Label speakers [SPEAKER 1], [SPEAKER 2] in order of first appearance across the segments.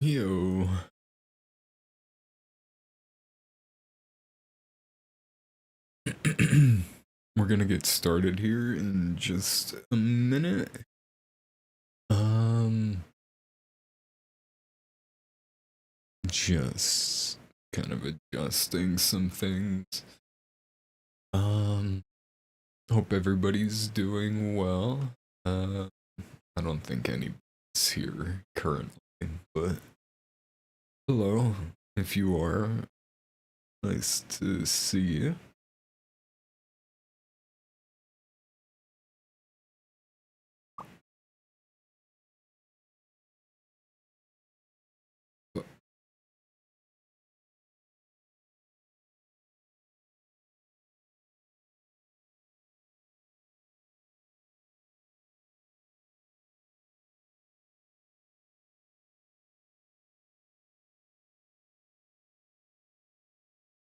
[SPEAKER 1] Yo. We're gonna get started here in just a minute. Just kind of adjusting some things. Hope everybody's doing well. I don't think anybody's here currently, but hello, if you are. Nice to see you.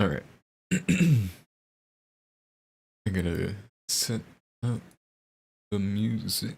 [SPEAKER 1] Alright. I'm gonna set up the music.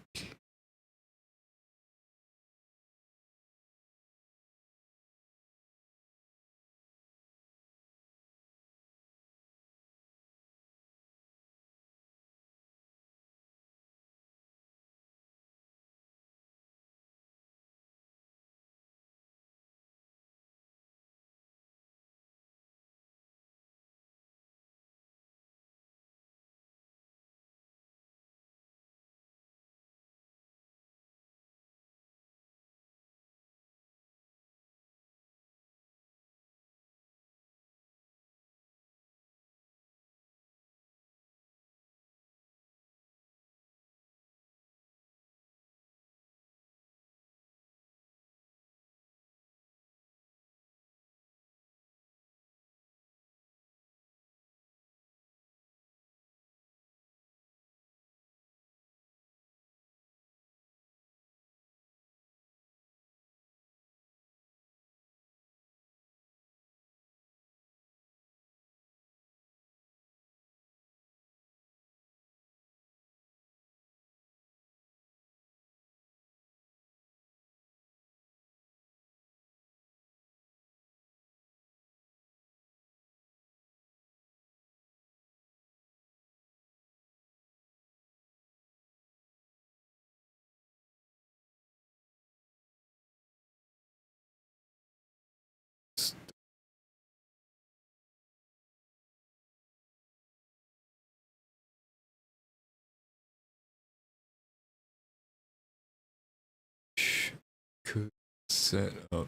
[SPEAKER 1] Could set up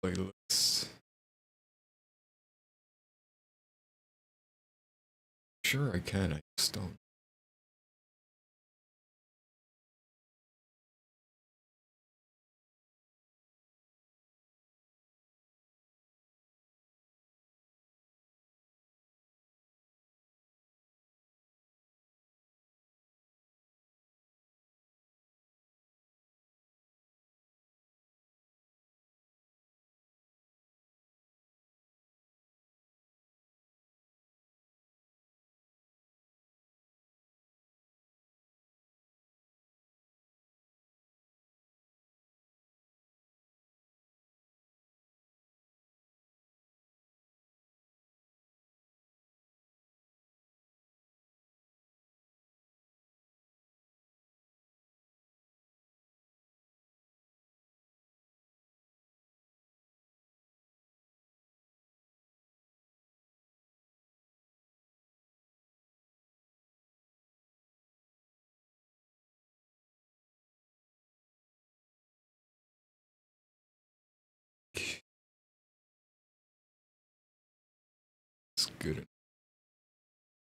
[SPEAKER 1] playlist. Sure, I can. I just don't. It's good.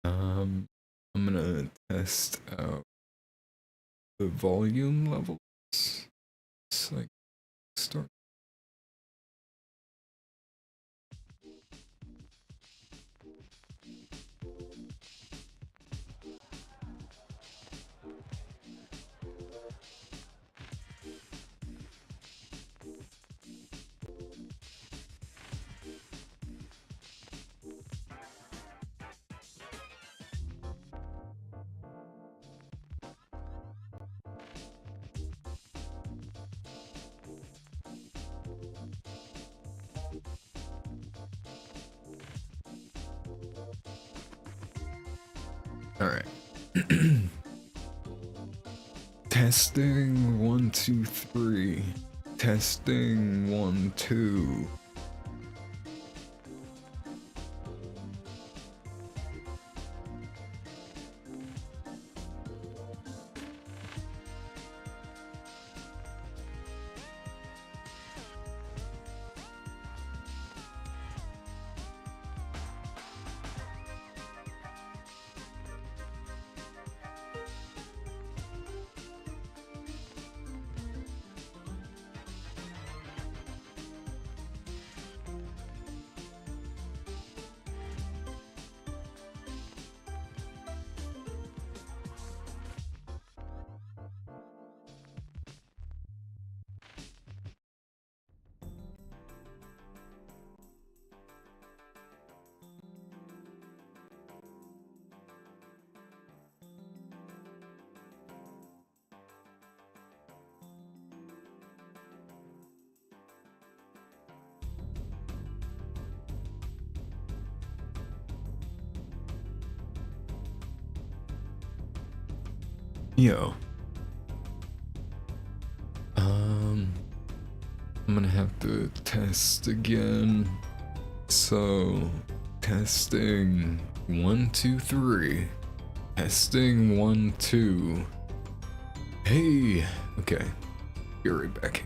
[SPEAKER 1] I'm gonna test out the volume levels. It's like start. All right. Testing 1 2 3. Testing 1 2. Yo. I'm gonna have to test again. So, testing 1 2 3. Testing 1 2. Hey. Okay. Be right back.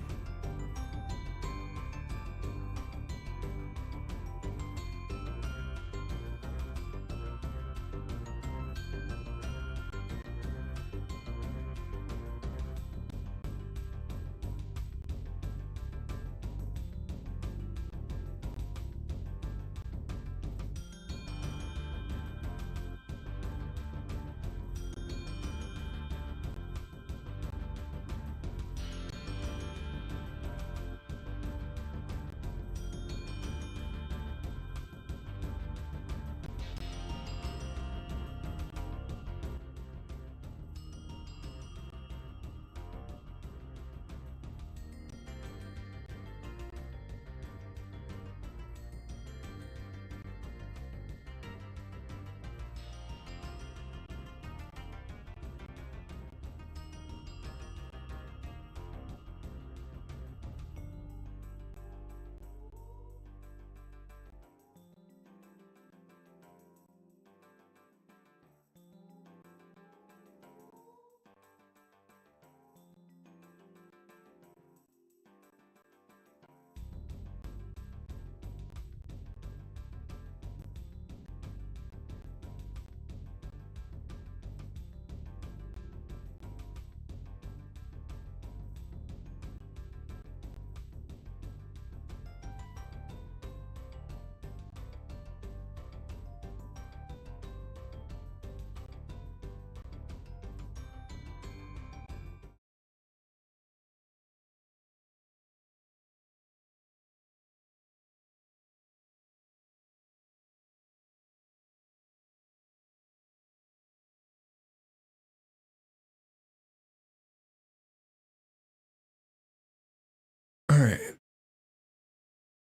[SPEAKER 1] Alright.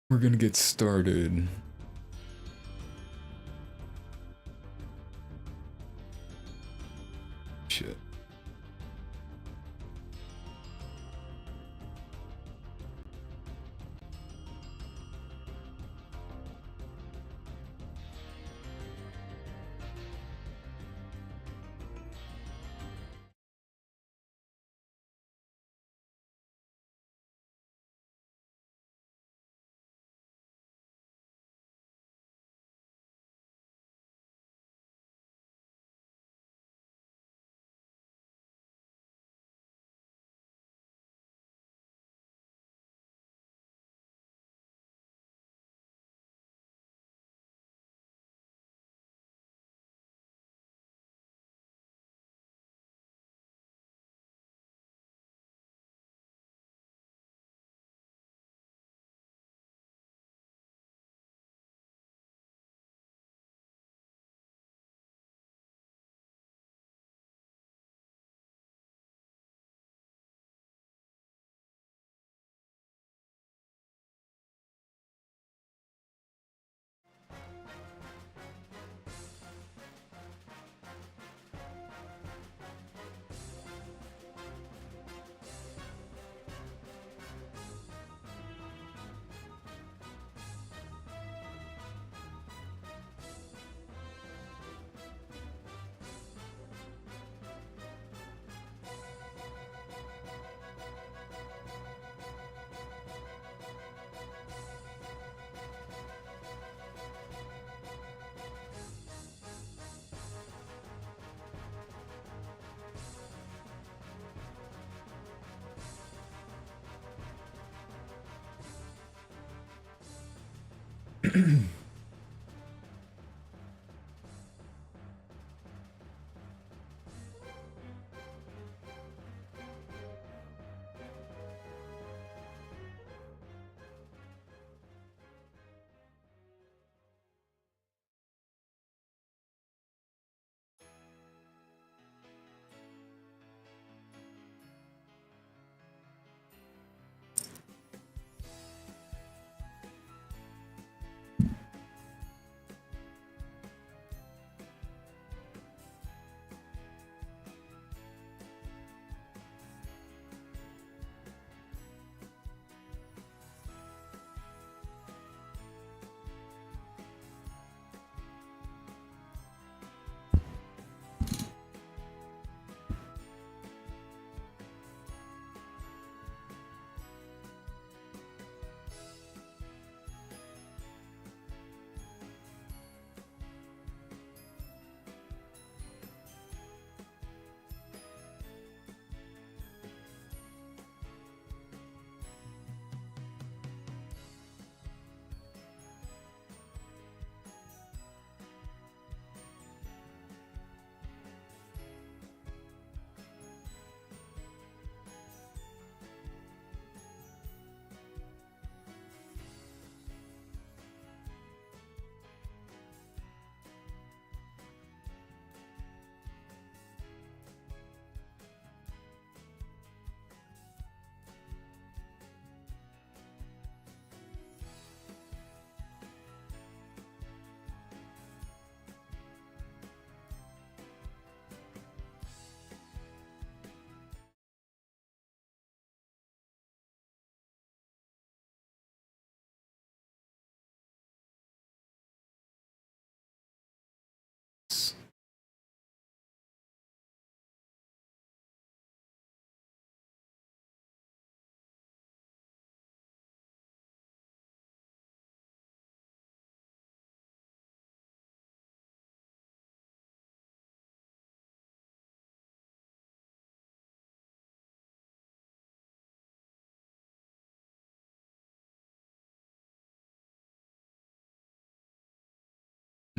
[SPEAKER 1] We're gonna get started. Shit.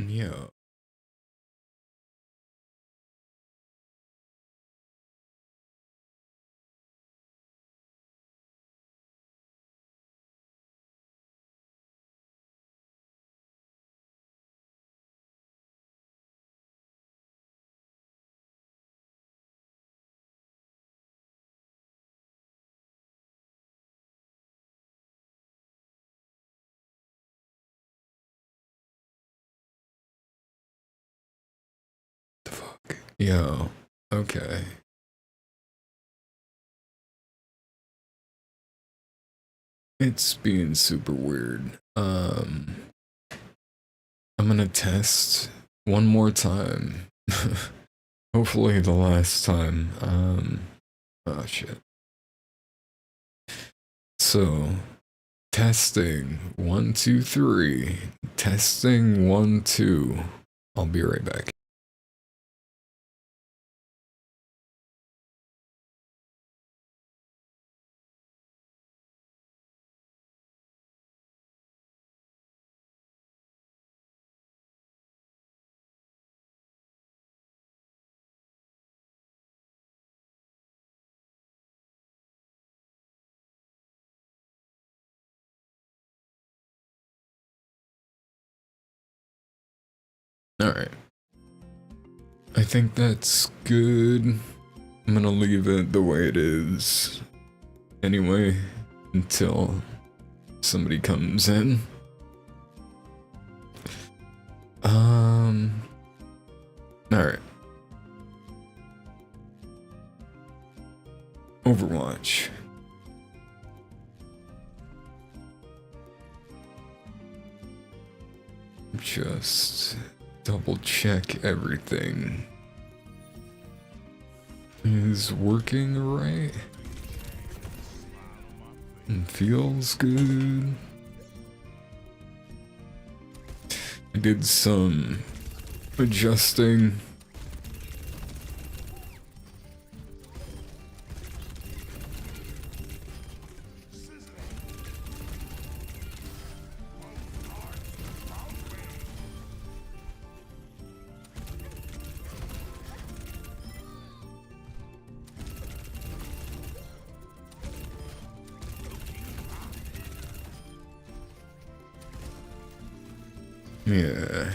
[SPEAKER 1] Yeah. The fuck? Yo. Okay. It's being super weird. I'm gonna test one more time. Hopefully the last time. Oh shit. So, testing 1, 2, 3. Testing 1, 2. I'll be right back. Alright. I think that's good. I'm gonna leave it the way it is. Anyway, until somebody comes in. Alright. Overwatch. Just double check everything is working right and feels good. I did some adjusting. Yeah.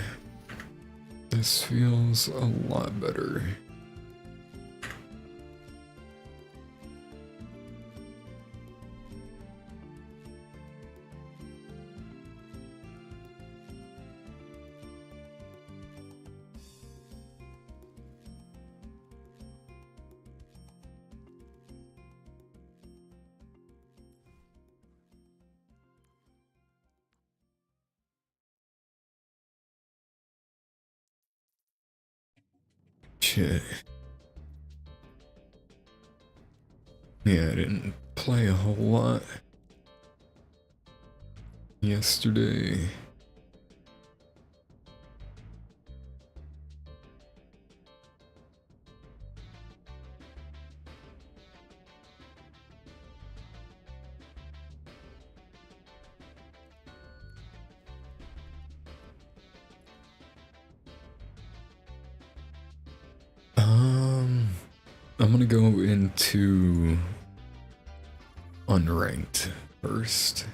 [SPEAKER 1] This feels a lot better. Shit. Yeah, I didn't play a whole lot yesterday. I'm gonna go into unranked first.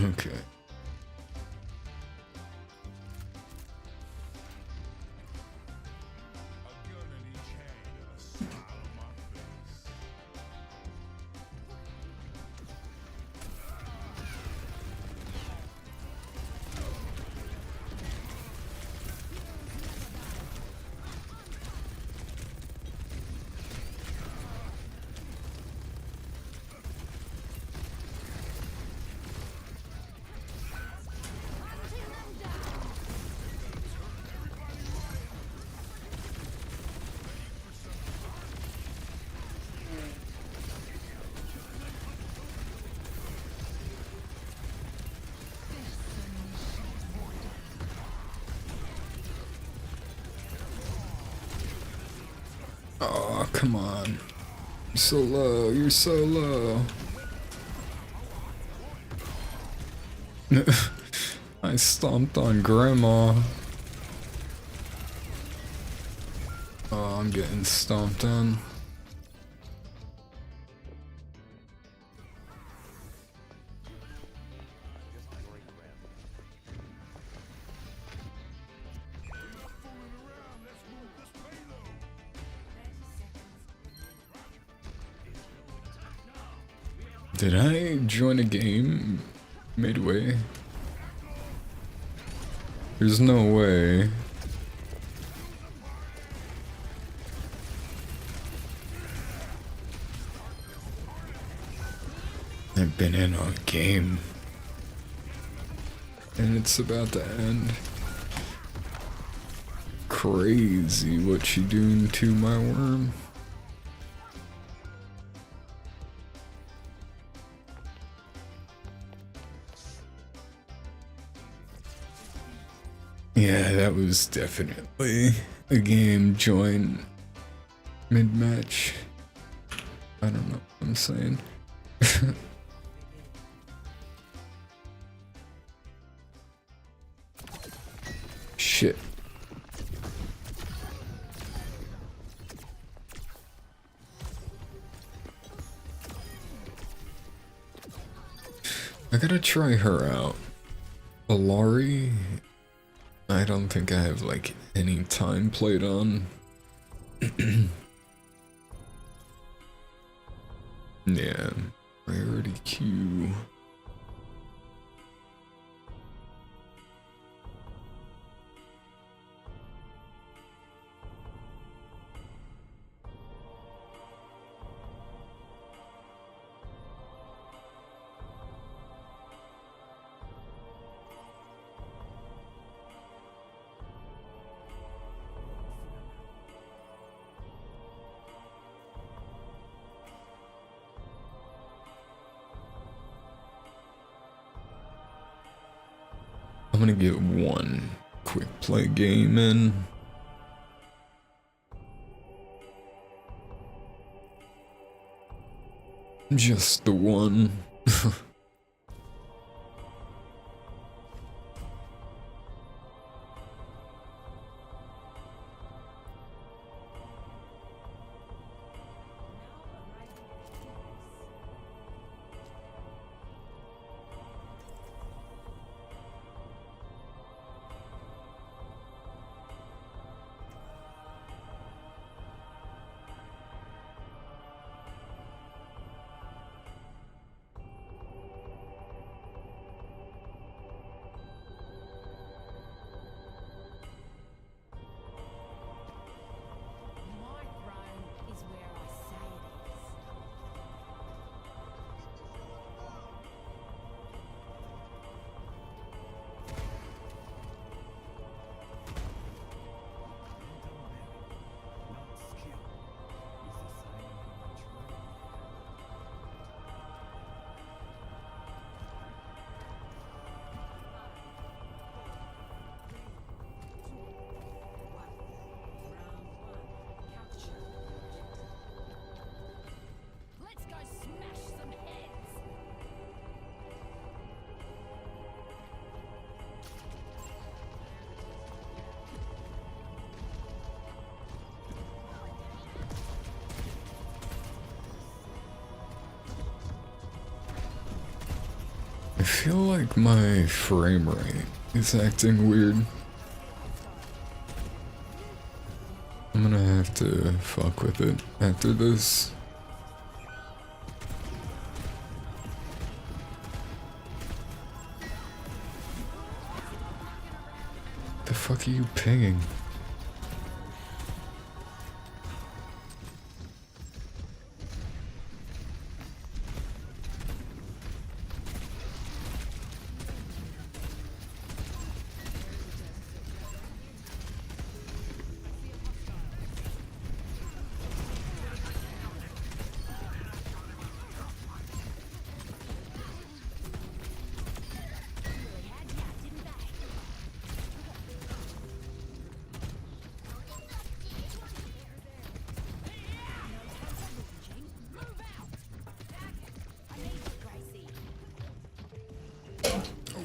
[SPEAKER 1] Okay. Oh, come on. You're so low. You're so low. I stomped on Grandma. Oh, I'm getting stomped on. Did I join a game midway? There's no way. I've been in a game. And it's about to end. Crazy what she doing to my worm. Yeah, that was definitely a game join mid-match. I don't know what I'm saying. Shit. I gotta try her out. Alari, I don't think I have like any time played on. Yeah, priority queue. gonna get one quick play game in. Just the one. I feel like my frame rate is acting weird. I'm gonna have to fuck with it after this. The fuck are you pinging?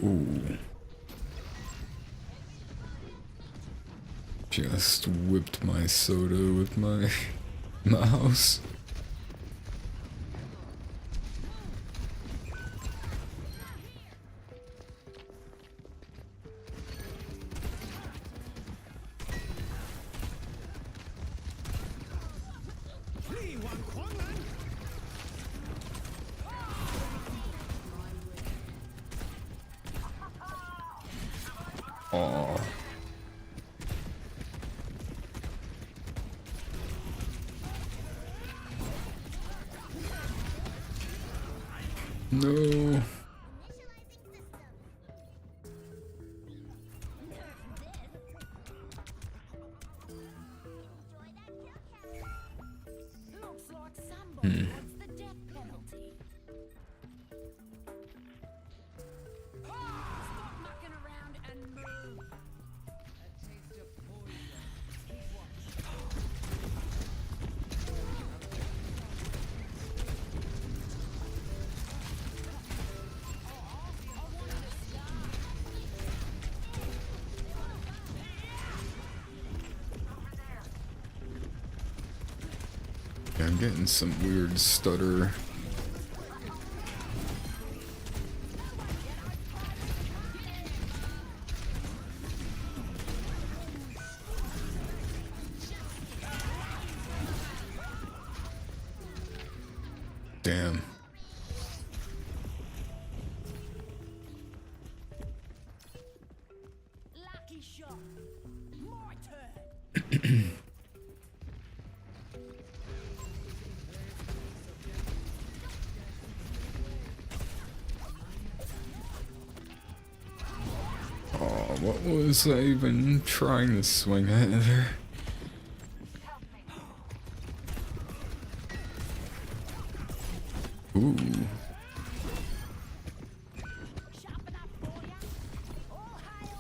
[SPEAKER 1] Ooh. Just whipped my soda with my mouse. Aww. No. Yeah, I'm getting some weird stutter. Damn.
[SPEAKER 2] Lucky shot. My turn.
[SPEAKER 1] Oh, what was I even trying to swing at her? Ooh.
[SPEAKER 2] Sharpen up for ya. All hail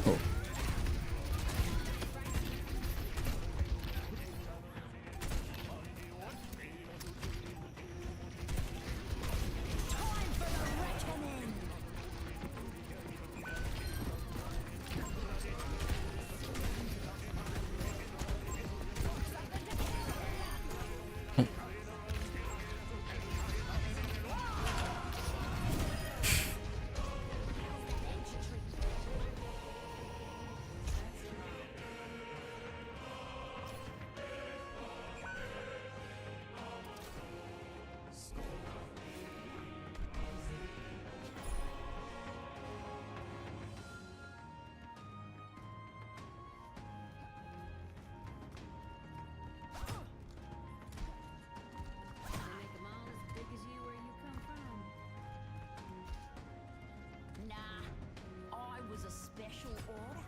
[SPEAKER 1] Oh.
[SPEAKER 2] Time for the reckoning.
[SPEAKER 3] They make 'em all as big as you where you come from.
[SPEAKER 2] Nah, I was a special order.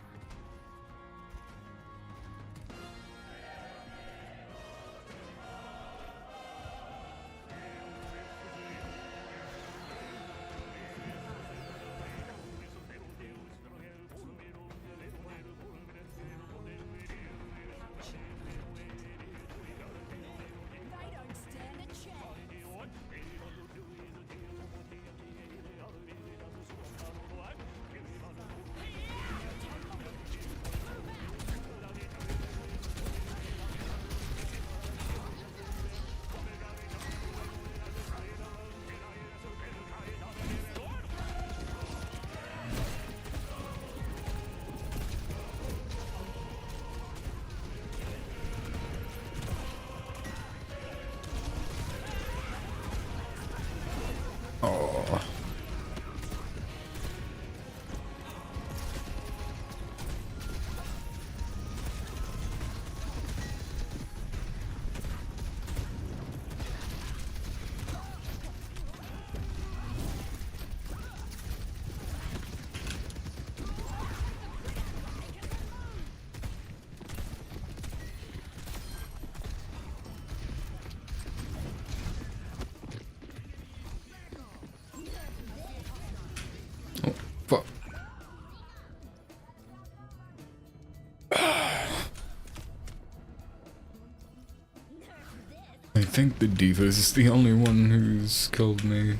[SPEAKER 2] They don't stand a chance.
[SPEAKER 1] Oh. Oh, fuck. I think the diva is the only one who's killed me.
[SPEAKER 2] A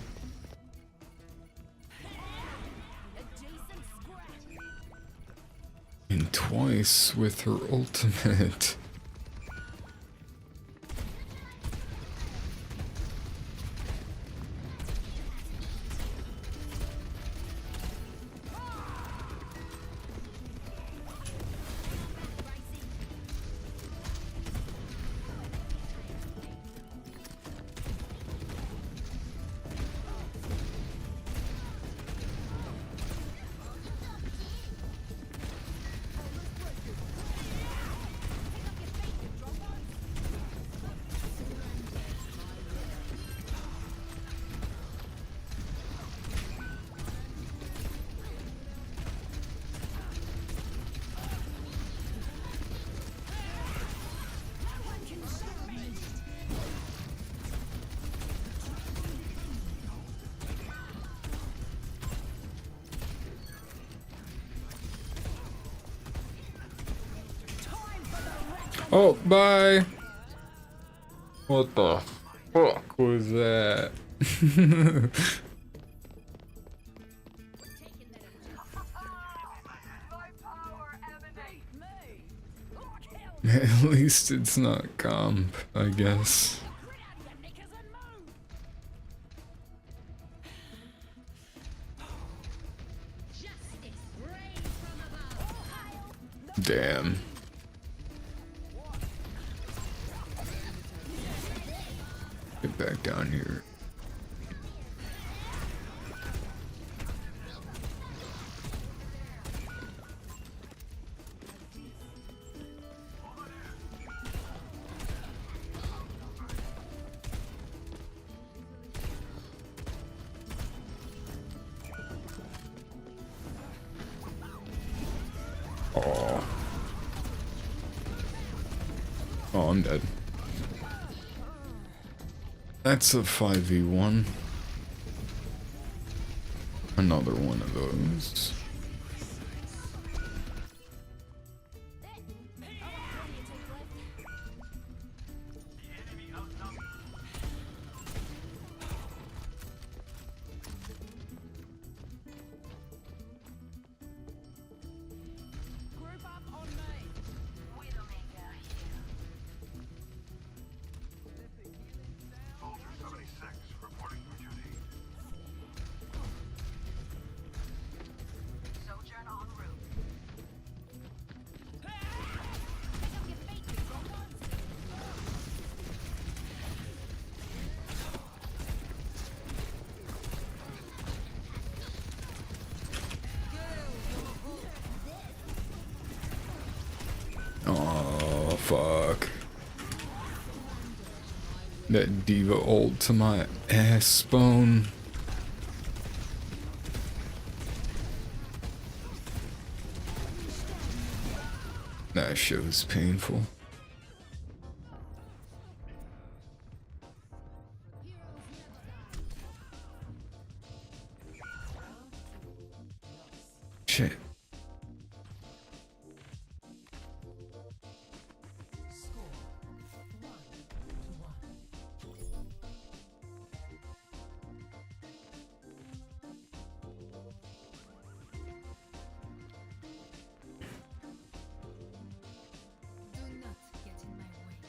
[SPEAKER 2] decent scrap.
[SPEAKER 1] And twice with her ultimate. Oh, bye. What the fuck was that? At least it's not comp, I guess. Damn. Get back down here. Oh. Oh, I'm dead. That's a 5v1. Another one of those. fuck. That diva ult to my ass bone. That shit was painful. Shit.
[SPEAKER 3] Do not get in my way.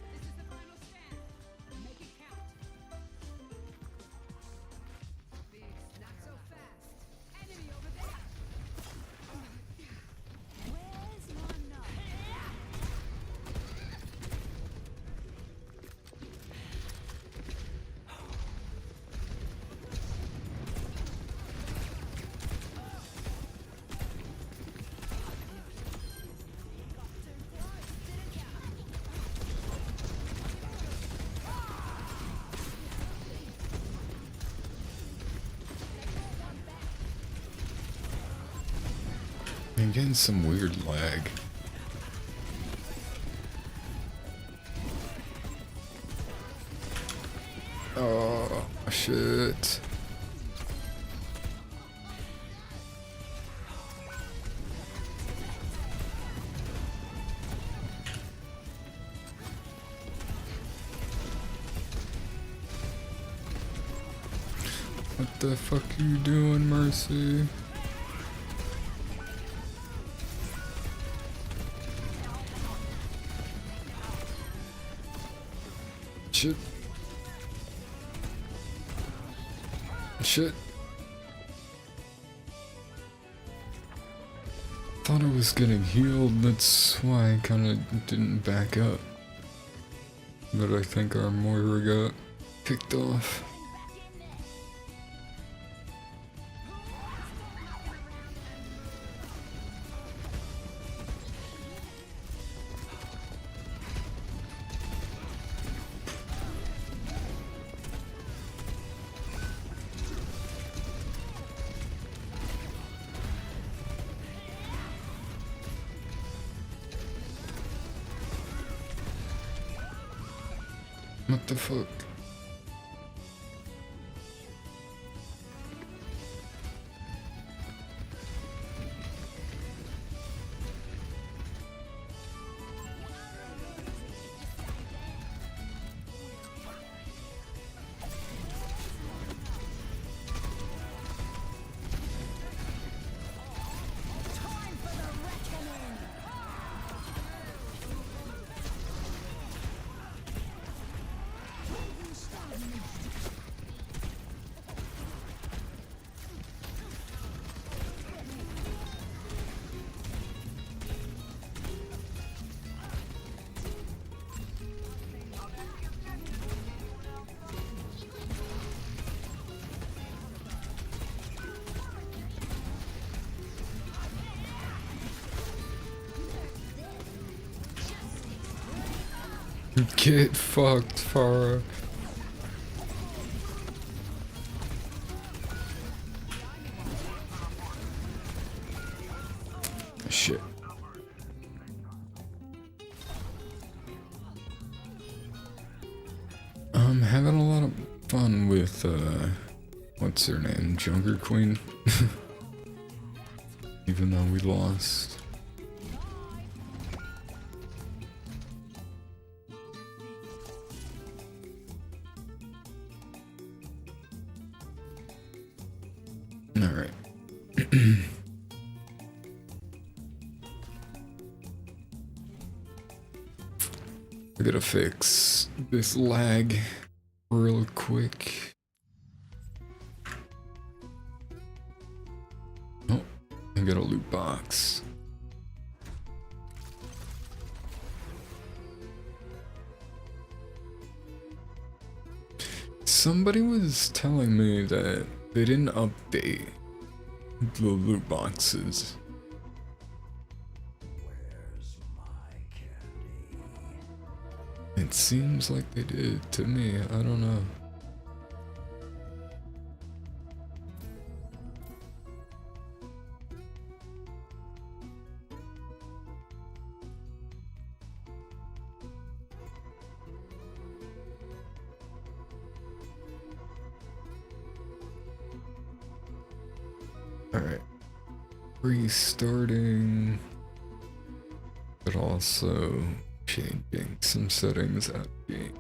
[SPEAKER 3] This is the final stand. Make it count. Biggs, not so fast. Enemy over there.
[SPEAKER 2] Where's my nut?
[SPEAKER 1] I'm getting some weird lag. Oh, shit. What the fuck you doing, Mercy? Shit. Shit. Thought I was getting healed, that's why I kinda didn't back up. But I think our Moira got picked off. What the fuck? Get fucked, Farah. Shit. I'm having a lot of fun with, what's her name? Junker Queen? Even though we lost. Alright. I gotta fix this lag. real quick. Oh, I got a loot box. Somebody was telling me that they didn't update the loot boxes. It seems like they did to me. I don't know. Alright. Restarting, but also changing some settings at the game.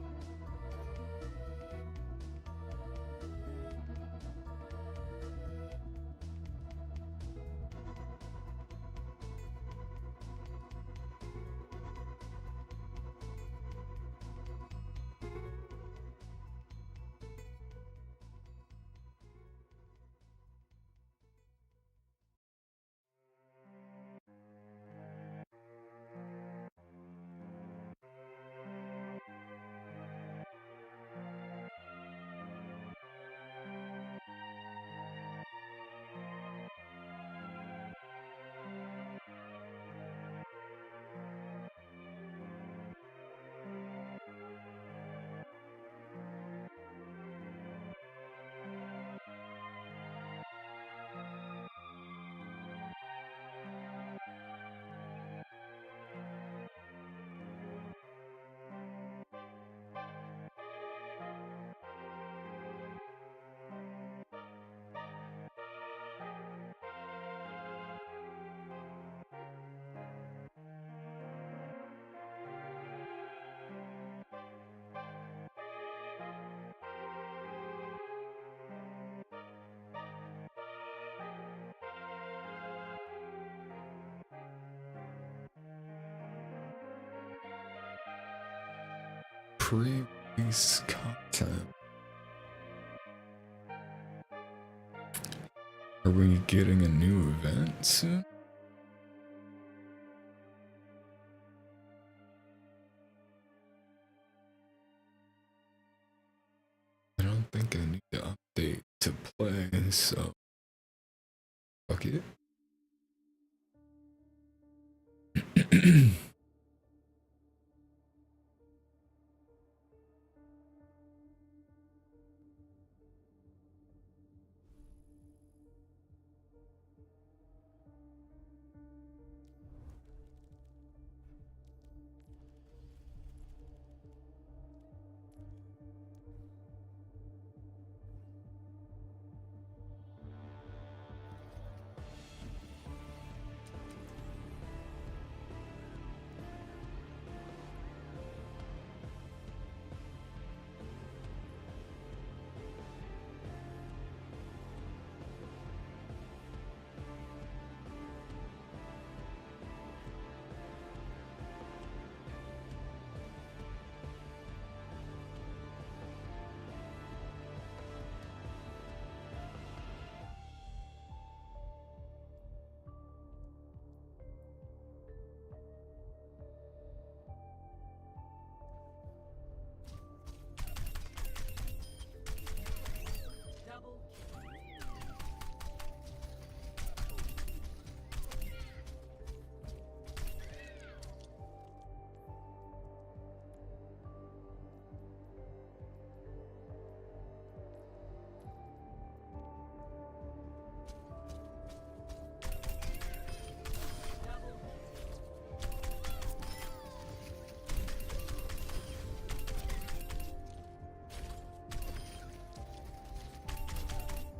[SPEAKER 1] Pre-release content. Are we getting a new event soon? I don't think I need to update to play, so fuck it.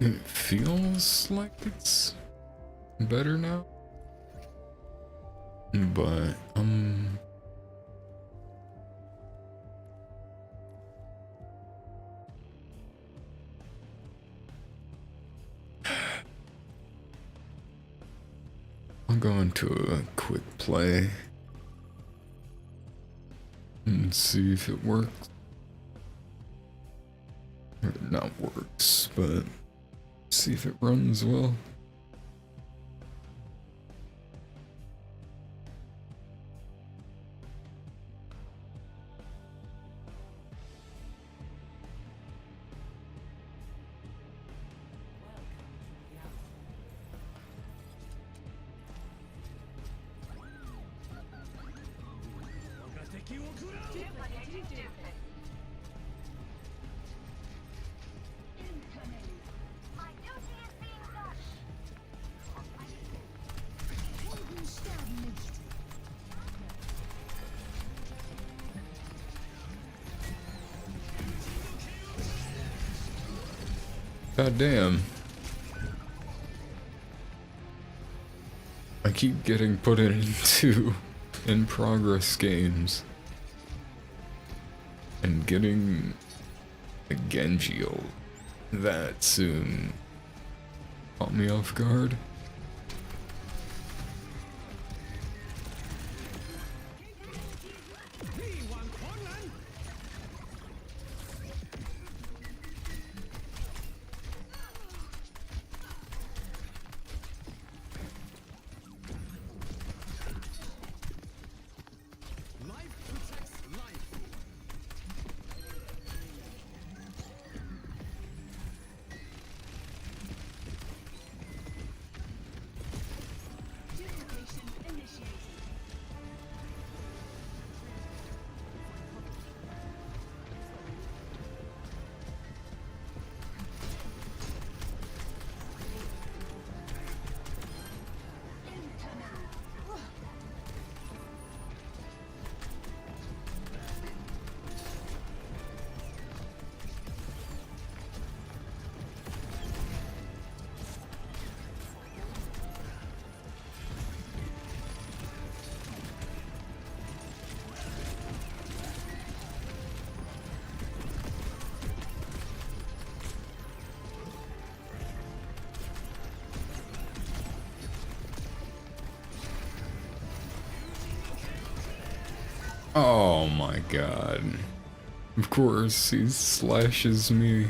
[SPEAKER 1] It feels like it's better now, but I'll go into a quick play and see if it works. Or not works, but see if it runs well. God damn. I keep getting put into in progress games. And getting a Genji that soon caught me off guard. Oh my god. Of course, he slashes me.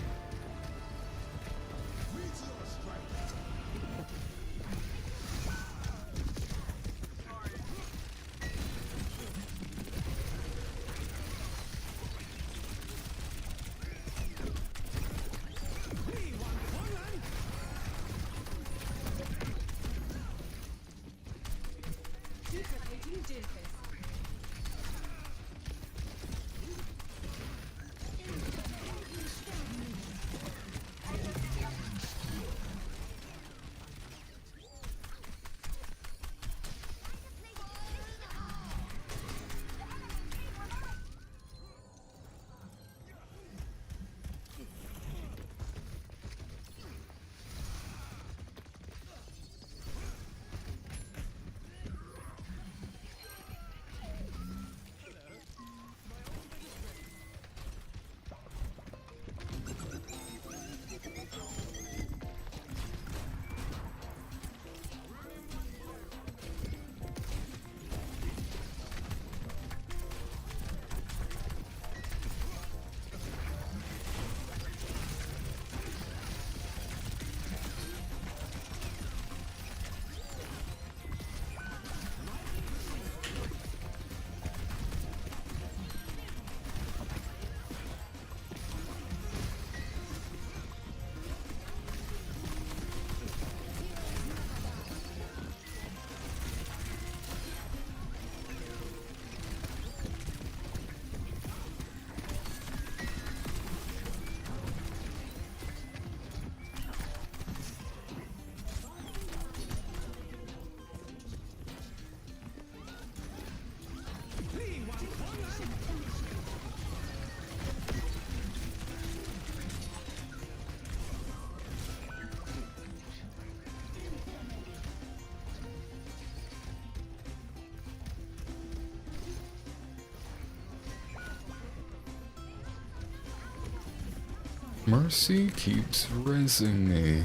[SPEAKER 1] Mercy keeps rezzing me.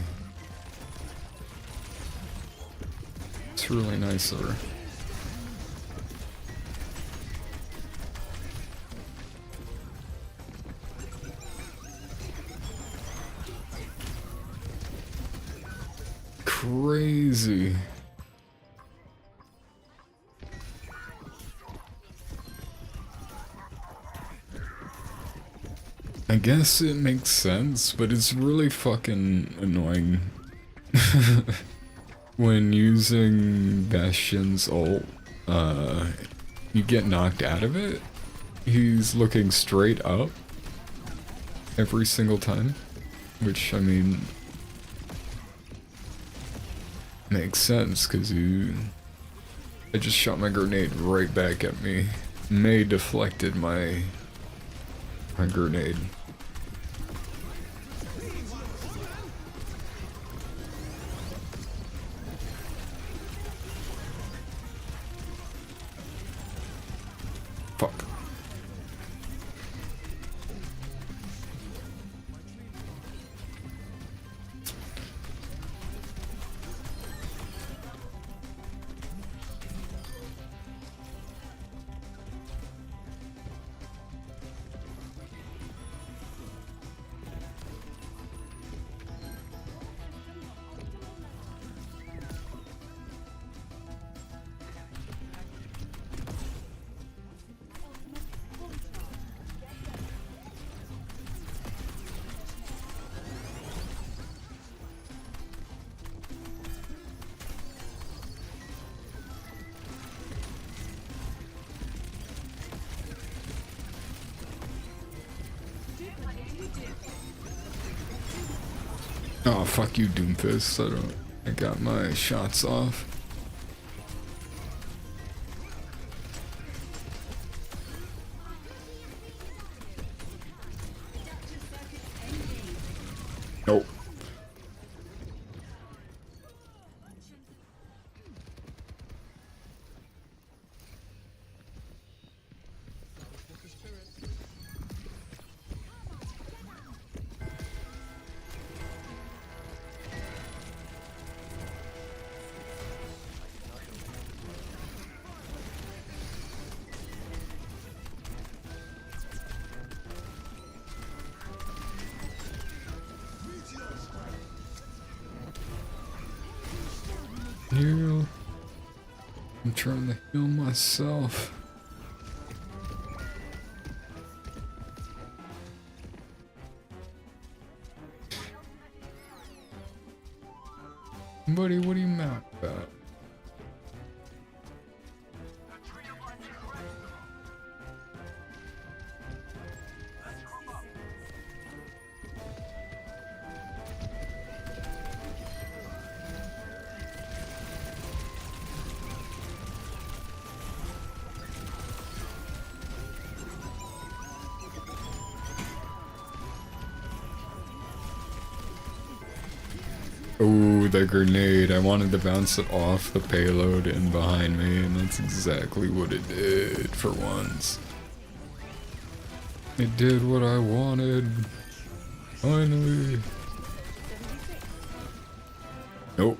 [SPEAKER 1] It's really nice of her. crazy. I guess it makes sense, but it's really fucking annoying. When using Bastion's ult, you get knocked out of it. He's looking straight up every single time, which, I mean, makes sense, because I just shot my grenade right back at me. May deflected my grenade. Fuck. Oh, fuck you, Doomfist. I got my shots off. Nope. Heal. I'm trying to heal myself. Buddy, what are you mad about? Oh, the grenade. I wanted to bounce it off the payload and behind me, and that's exactly what it did for once. It did what I wanted. Finally. Nope.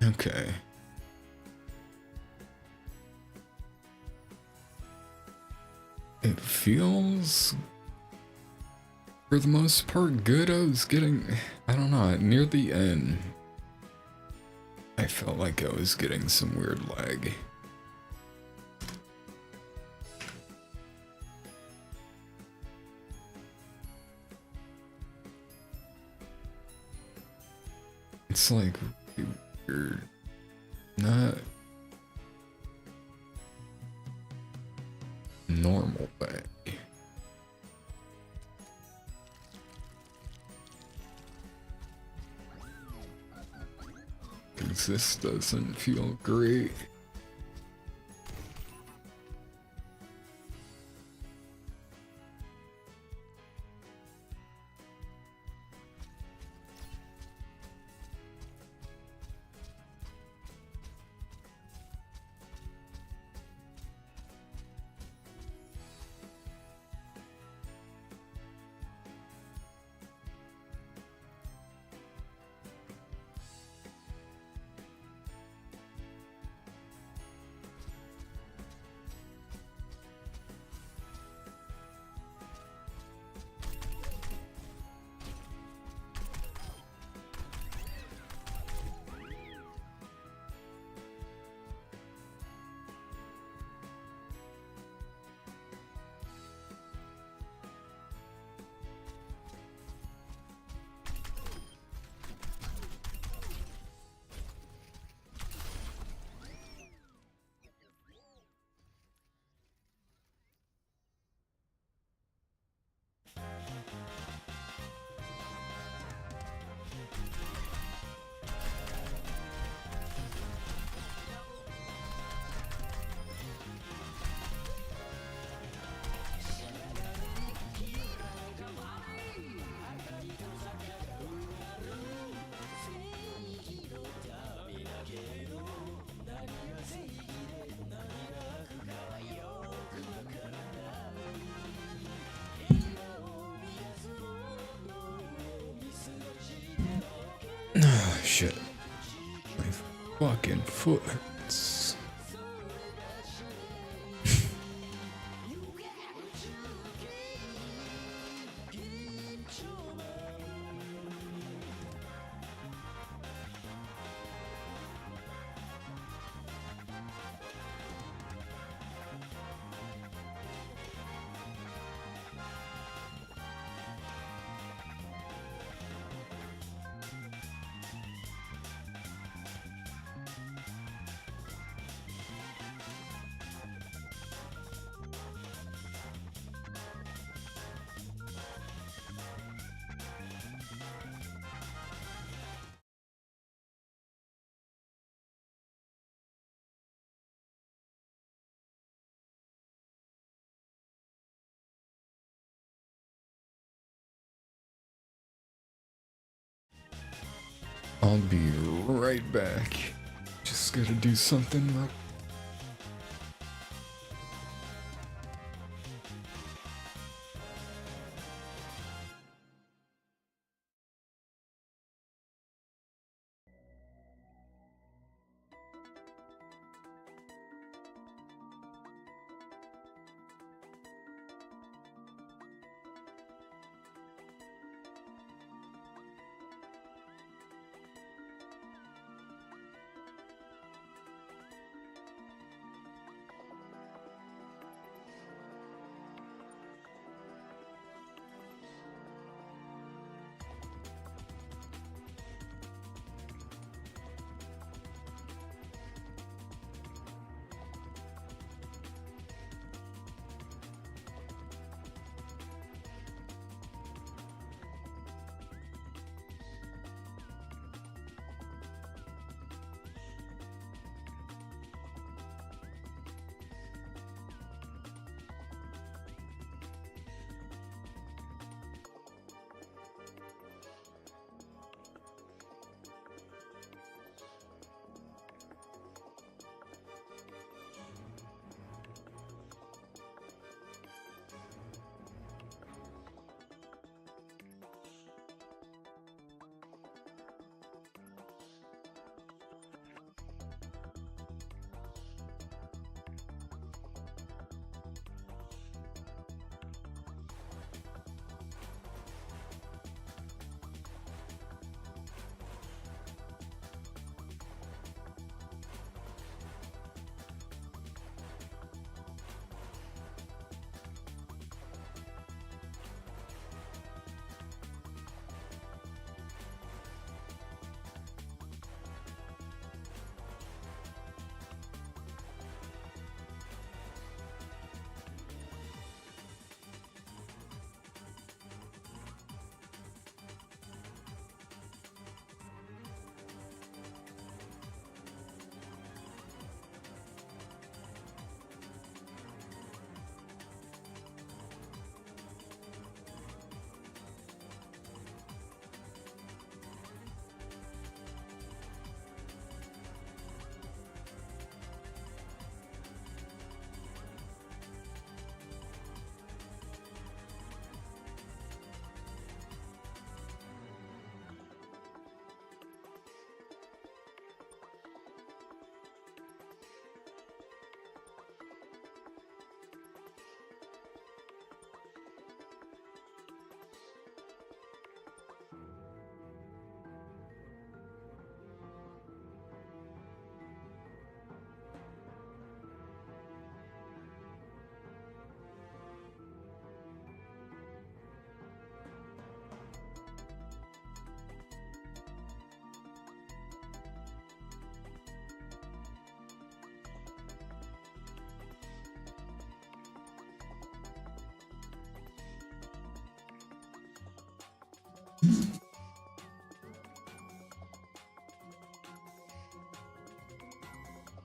[SPEAKER 1] Okay. It feels, for the most part, good. I was getting, I don't know, near the end, I felt like I was getting some weird lag. It's like really weird. Not normal lag. 'Cause this doesn't feel great. shit. My fucking foot. I'll be right back. Just gotta do something real.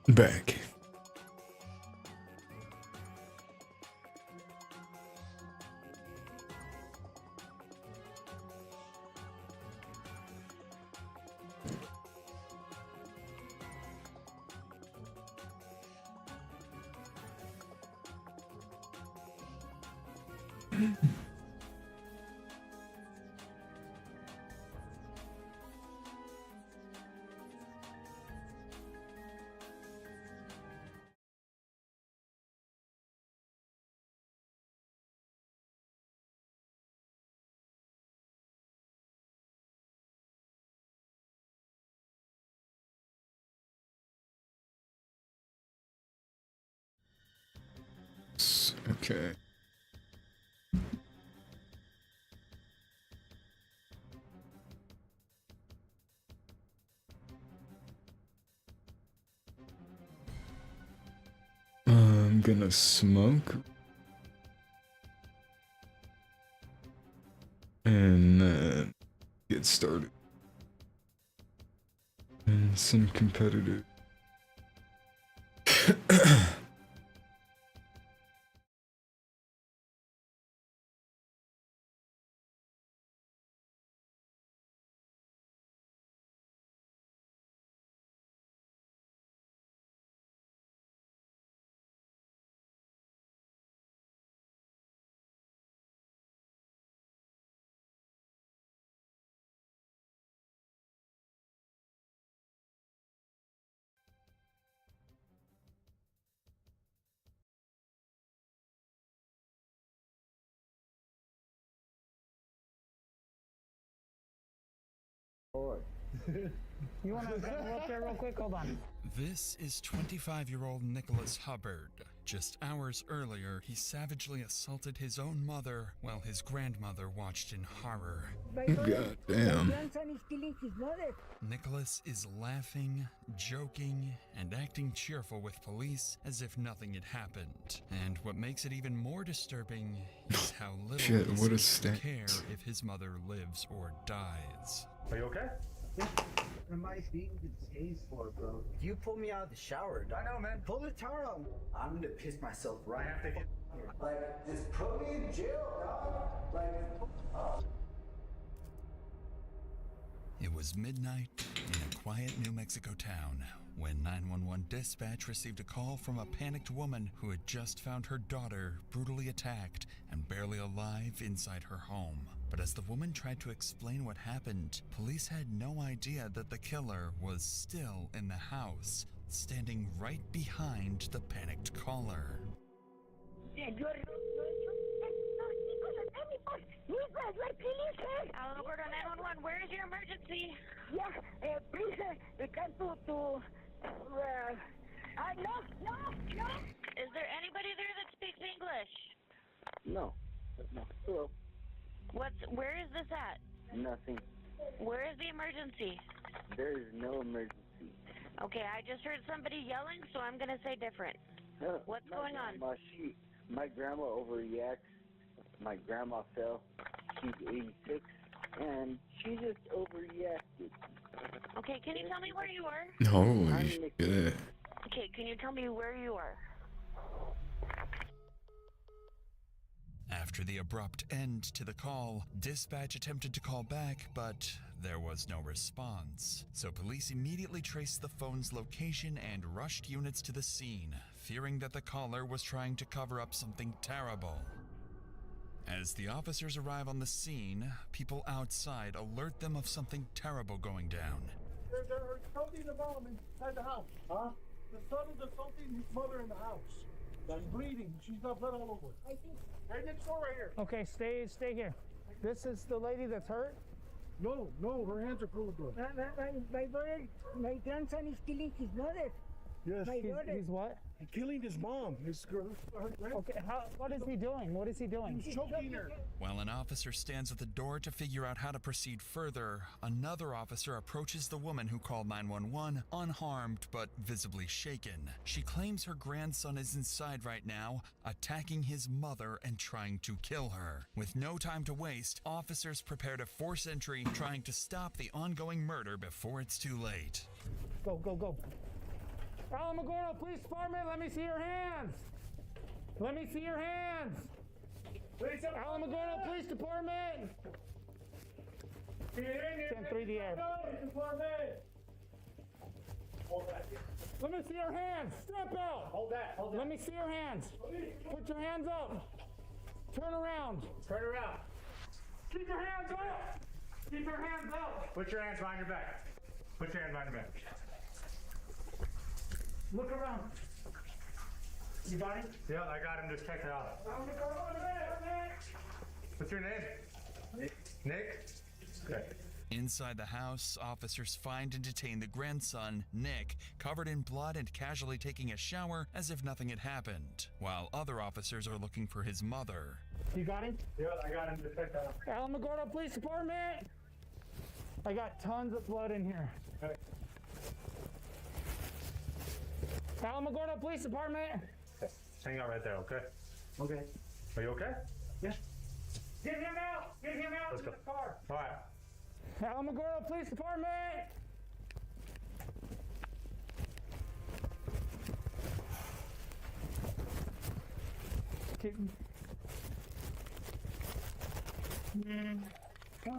[SPEAKER 1] Back. Okay. I'm gonna smoke. And get started. And some competitive.
[SPEAKER 4] You want to go up there real quick? Hold on.
[SPEAKER 5] This is 25-year-old Nicholas Hubbard. Just hours earlier, he savagely assaulted his own mother while his grandmother watched in horror.
[SPEAKER 1] God damn.
[SPEAKER 4] Grandson is killing his mother.
[SPEAKER 5] Nicholas is laughing, joking, and acting cheerful with police as if nothing had happened. And what makes it even more disturbing is how little
[SPEAKER 1] Shit,
[SPEAKER 5] he
[SPEAKER 1] what a
[SPEAKER 5] seems to
[SPEAKER 1] stat.
[SPEAKER 5] care if his mother lives or dies.
[SPEAKER 6] Are you okay?
[SPEAKER 7] What am I being tased for, bro? You pulled me out of the shower, dog.
[SPEAKER 6] I know, man.
[SPEAKER 7] Pull the towel out. I'm gonna piss myself right
[SPEAKER 6] I have to get.
[SPEAKER 7] Like, just put me in jail, dog. Like,
[SPEAKER 5] It was midnight in a quiet New Mexico town when 911 dispatch received a call from a panicked woman who had just found her daughter brutally attacked and barely alive inside her home. But as the woman tried to explain what happened, police had no idea that the killer was still in the house, standing right behind the panicked caller.
[SPEAKER 8] Alberto 911, where is your emergency?
[SPEAKER 4] Please, come to, no.
[SPEAKER 8] Is there anybody there that speaks English?
[SPEAKER 7] no. Hello.
[SPEAKER 8] Where is this at?
[SPEAKER 7] Nothing.
[SPEAKER 8] Where is the emergency?
[SPEAKER 7] There is no emergency.
[SPEAKER 8] Okay, I just heard somebody yelling, so I'm gonna say different. What's going on?
[SPEAKER 7] My grandma overreacts. My grandma fell. She's 86, and she just overreacted.
[SPEAKER 8] Okay, can you tell me where you are?
[SPEAKER 1] Holy shit.
[SPEAKER 8] Okay, can you tell me where you are?
[SPEAKER 5] After the abrupt end to the call, dispatch attempted to call back, but there was no response. So police immediately traced the phone's location and rushed units to the scene, fearing that the caller was trying to cover up something terrible. As the officers arrive on the scene, people outside alert them of something terrible going down.
[SPEAKER 6] They're assaulting the mom inside the house. Huh? The son is assaulting his mother in the house. She's bleeding. She's got blood all over. I think right next door, right here.
[SPEAKER 4] Okay, stay here. This is the lady that's hurt?
[SPEAKER 6] No, her hands are full of blood.
[SPEAKER 4] My brother, my grandson is killing his mother.
[SPEAKER 6] Yes.
[SPEAKER 4] He's what?
[SPEAKER 6] He's killing his mom. His girl.
[SPEAKER 4] Okay, what is he doing? What is he doing?
[SPEAKER 6] He's choking her.
[SPEAKER 5] While an officer stands at the door to figure out how to proceed further, another officer approaches the woman who called 911, unharmed but visibly shaken. She claims her grandson is inside right now, attacking his mother and trying to kill her. With no time to waste, officers prepare to force entry, trying to stop the ongoing murder before it's too late.
[SPEAKER 4] Go. Alamogordo Police Department, let me see your hands. Let me see your hands. Alamogordo Police Department. 10-3 the air. Let me see your hands. Step out.
[SPEAKER 6] Hold that.
[SPEAKER 4] Let me see your hands. Put your hands up. Turn around. Keep your hands up. Keep your hands up.
[SPEAKER 6] Put your hands behind your back.
[SPEAKER 4] Look around. You got him?
[SPEAKER 6] Yeah, I got him. Just check it out. What's your name? Nick. Okay.
[SPEAKER 5] Inside the house, officers find and detain the grandson, Nick, covered in blood and casually taking a shower as if nothing had happened, while other officers are looking for his mother.
[SPEAKER 4] You got him?
[SPEAKER 6] Yeah, I got him. Check that out.
[SPEAKER 4] Alamogordo Police Department! I got tons of blood in here.
[SPEAKER 6] Okay.
[SPEAKER 4] Alamogordo Police Department!
[SPEAKER 6] Just hang out right there, okay?
[SPEAKER 7] Okay.
[SPEAKER 6] Are you okay?
[SPEAKER 7] Yeah.
[SPEAKER 4] Get him out! Get him out
[SPEAKER 6] Let's
[SPEAKER 4] to
[SPEAKER 6] go.
[SPEAKER 4] the car!
[SPEAKER 6] All right.
[SPEAKER 4] Alamogordo Police Department! Keep...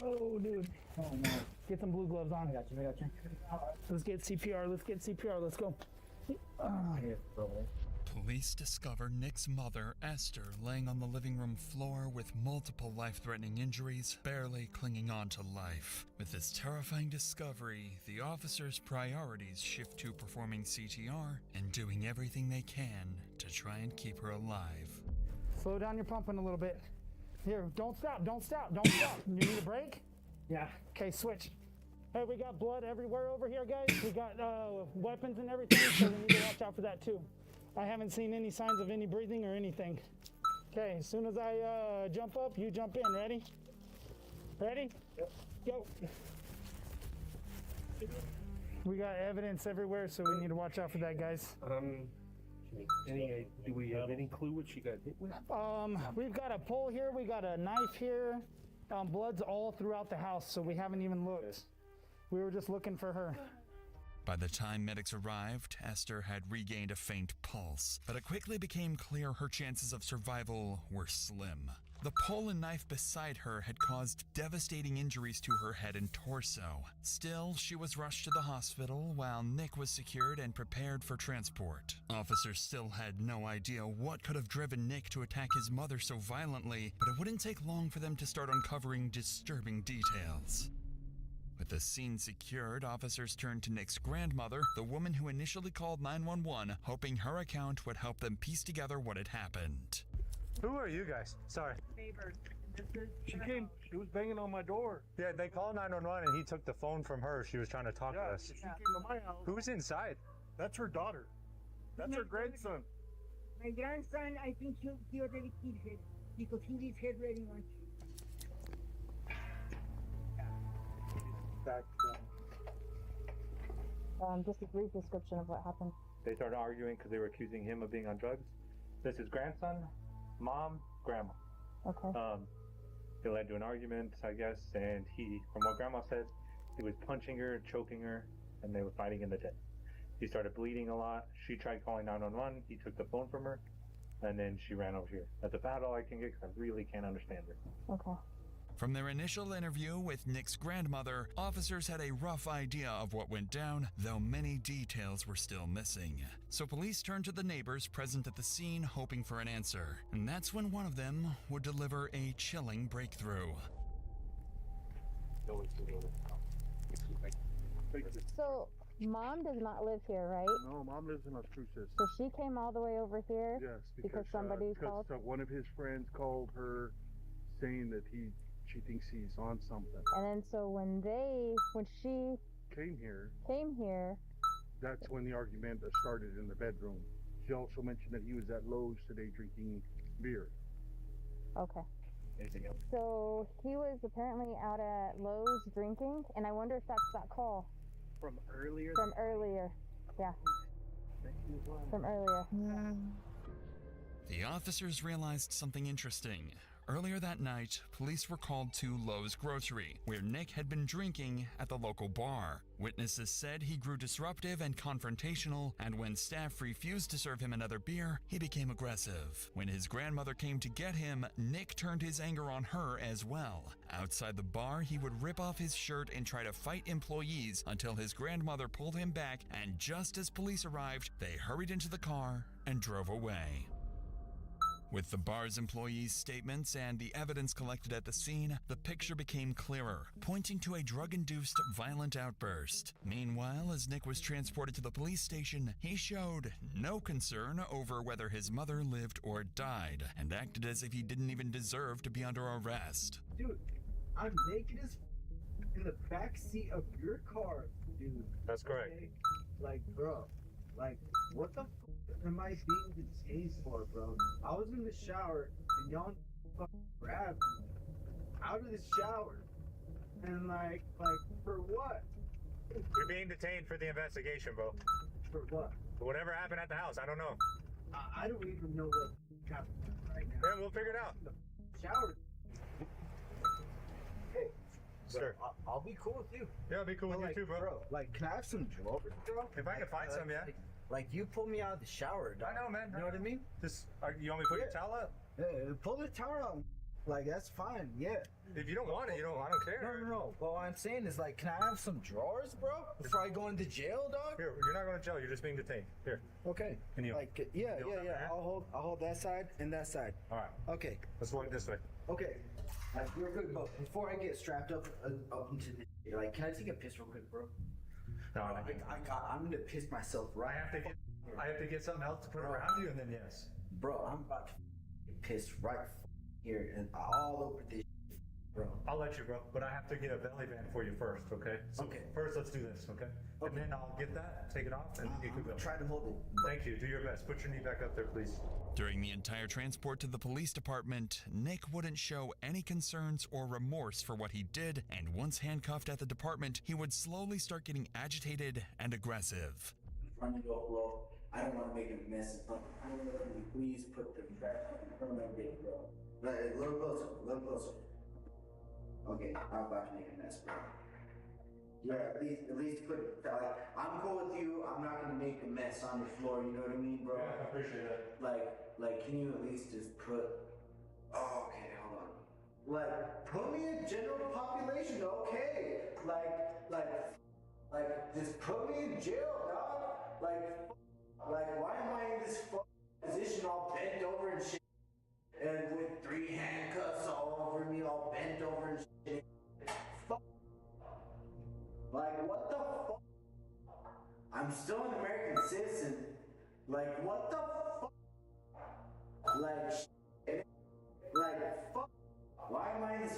[SPEAKER 4] Oh, dude. Oh, no. Get some blue gloves on. I got you. Let's get CPR. Let's go.
[SPEAKER 5] Police discover Nick's mother, Esther, laying on the living room floor with multiple life-threatening injuries, barely clinging on to life. With this terrifying discovery, the officers' priorities shift to performing CTR and doing everything they can to try and keep her alive.
[SPEAKER 4] Slow down your pumping a little bit. Here, don't stop. You need a break?
[SPEAKER 7] Yeah.
[SPEAKER 4] Okay, switch. Hey, we got blood everywhere over here, guys. We got weapons and everything, so we need to watch out for that too. I haven't seen any signs of any breathing or anything. Okay, as soon as I jump up, you jump in. Ready? Ready?
[SPEAKER 6] Yep.
[SPEAKER 4] Go. We got evidence everywhere, so we need to watch out for that, guys.
[SPEAKER 6] Do we have any clue what she got hit with?
[SPEAKER 4] We've got a pole here, we got a knife here. Blood's all throughout the house, so we haven't even looked. We were just looking for her.
[SPEAKER 5] By the time medics arrived, Esther had regained a faint pulse, but it quickly became clear her chances of survival were slim. The pole and knife beside her had caused devastating injuries to her head and torso. Still, she was rushed to the hospital while Nick was secured and prepared for transport. Officers still had no idea what could have driven Nick to attack his mother so violently, but it wouldn't take long for them to start uncovering disturbing details. With the scene secured, officers turned to Nick's grandmother, the woman who initially called 911, hoping her account would help them piece together what had happened.
[SPEAKER 6] Who are you guys? Sorry.
[SPEAKER 3] Neighbors.
[SPEAKER 6] She was banging on my door. Yeah, they called 911 and he took the phone from her. She was trying to talk to us. She came to my house. Who's inside? That's her daughter. That's her grandson.
[SPEAKER 3] My grandson, I think he already killed her because he leaves her very much.
[SPEAKER 9] Just a brief description of what happened.
[SPEAKER 6] They started arguing because they were accusing him of being on drugs. This is grandson, mom, grandma.
[SPEAKER 9] Okay.
[SPEAKER 6] It led to an argument, I guess, and he, from what grandma said, he was punching her, choking her, and they were fighting in the den. He started bleeding a lot. She tried calling 911. He took the phone from her, and then she ran over here. That's about all I can get because I really can't understand her.
[SPEAKER 9] Okay.
[SPEAKER 5] From their initial interview with Nick's grandmother, officers had a rough idea of what went down, though many details were still missing. So police turned to the neighbors present at the scene, hoping for an answer. And that's when one of them would deliver a chilling breakthrough.
[SPEAKER 9] So, Mom does not live here, right?
[SPEAKER 6] No, mom lives in Las Cruces.
[SPEAKER 9] So she came all the way over here?
[SPEAKER 6] Yes,
[SPEAKER 9] because somebody called?
[SPEAKER 6] One of his friends called her saying that she thinks he's on something.
[SPEAKER 9] And then so when she
[SPEAKER 6] Came here, that's when the argument started in the bedroom. She also mentioned that he was at Lowe's today drinking beer.
[SPEAKER 9] Okay.
[SPEAKER 6] Anything else?
[SPEAKER 9] So he was apparently out at Lowe's drinking, and I wonder if that's that call.
[SPEAKER 7] From earlier?
[SPEAKER 9] From earlier. Yeah. From earlier.
[SPEAKER 5] The officers realized something interesting. Earlier that night, police were called to Lowe's Grocery, where Nick had been drinking at the local bar. Witnesses said he grew disruptive and confrontational, and when staff refused to serve him another beer, he became aggressive. When his grandmother came to get him, Nick turned his anger on her as well. Outside the bar, he would rip off his shirt and try to fight employees until his grandmother pulled him back, and just as police arrived, they hurried into the car and drove away. With the bar's employees' statements and the evidence collected at the scene, the picture became clearer, pointing to a drug-induced violent outburst. Meanwhile, as Nick was transported to the police station, he showed no concern over whether his mother lived or died, and acted as if he didn't even deserve to be under arrest.
[SPEAKER 7] Dude, I'm naked as in the back seat of your car, dude.
[SPEAKER 6] That's correct.
[SPEAKER 7] Okay? Like, bro, like, what the am I being tased for, bro? I was in the shower and y'all fucking grabbed me out of the shower. And like, for what?
[SPEAKER 6] You're being detained for the investigation, bro.
[SPEAKER 7] For what?
[SPEAKER 6] For whatever happened at the house, I don't know.
[SPEAKER 7] I don't even know what happened right now.
[SPEAKER 6] Yeah, we'll figure it out.
[SPEAKER 7] In the shower. Hey,
[SPEAKER 6] Sure.
[SPEAKER 7] I'll be cool with you.
[SPEAKER 6] Yeah, I'll be cool with
[SPEAKER 7] But,
[SPEAKER 6] you too, bro.
[SPEAKER 7] Like, can I have some drawers, bro?
[SPEAKER 6] If I can find some, yeah.
[SPEAKER 7] Like, you pulled me out of the shower, dog.
[SPEAKER 6] I know, man.
[SPEAKER 7] You know what I mean?
[SPEAKER 6] Just, you want me to put your towel up?
[SPEAKER 7] Yeah, pull the towel out. Like, that's fine, yeah.
[SPEAKER 6] If you don't want it, I don't care.
[SPEAKER 7] No. Well, what I'm saying is, like, can I have some drawers, bro? Before I go into jail, dog?
[SPEAKER 6] Here, you're not going to jail. You're just being detained. Here.
[SPEAKER 7] Okay.
[SPEAKER 6] Can you?
[SPEAKER 7] Like, yeah.
[SPEAKER 6] that?
[SPEAKER 7] I'll hold that side and that side.
[SPEAKER 6] All right.
[SPEAKER 7] Okay.
[SPEAKER 6] Let's walk this way.
[SPEAKER 7] Okay. Like, real quick, bro. Before I get strapped up into this, like, can I take a piss real quick, bro?
[SPEAKER 6] No,
[SPEAKER 7] I'm gonna piss myself right.
[SPEAKER 6] I have to get something else to put around you, and then yes.
[SPEAKER 7] Bro, I'm about to piss right here and all over this, bro.
[SPEAKER 6] I'll let you, bro. But I have to get a belly band for you first, okay? So
[SPEAKER 7] Okay.
[SPEAKER 6] First, let's do this, okay? And then I'll get that, take it off, and you can go.
[SPEAKER 7] Try to hold it.
[SPEAKER 6] Thank you. Do your best. Put your knee back up there, please.
[SPEAKER 5] During the entire transport to the police department, Nick wouldn't show any concerns or remorse for what he did, and once handcuffed at the department, he would slowly start getting agitated and aggressive.
[SPEAKER 7] Trying to go low. I don't want to make a mess. Please put them back in front of my gate, bro. A little closer. Okay, I'm about to make a mess, bro. Yeah, at least put it, like, I'm cool with you. I'm not gonna make a mess on the floor, you know what I mean, bro?
[SPEAKER 6] Yeah, I appreciate that.
[SPEAKER 7] Like, can you at least just put, oh, okay, hold on. Like, put me in general population, okay? Like, just put me in jail, dog. Like, why am I in this position all bent over and shit? And with 3 handcuffs all over me, all bent over and shit. Like, what the fuck? I'm still an American citizen. Like, what the fuck? Like, shit. Like, fuck. Why am I in this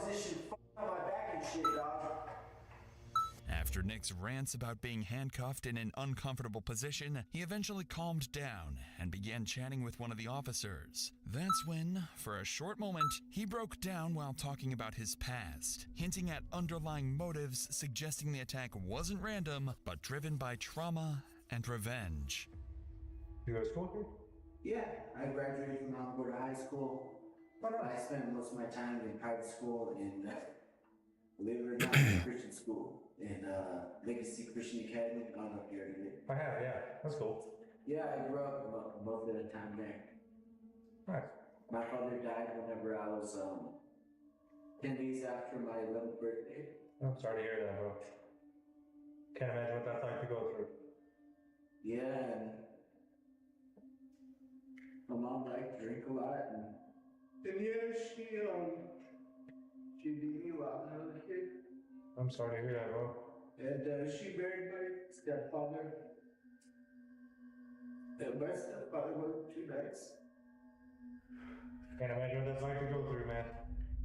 [SPEAKER 7] position? Fuck on my back and shit, dog.
[SPEAKER 5] After Nick's rants about being handcuffed in an uncomfortable position, he eventually calmed down and began chatting with one of the officers. That's when, for a short moment, he broke down while talking about his past, hinting at underlying motives suggesting the attack wasn't random, but driven by trauma and revenge.
[SPEAKER 6] You go to school here?
[SPEAKER 7] Yeah, I graduated from Alberta High School. I spent most of my time in private school and, believe it or not, Christian school. In Legacy Christian Academy, I don't know if you heard of it.
[SPEAKER 6] I have, yeah. That's cool.
[SPEAKER 7] Yeah, I grew up most of the time there.
[SPEAKER 6] Nice.
[SPEAKER 7] My father died whenever I was 10 days after my 11th birthday.
[SPEAKER 6] I'm sorry to hear that, bro. Can't imagine what that's like to go through.
[SPEAKER 7] Yeah, and my mom liked to drink a lot, and yeah, she beat me a lot when I was a kid.
[SPEAKER 6] I'm sorry to hear that, bro.
[SPEAKER 7] And she buried my stepfather. And my stepfather wasn't too nice.
[SPEAKER 6] Can't imagine what that's like to go through, man.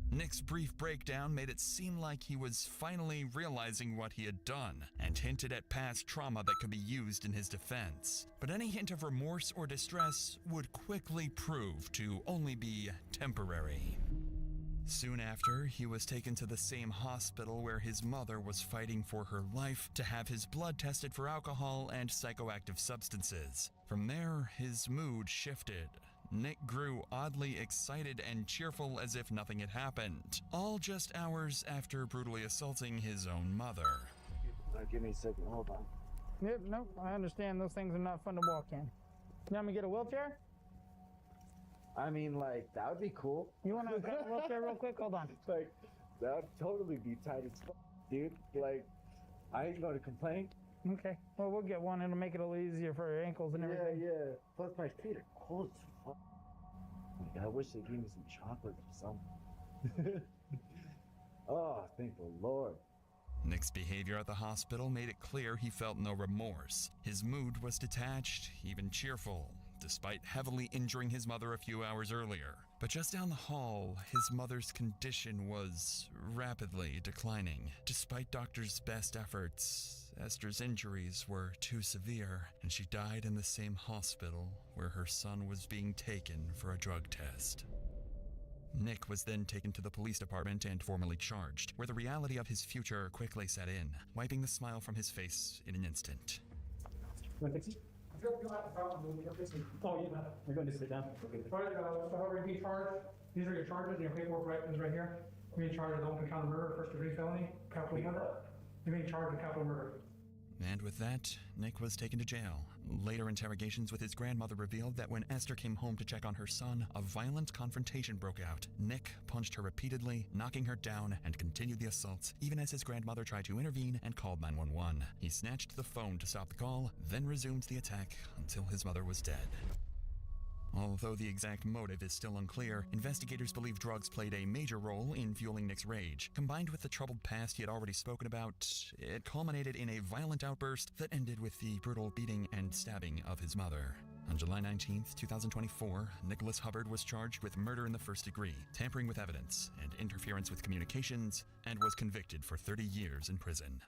[SPEAKER 5] Nick's brief breakdown made it seem like he was finally realizing what he had done and hinted at past trauma that could be used in his defense. But any hint of remorse or distress would quickly prove to only be temporary. Soon after, he was taken to the same hospital where his mother was fighting for her life to have his blood tested for alcohol and psychoactive substances. From there, his mood shifted. Nick grew oddly excited and cheerful as if nothing had happened, all just hours after brutally assaulting his own mother.
[SPEAKER 7] Give me a second, hold on.
[SPEAKER 4] Yep, nope, I understand those things are not fun to walk in. You want me to get a wheelchair?
[SPEAKER 7] I mean, like, that would be cool.
[SPEAKER 4] You want to grab a wheelchair real quick? Hold on.
[SPEAKER 7] Like, that would totally be tight as fuck, dude. Like, I ain't gonna complain.
[SPEAKER 4] Okay, well, we'll get one. It'll make it a little easier for your ankles and everything.
[SPEAKER 7] Yeah. Plus, my feet are cold as fuck. Like, I wish they gave me some chocolate or something. Oh, thank the Lord.
[SPEAKER 5] Nick's behavior at the hospital made it clear he felt no remorse. His mood was detached, even cheerful, despite heavily injuring his mother a few hours earlier. But just down the hall, his mother's condition was rapidly declining. Despite doctors' best efforts, Esther's injuries were too severe, and she died in the same hospital where her son was being taken for a drug test. Nick was then taken to the police department and formally charged, where the reality of his future quickly set in, wiping the smile from his face in an instant.
[SPEAKER 4] Oh, yeah, you're going to sit down. Okay. So however you be charged, these are your charges and your paperwork is right here. You're being charged with open count of murder, first degree felony, capital murder. You're being charged with capital murder.
[SPEAKER 5] And with that, Nick was taken to jail. Later interrogations with his grandmother revealed that when Esther came home to check on her son, a violent confrontation broke out. Nick punched her repeatedly, knocking her down, and continued the assaults, even as his grandmother tried to intervene and called 911. He snatched the phone to stop the call, then resumed the attack until his mother was dead. Although the exact motive is still unclear, investigators believe drugs played a major role in fueling Nick's rage. Combined with the troubled past he had already spoken about, it culminated in a violent outburst that ended with the brutal beating and stabbing of his mother. On July 19, 2024, Nicholas Hubbard was charged with murder in the first degree, tampering with evidence, and interference with communications, and was convicted for 30 years in prison.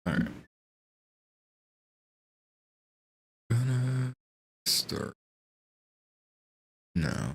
[SPEAKER 1] Alright. Gonna start now.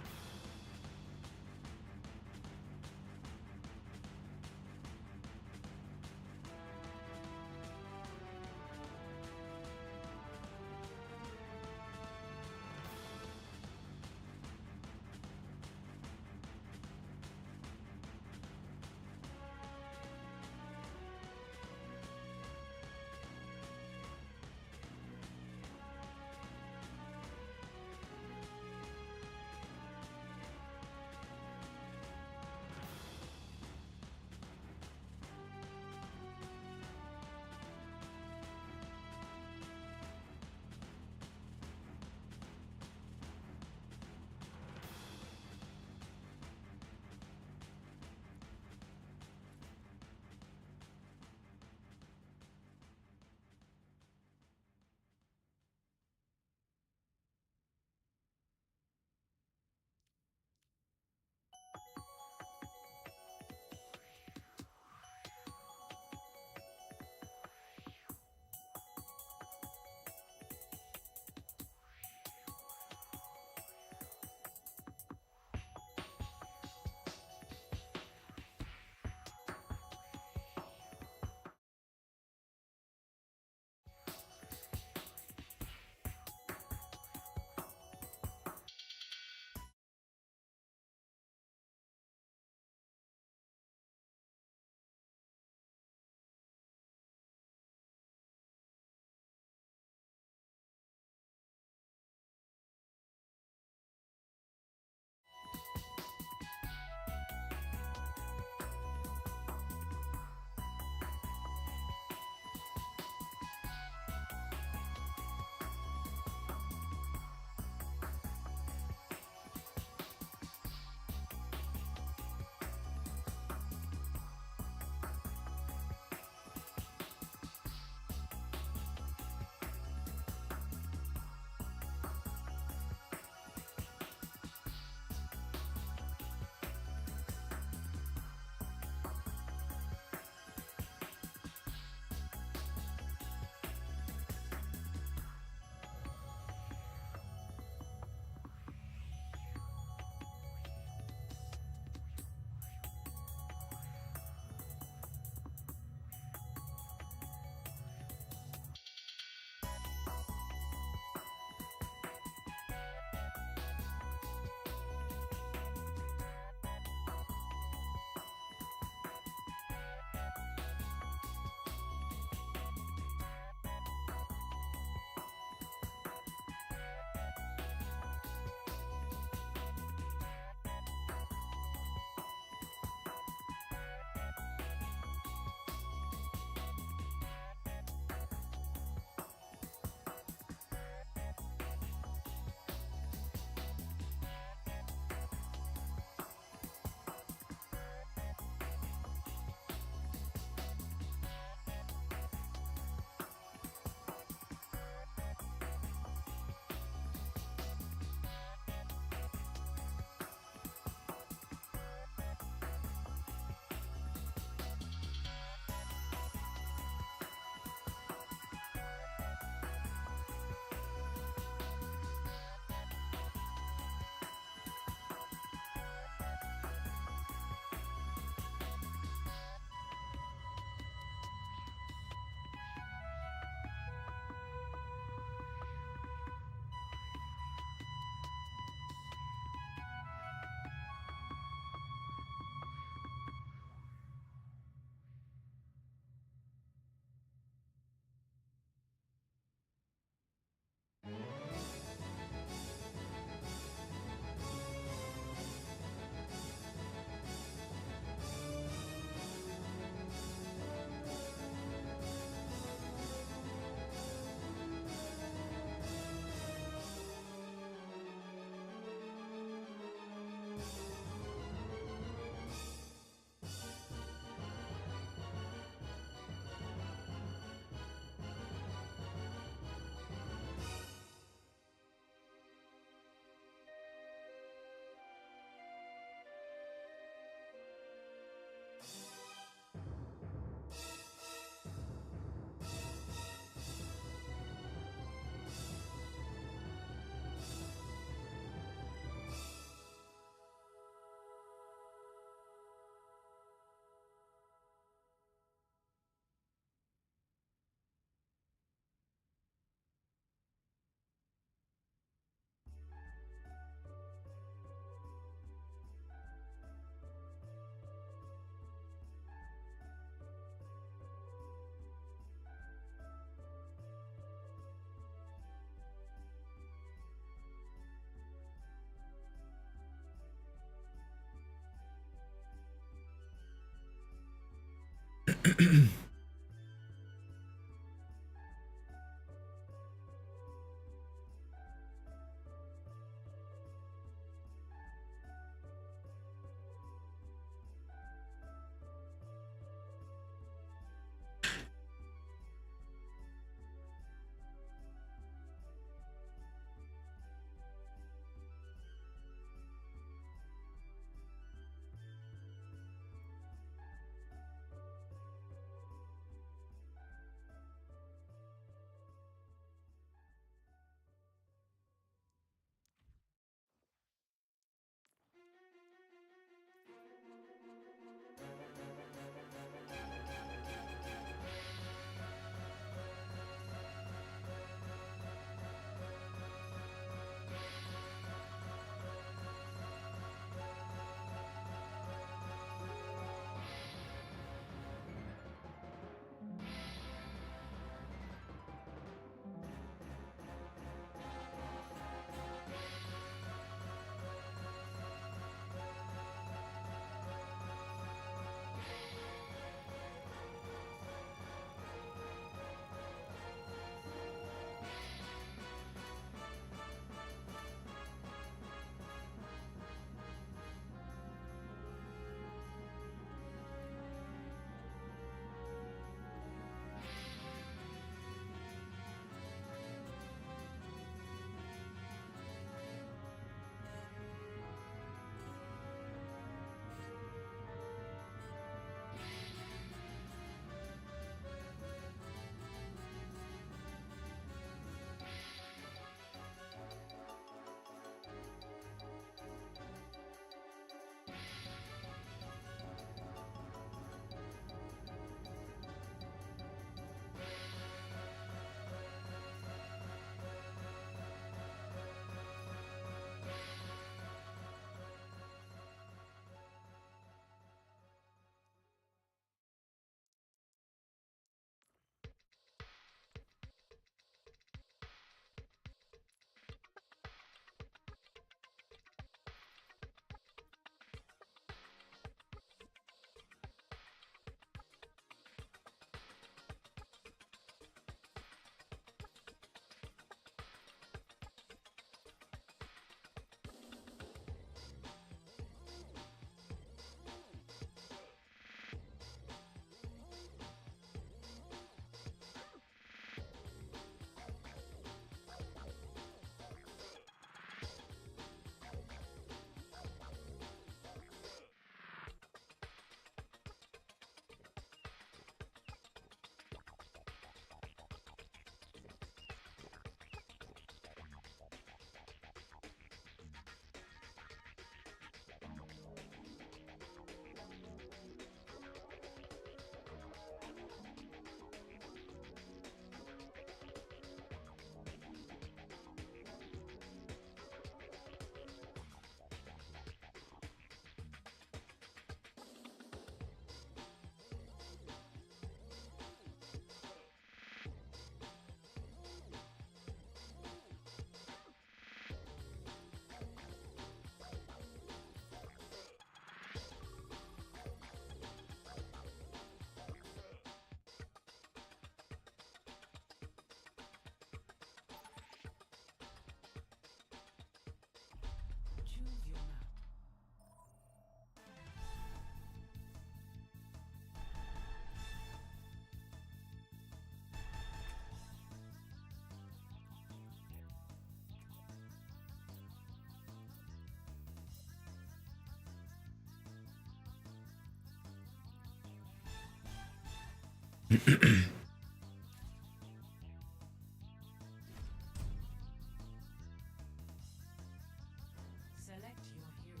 [SPEAKER 2] Select your hero.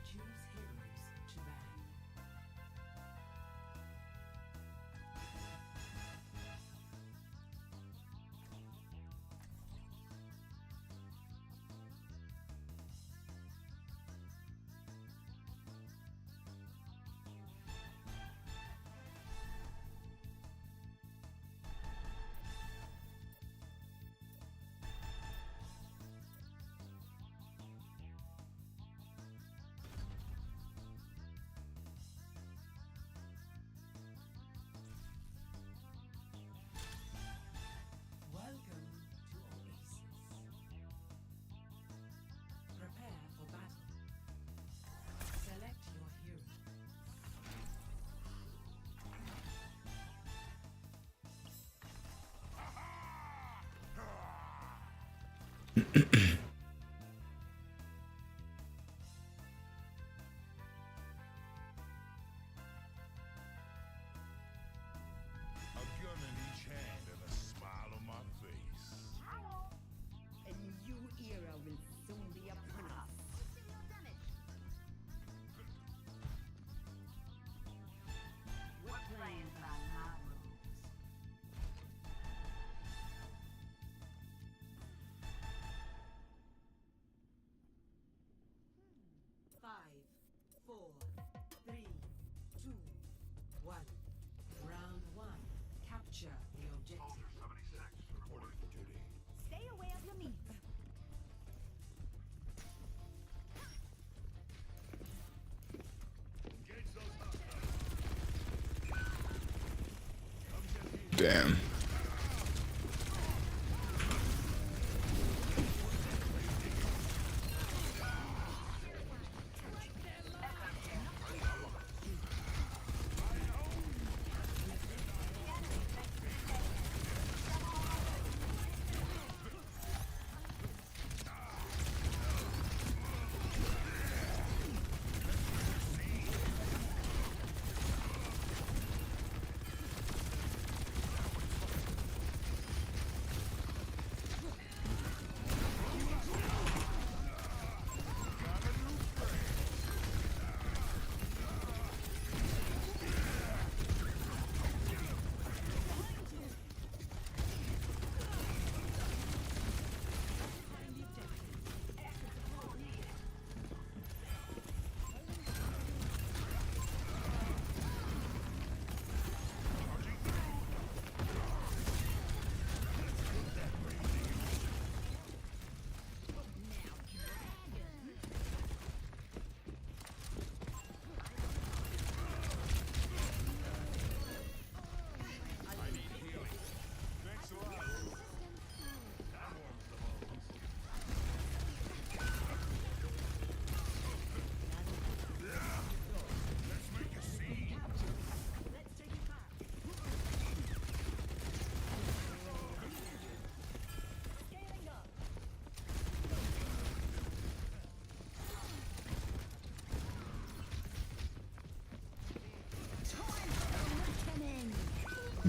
[SPEAKER 2] Choose heroes to ban.
[SPEAKER 10] gun in each hand and a smile on my face.
[SPEAKER 2] A new era will soon be upon us. We're playing by my rules. 5, 4, 3, 2, 1. Round 1. Capture the objective.
[SPEAKER 10] 76, reporting for duty.
[SPEAKER 2] Stay away of your meat.
[SPEAKER 10] Engage those hostiles.
[SPEAKER 1] Damn.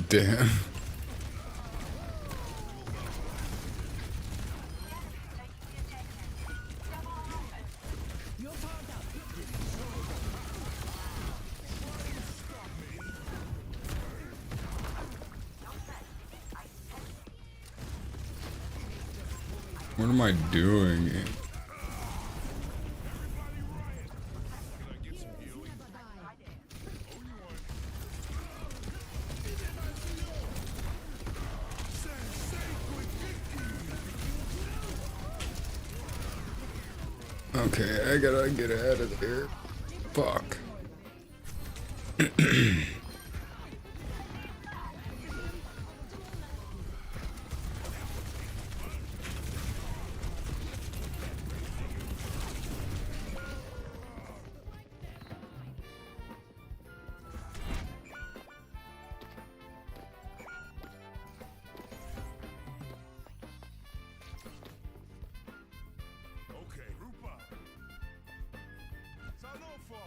[SPEAKER 1] Damn. What am I doing? Okay, I gotta get out of there. Fuck.
[SPEAKER 10] Okay, group up. Sanofa!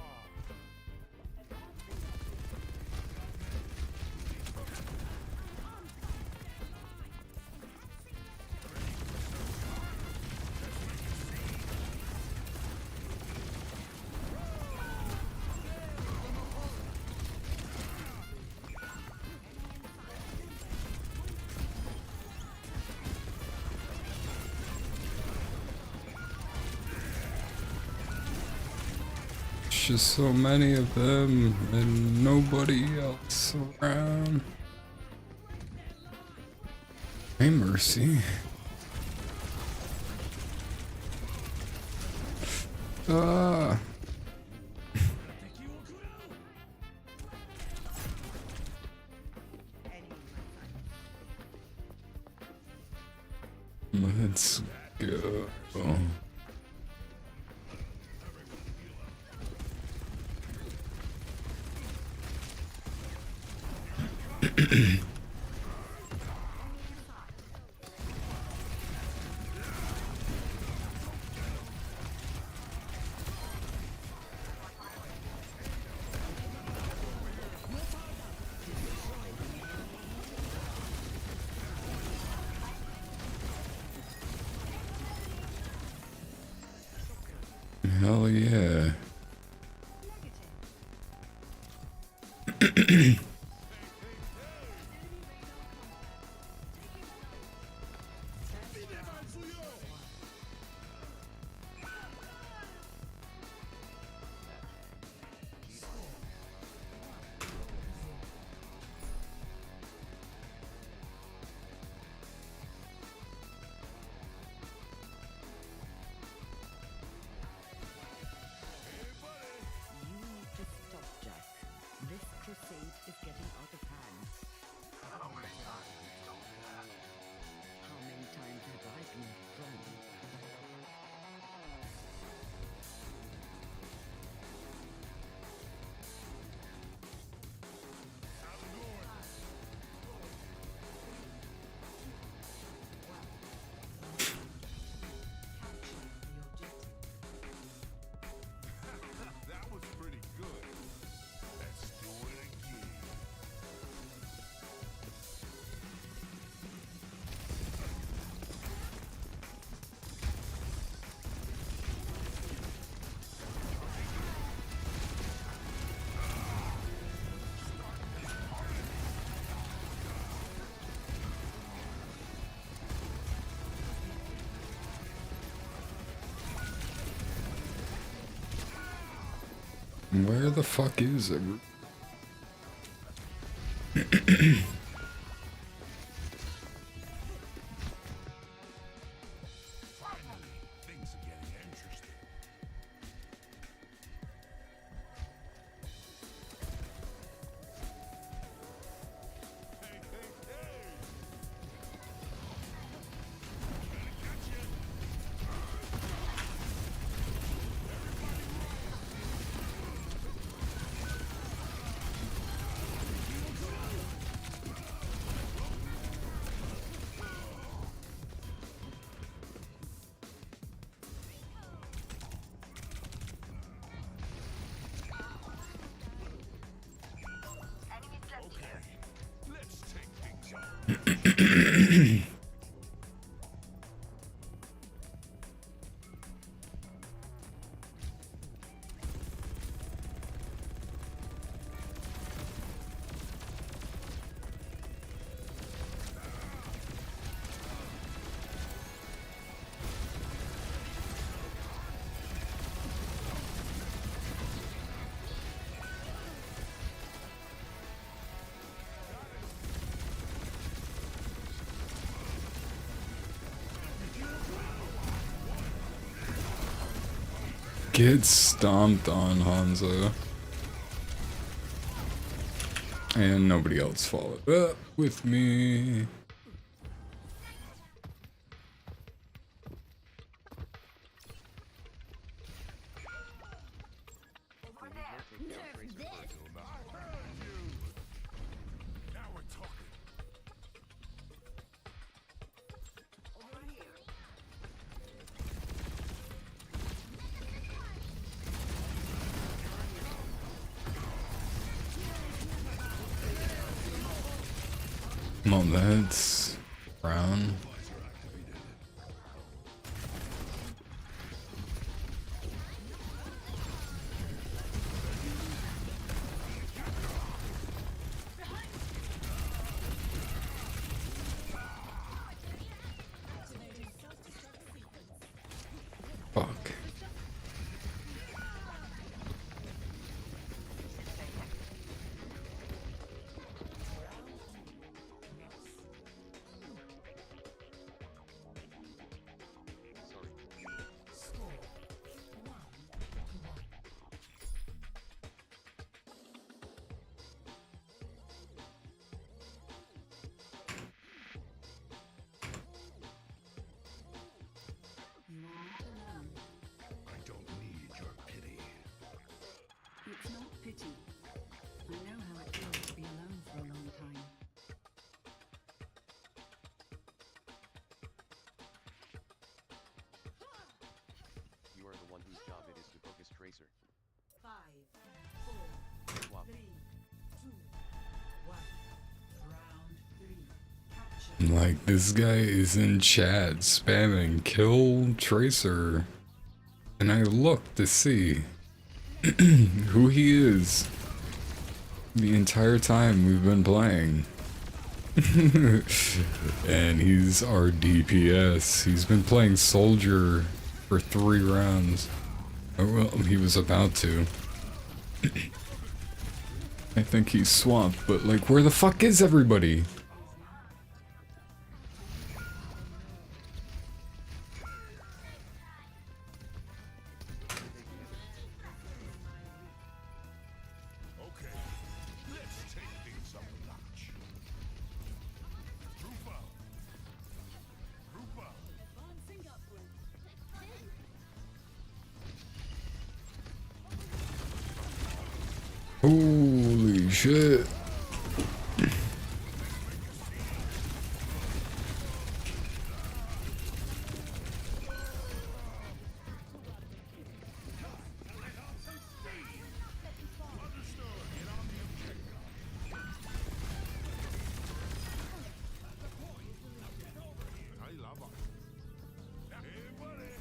[SPEAKER 1] Just so many of them and nobody else around. Hey, Mercy. Ah. Let's go. Hell yeah.
[SPEAKER 2] You need to stop, Jack. This crusade is getting out of hand. How many times have I been wrong?
[SPEAKER 10] That was pretty good. Let's do it again.
[SPEAKER 1] Where the fuck is it?
[SPEAKER 10] Finally, things are getting interesting. Hey, hey, hey! Okay, let's take things on.
[SPEAKER 1] Get stomped on, Hanzo. And nobody else followed up with me.
[SPEAKER 10] Now we're talking.
[SPEAKER 1] Well, that's brown. Fuck.
[SPEAKER 2] You are not alone.
[SPEAKER 10] I don't need your pity.
[SPEAKER 2] It's not pity. I know how it feels to be alone for a long time.
[SPEAKER 11] You are the one whose job it is to focus Tracer.
[SPEAKER 2] 5, 4,
[SPEAKER 11] Swap.
[SPEAKER 2] 3, 2, 1. Round 3. Capture.
[SPEAKER 1] Like, this guy is in chat spamming kill Tracer. And I looked to see who he is the entire time we've been playing. And he's our DPS. He's been playing Soldier for 3 rounds. Oh, well, he was about to. I think he's swamped, but like, where the fuck is everybody?
[SPEAKER 10] Okay, let's take things up a notch. Group up. Group up.
[SPEAKER 1] Holy shit.
[SPEAKER 10] I love it. Hey, buddy.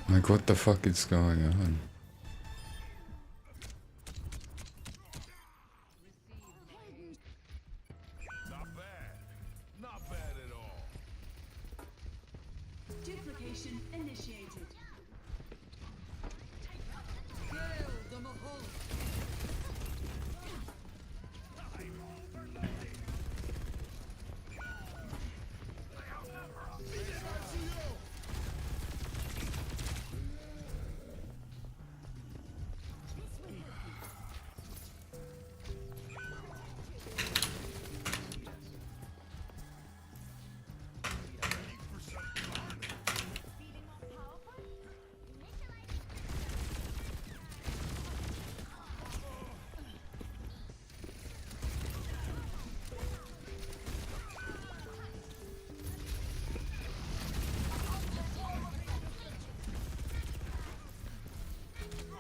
[SPEAKER 1] Like, what the fuck is going on?
[SPEAKER 10] Not bad. Not bad at all.
[SPEAKER 2] Duplication initiated.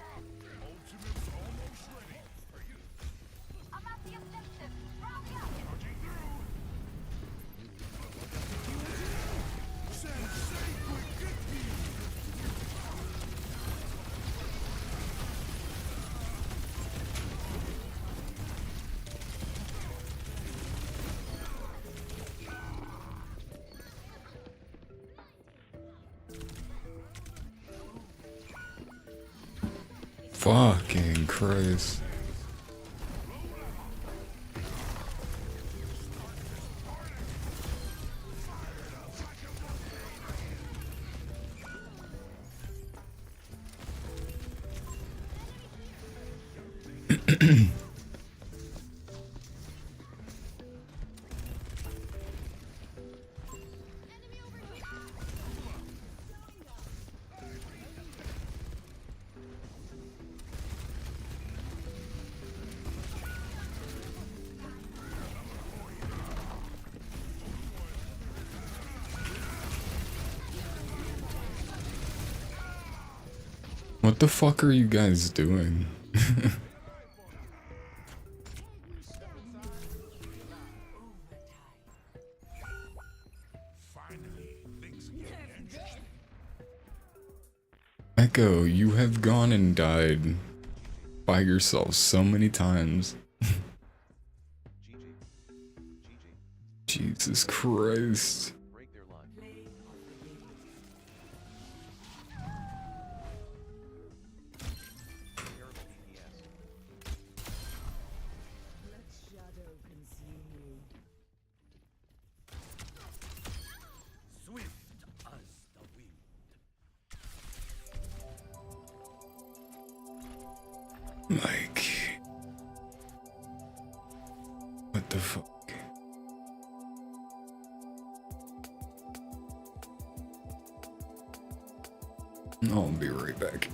[SPEAKER 10] Ultimate's almost ready. Are you?
[SPEAKER 8] I'm at the objective. Round up.
[SPEAKER 10] Charging through. Sensei could get me.
[SPEAKER 1] Fucking Christ. What the fuck are you guys doing?
[SPEAKER 10] Finally, things are getting interesting.
[SPEAKER 1] Echo, you have gone and died by yourself so many times. Jesus Christ.
[SPEAKER 11] Break their line. Terrible DPS.
[SPEAKER 2] Let shadow consume you.
[SPEAKER 10] Swift as the wind.
[SPEAKER 1] Like, what the fuck? I'll be right back.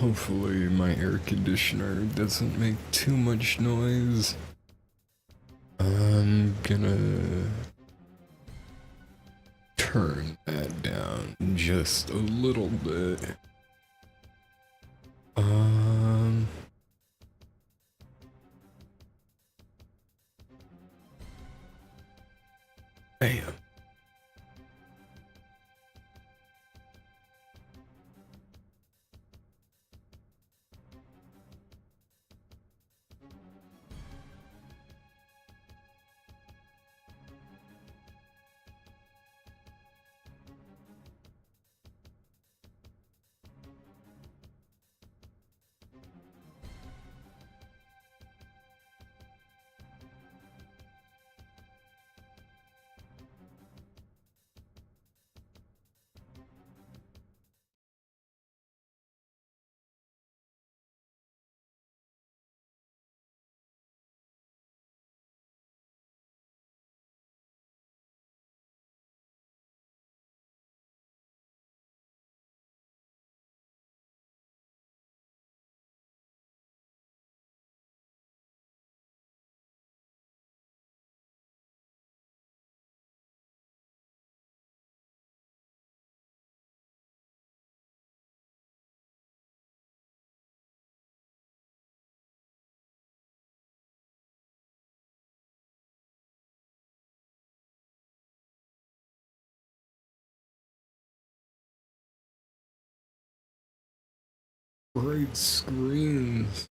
[SPEAKER 1] hopefully my air conditioner doesn't make too much noise. I'm gonna turn that down just a little bit. Bam. Great screens.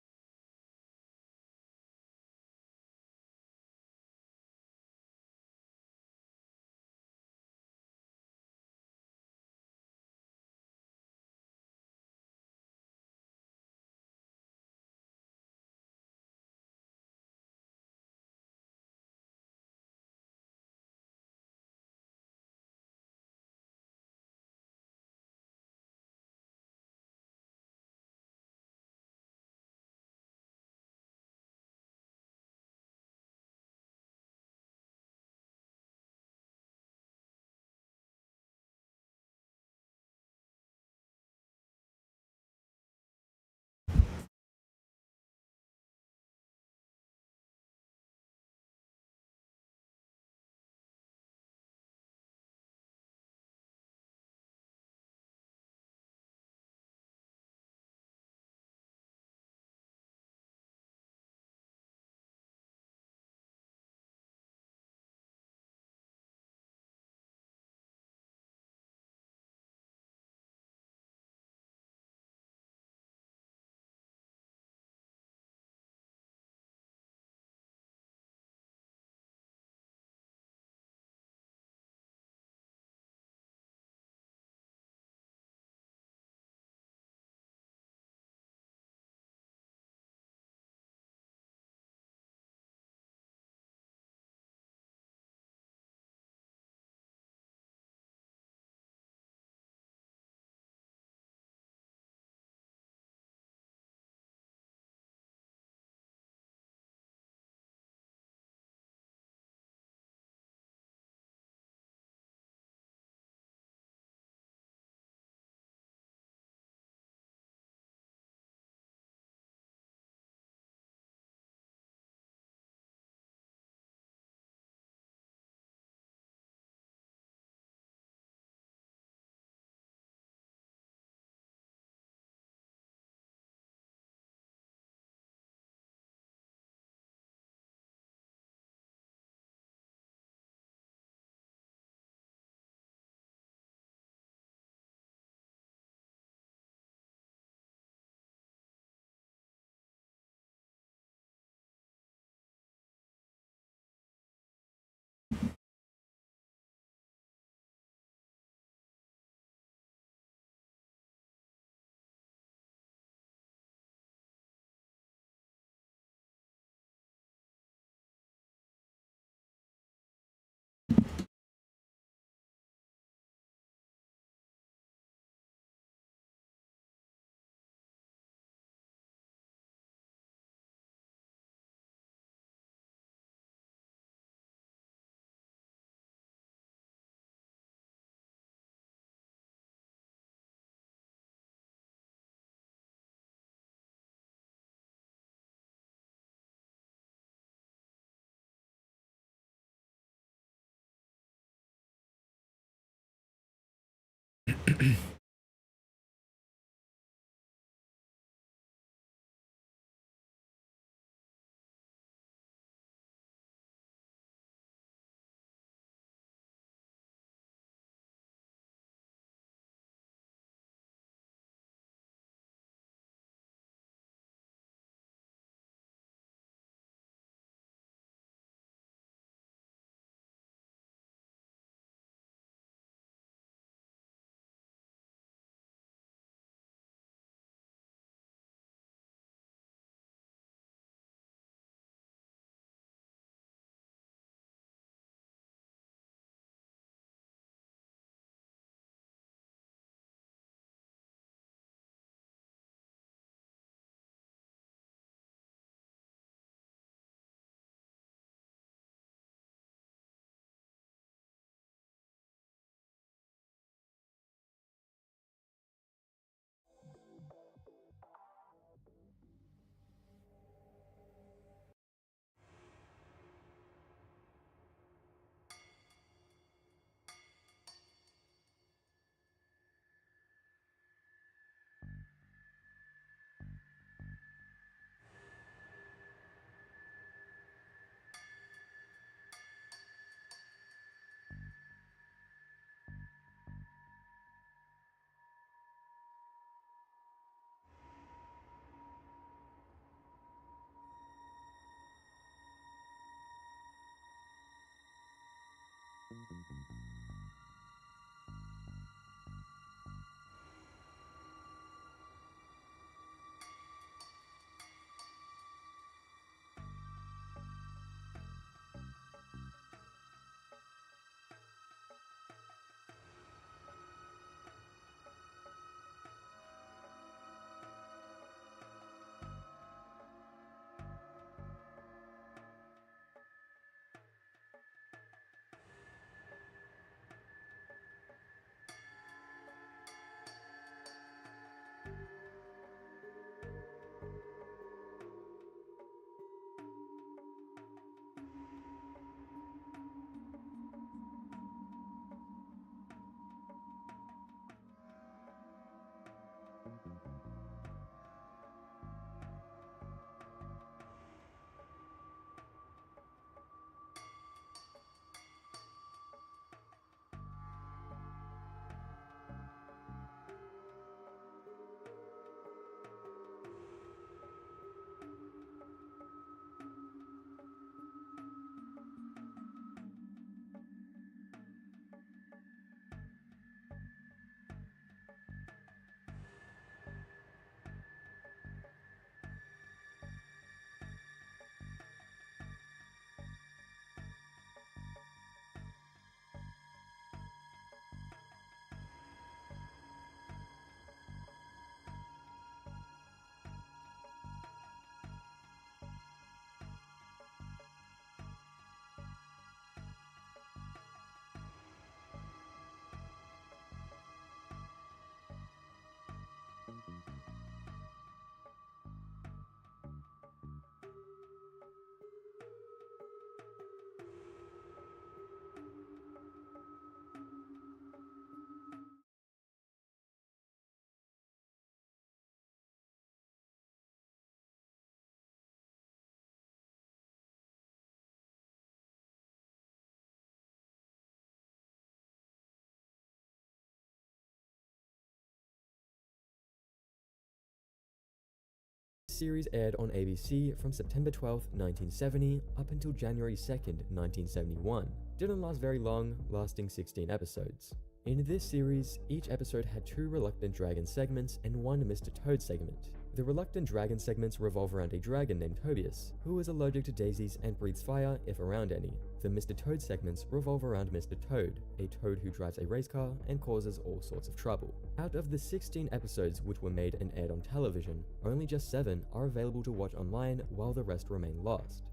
[SPEAKER 12] series aired on ABC from September 12, 1970 up until January 2nd, 1971. Didn't last very long, lasting 16 episodes. In this series, each episode had 2 Reluctant Dragon segments and 1 Mr. Toad segment. The Reluctant Dragon segments revolve around a dragon named Tobias, who is allergic to daisies and breathes fire if around any. The Mr. Toad segments revolve around Mr. Toad, a toad who drives a race car and causes all sorts of trouble. Out of the 16 episodes which were made and aired on television, only just 7 are available to watch online while the rest remain lost.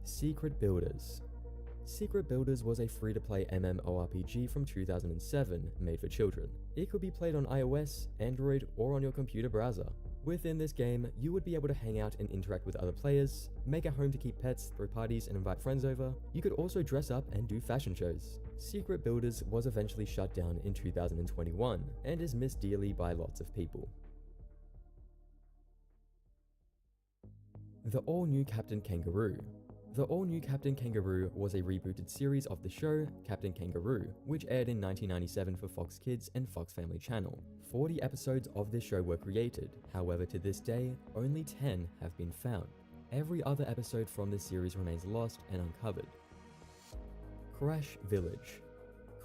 [SPEAKER 12] Secret Builders. Secret Builders was a free-to-play MMORPG from 2007 made for children. It could be played on iOS, Android, or on your computer browser. Within this game, you would be able to hang out and interact with other players, make a home to keep pets, throw parties and invite friends over. You could also dress up and do fashion shows. Secret Builders was eventually shut down in 2021 and is missed dearly by lots of people. The all-new Captain Kangaroo. The all-new Captain Kangaroo was a rebooted series of the show Captain Kangaroo, which aired in 1997 for Fox Kids and Fox Family Channel. 40 episodes of this show were created, however to this day, only 10 have been found. Every other episode from this series remains lost and uncovered. Crash Village.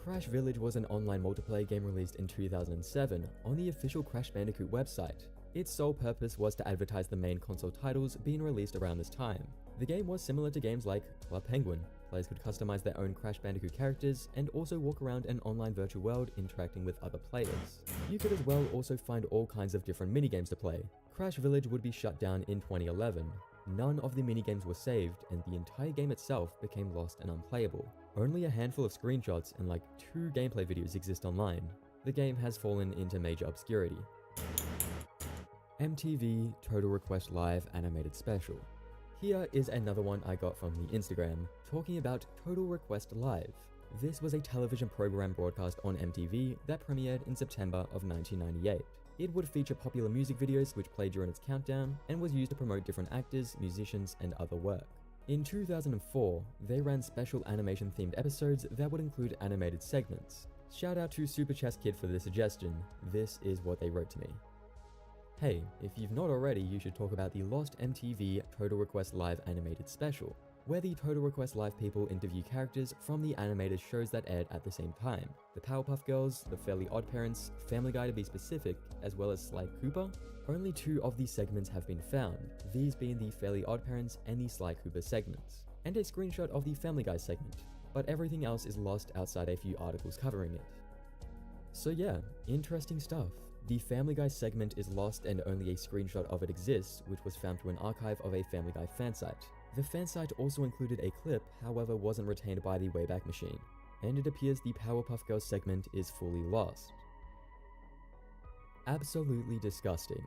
[SPEAKER 12] Crash Village was an online multiplayer game released in 2007 on the official Crash Bandicoot website. Its sole purpose was to advertise the main console titles being released around this time. The game was similar to games like Club Penguin. Players could customize their own Crash Bandicoot characters and also walk around an online virtual world interacting with other players. You could as well also find all kinds of different minigames to play. Crash Village would be shut down in 2011. None of the minigames were saved and the entire game itself became lost and unplayable. Only a handful of screenshots and like 2 gameplay videos exist online. The game has fallen into major obscurity. MTV Total Request Live Animated Special. Here is another one I got from the Instagram, talking about Total Request Live. This was a television program broadcast on MTV that premiered in September of 1998. It would feature popular music videos which played during its countdown and was used to promote different actors, musicians, and other work. In 2004, they ran special animation-themed episodes that would include animated segments. Shout out to Super Chess Kid for the suggestion. This is what they wrote to me. Hey, if you've not already, you should talk about the Lost MTV Total Request Live Animated Special, where the Total Request Live people interview characters from the animated shows that aired at the same time. The Powerpuff Girls, The Fairly OddParents, Family Guy to be specific, as well as Sly Cooper. Only 2 of these segments have been found, these being the Fairly OddParents and the Sly Cooper segments, and a screenshot of the Family Guy segment, but everything else is lost outside a few articles covering it. So yeah, interesting stuff. The Family Guy segment is lost and only a screenshot of it exists, which was found through an archive of a Family Guy fan site. The fan site also included a clip, however wasn't retained by the Wayback Machine, and it appears the Powerpuff Girls segment is fully lost. Absolutely disgusting.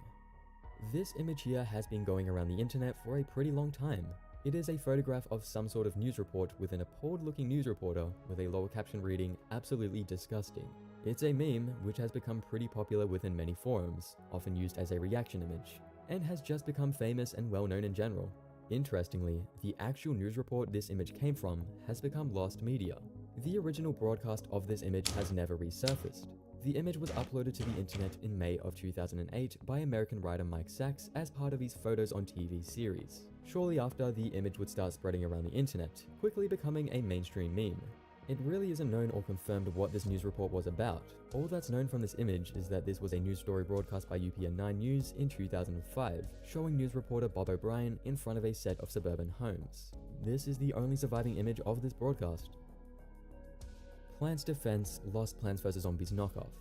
[SPEAKER 12] This image here has been going around the internet for a pretty long time. It is a photograph of some sort of news report with an appalled looking news reporter with a lower caption reading, "Absolutely disgusting." It's a meme which has become pretty popular within many forums, often used as a reaction image, and has just become famous and well known in general. Interestingly, the actual news report this image came from has become lost media. The original broadcast of this image has never resurfaced. The image was uploaded to the internet in May of 2008 by American writer Mike Sachs as part of his Photos on TV series. Shortly after, the image would start spreading around the internet, quickly becoming a mainstream meme. It really isn't known or confirmed what this news report was about. All that's known from this image is that this was a news story broadcast by UPN 9 News in 2005, showing news reporter Bob O'Brien in front of a set of suburban homes. This is the only surviving image of this broadcast. Plants Defense Lost Plants vs Zombies knockoff.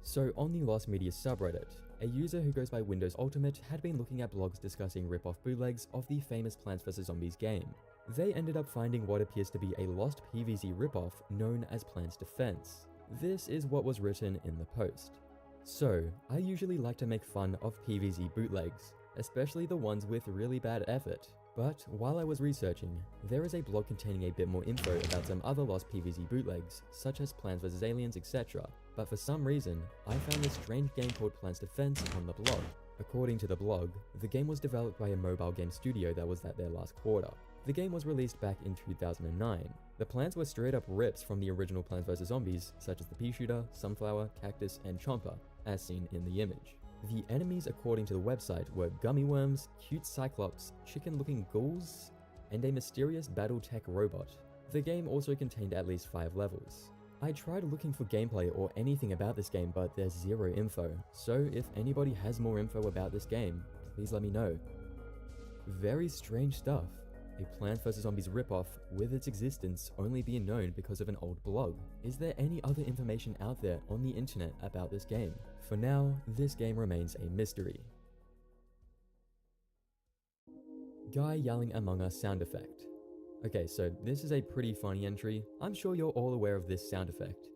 [SPEAKER 12] So on the Lost Media subreddit, a user who goes by Windows Ultimate had been looking at blogs discussing rip-off bootlegs of the famous Plants vs Zombies game. They ended up finding what appears to be a lost PvZ ripoff known as Plants Defense. This is what was written in the post. So, I usually like to make fun of PvZ bootlegs, especially the ones with really bad effort. But while I was researching, there is a blog containing a bit more info about some other lost PvZ bootlegs, such as Plants vs Aliens, etc. But for some reason, I found this strange game called Plants Defense on the blog. According to the blog, the game was developed by a mobile game studio that was at their last quarter. The game was released back in 2009. The plants were straight up rips from the original Plants vs Zombies, such as the pea shooter, sunflower, cactus, and chomper, as seen in the image. The enemies according to the website were gummy worms, cute cyclops, chicken-looking ghouls, and a mysterious BattleTech robot. The game also contained at least 5 levels. I tried looking for gameplay or anything about this game, but there's zero info, so if anybody has more info about this game, please let me know. Very strange stuff. A Plants vs Zombies ripoff with its existence only being known because of an old blog. Is there any other information out there on the internet about this game? For now, this game remains a mystery. Guy yelling Among Us sound effect. Okay, so this is a pretty funny entry. I'm sure you're all aware of this sound effect.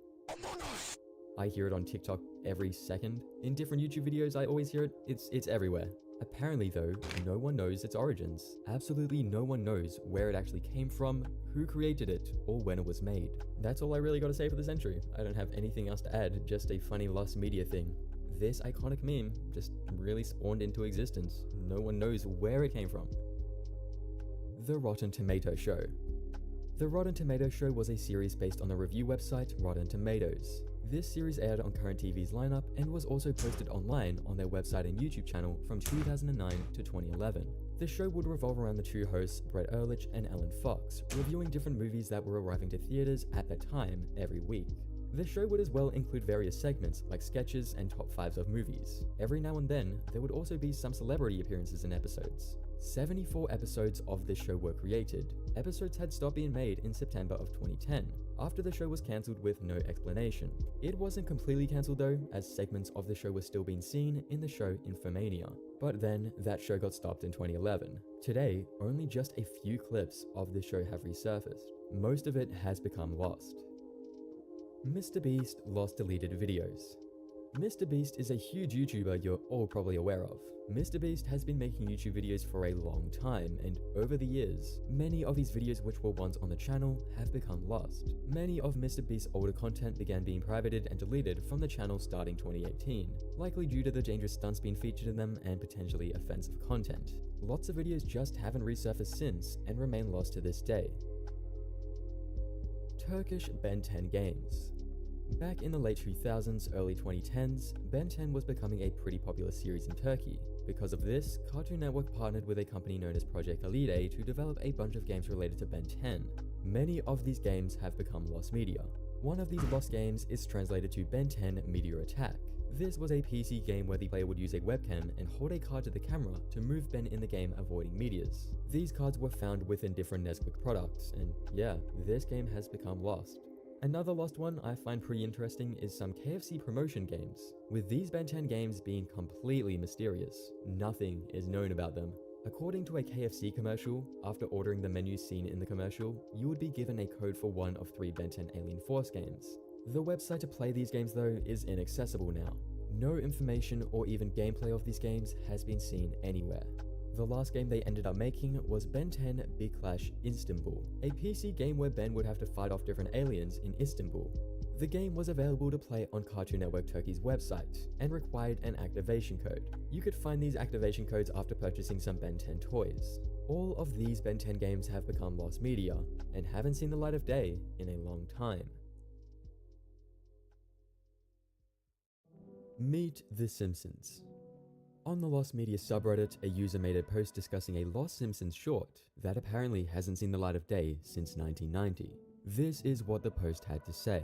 [SPEAKER 12] I hear it on TikTok every second. In different YouTube videos, I always hear it. It's everywhere. Apparently though, no one knows its origins. Absolutely no one knows where it actually came from, who created it, or when it was made. That's all I really gotta say for this entry. I don't have anything else to add, just a funny lost media thing. This iconic meme just really spawned into existence. No one knows where it came from. The Rotten Tomato Show. The Rotten Tomato Show was a series based on the review website Rotten Tomatoes. This series aired on Current TV's lineup and was also posted online on their website and YouTube channel from 2009 to 2011. The show would revolve around the two hosts, Brett Ehrlich and Ellen Fox, reviewing different movies that were arriving to theaters at that time every week. The show would as well include various segments like sketches and top 5s of movies. Every now and then, there would also be some celebrity appearances in episodes. 74 episodes of this show were created. Episodes had stopped being made in September of 2010, after the show was cancelled with no explanation. It wasn't completely cancelled though, as segments of the show were still being seen in the show Infomania. But then, that show got stopped in 2011. Today, only just a few clips of the show have resurfaced. Most of it has become lost. Mr. Beast lost deleted videos. Mr. Beast is a huge YouTuber you're all probably aware of. Mr. Beast has been making YouTube videos for a long time, and over the years, many of his videos which were once on the channel have become lost. Many of Mr. Beast's older content began being privated and deleted from the channel starting 2018, likely due to the dangerous stunts being featured in them and potentially offensive content. Lots of videos just haven't resurfaced since and remain lost to this day. Turkish Ben 10 games. Back in the late 2000s, early 2010s, Ben 10 was becoming a pretty popular series in Turkey. Because of this, Cartoon Network partnered with a company known as Project Elite to develop a bunch of games related to Ben 10. Many of these games have become lost media. One of these lost games is translated to Ben 10 Meteor Attack. This was a PC game where the player would use a webcam and hold a card to the camera to move Ben in the game avoiding meteors. These cards were found within different Nesquik products, and yeah, this game has become lost. Another lost one I find pretty interesting is some KFC promotion games, with these Ben 10 games being completely mysterious. Nothing is known about them. According to a KFC commercial, after ordering the menu seen in the commercial, you would be given a code for one of 3 Ben 10 Alien Force games. The website to play these games though is inaccessible now. No information or even gameplay of these games has been seen anywhere. The last game they ended up making was Ben 10 Big Clash Istanbul, a PC game where Ben would have to fight off different aliens in Istanbul. The game was available to play on Cartoon Network Turkey's website, and required an activation code. You could find these activation codes after purchasing some Ben 10 toys. All of these Ben 10 games have become lost media, and haven't seen the light of day in a long time. Meet The Simpsons. On the Lost Media subreddit, a user made a post discussing a Lost Simpsons short that apparently hasn't seen the light of day since 1990. This is what the post had to say.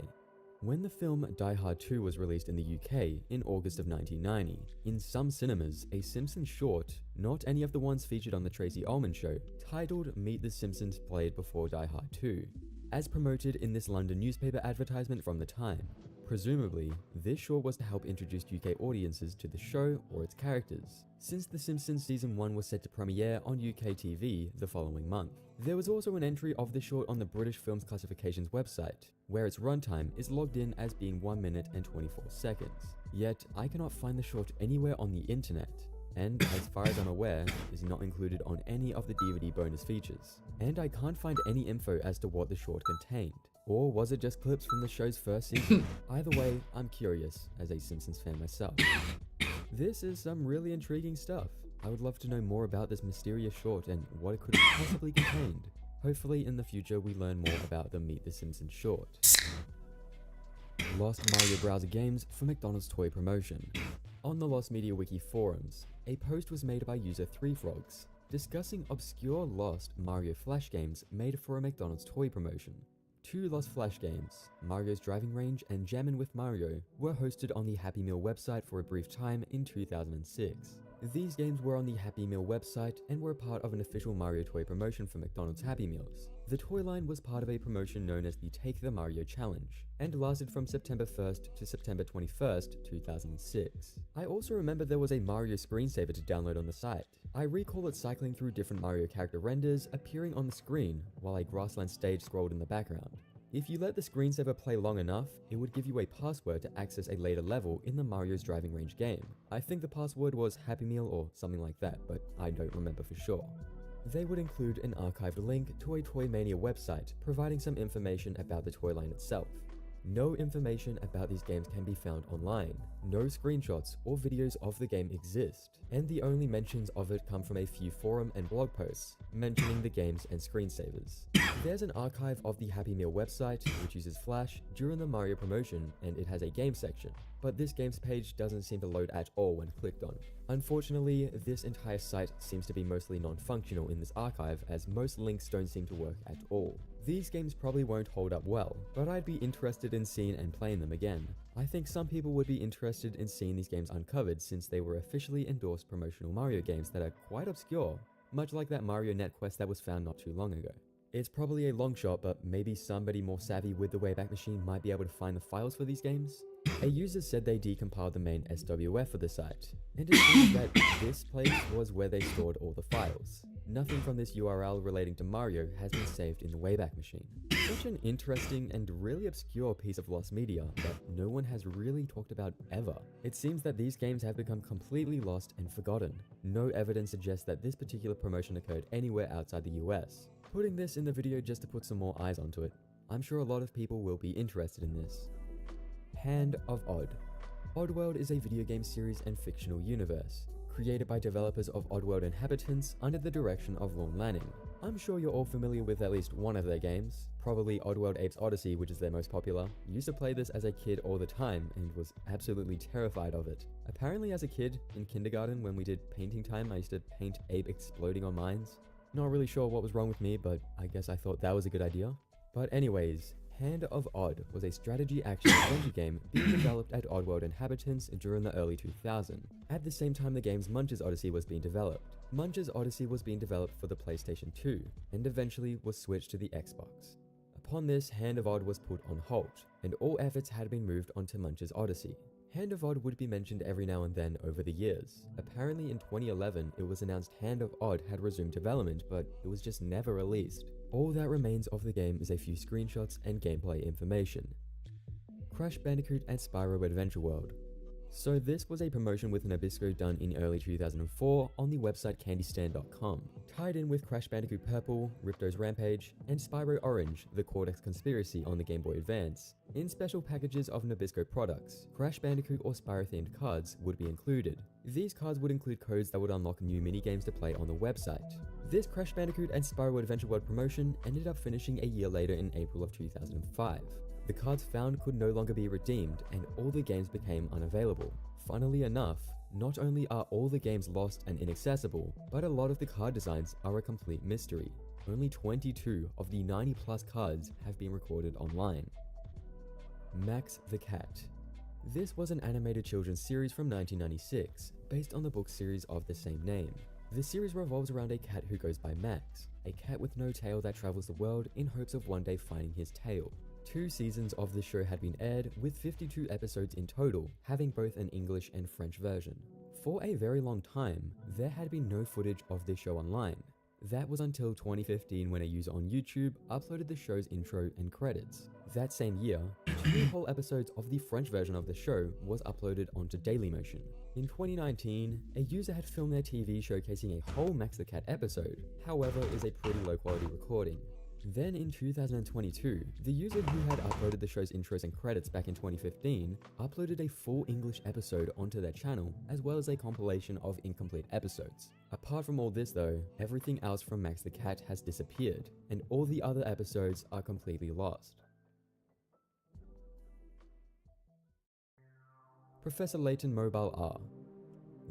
[SPEAKER 12] When the film Die Hard 2 was released in the UK in August of 1990, in some cinemas, a Simpsons short, not any of the ones featured on The Tracy Ullman Show, titled Meet the Simpsons played before Die Hard 2, as promoted in this London newspaper advertisement from the time. Presumably, this short was to help introduce UK audiences to the show or its characters, since The Simpsons Season 1 was set to premiere on UK TV the following month. There was also an entry of the short on the British Films Classifications website, where its runtime is logged in as being 1 minute and 24 seconds. Yet, I cannot find the short anywhere on the internet, and as far as I'm aware, is not included on any of the DVD bonus features. And I can't find any info as to what the short contained. Or was it just clips from the show's first season? Either way, I'm curious, as a Simpsons fan myself. This is some really intriguing stuff. I would love to know more about this mysterious short and what it could have possibly contained. Hopefully in the future we learn more about the Meet the Simpsons short. Lost Mario browser games for McDonald's toy promotion. On the Lost Media Wiki forums, a post was made by user 3frogs, discussing obscure lost Mario Flash games made for a McDonald's toy promotion. 2 lost Flash games, Mario's Driving Range and Jammin' with Mario, were hosted on the Happy Meal website for a brief time in 2006. These games were on the Happy Meal website and were part of an official Mario toy promotion for McDonald's Happy Meals. The toy line was part of a promotion known as the Take the Mario Challenge, and lasted from September 1st to September 21st, 2006. I also remember there was a Mario screensaver to download on the site. I recall it cycling through different Mario character renders appearing on the screen while a grassland stage scrolled in the background. If you let the screensaver play long enough, it would give you a password to access a later level in the Mario's Driving Range game. I think the password was Happy Meal or something like that, but I don't remember for sure. They would include an archived link to a Toy Mania website, providing some information about the toy line itself. No information about these games can be found online, no screenshots or videos of the game exist, and the only mentions of it come from a few forum and blog posts mentioning the games and screensavers. There's an archive of the Happy Meal website, which uses Flash during the Mario promotion, and it has a game section, but this games page doesn't seem to load at all when clicked on. Unfortunately, this entire site seems to be mostly non-functional in this archive, as most links don't seem to work at all. These games probably won't hold up well, but I'd be interested in seeing and playing them again. I think some people would be interested in seeing these games uncovered, since they were officially endorsed promotional Mario games that are quite obscure, much like that Mario Net Quest that was found not too long ago. It's probably a long shot, but maybe somebody more savvy with the Wayback Machine might be able to find the files for these games. A user said they decompiled the main SWF for the site, and it seems that this place was where they stored all the files. Nothing from this URL relating to Mario has been saved in the Wayback Machine. Such an interesting and really obscure piece of lost media that no one has really talked about ever. It seems that these games have become completely lost and forgotten. No evidence suggests that this particular promotion occurred anywhere outside the US. Putting this in the video just to put some more eyes onto it. I'm sure a lot of people will be interested in this. Hand of Odd. Oddworld is a video game series and fictional universe, created by developers of Oddworld Inhabitants under the direction of Lorne Lanning. I'm sure you're all familiar with at least one of their games, probably Oddworld Apes Odyssey, which is their most popular. Used to play this as a kid all the time and was absolutely terrified of it. Apparently as a kid, in kindergarten when we did painting time, I used to paint ape exploding on mines. Not really sure what was wrong with me, but I guess I thought that was a good idea. But anyways, Hand of Odd was a strategy action adventure game being developed at Oddworld Inhabitants during the early 2000s. At the same time the game's Munch's Odyssey was being developed. Munch's Odyssey was being developed for the PlayStation 2, and eventually was switched to the Xbox. Upon this, Hand of Odd was put on hold, and all efforts had been moved onto Munch's Odyssey. Hand of Odd would be mentioned every now and then over the years. Apparently in 2011, it was announced Hand of Odd had resumed development, but it was just never released. All that remains of the game is a few screenshots and gameplay information. Crash Bandicoot and Spyro Adventure World. So this was a promotion with Nabisco done in early 2004 on the website candystand.com, tied in with Crash Bandicoot Purple, Ripto's Rampage, and Spyro Orange, the Cortex Conspiracy on the Game Boy Advance. In special packages of Nabisco products, Crash Bandicoot or Spyro themed cards would be included. These cards would include codes that would unlock new minigames to play on the website. This Crash Bandicoot and Spyro Adventure World promotion ended up finishing a year later in April of 2005. The cards found could no longer be redeemed, and all the games became unavailable. Funnily enough, not only are all the games lost and inaccessible, but a lot of the card designs are a complete mystery. Only 22 of the 90 plus cards have been recorded online. Max the Cat. This was an animated children's series from 1996, based on the book series of the same name. The series revolves around a cat who goes by Max, a cat with no tail that travels the world in hopes of one day finding his tail. 2 seasons of the show had been aired, with 52 episodes in total, having both an English and French version. For a very long time, there had been no footage of the show online. That was until 2015 when a user on YouTube uploaded the show's intro and credits. That same year, 2 whole episodes of the French version of the show was uploaded onto Dailymotion. In 2019, a user had filmed their TV showcasing a whole Max the Cat episode, however is a pretty low quality recording. Then in 2022, the user who had uploaded the show's intros and credits back in 2015 uploaded a full English episode onto their channel, as well as a compilation of incomplete episodes. Apart from all this though, everything else from Max the Cat has disappeared, and all the other episodes are completely lost. Professor Layton Mobile R.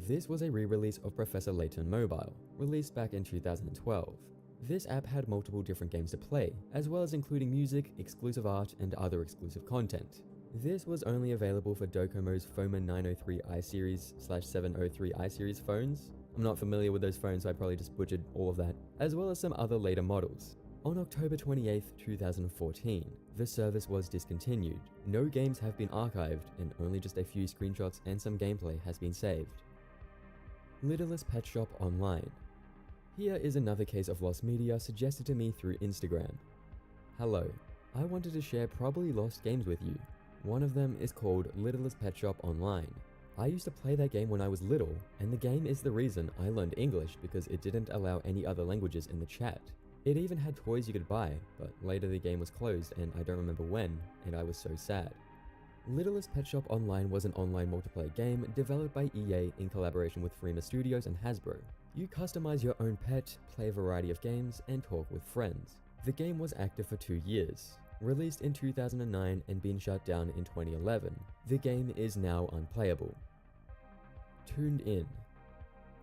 [SPEAKER 12] This was a re-release of Professor Layton Mobile, released back in 2012. This app had multiple different games to play, as well as including music, exclusive art, and other exclusive content. This was only available for Docomo's FOMA 903 iSeries/703 iSeries phones. I'm not familiar with those phones, so I probably just butchered all of that, as well as some other later models. On October 28, 2014, the service was discontinued. No games have been archived, and only just a few screenshots and some gameplay has been saved. Littlest Pet Shop Online. Here is another case of lost media suggested to me through Instagram. Hello, I wanted to share probably lost games with you. One of them is called Littlest Pet Shop Online. I used to play that game when I was little, and the game is the reason I learned English because it didn't allow any other languages in the chat. It even had toys you could buy, but later the game was closed and I don't remember when, and I was so sad. Littlest Pet Shop Online was an online multiplayer game developed by EA in collaboration with Freema Studios and Hasbro. You customize your own pet, play a variety of games, and talk with friends. The game was active for 2 years. Released in 2009 and been shut down in 2011, the game is now unplayable. Tuned In.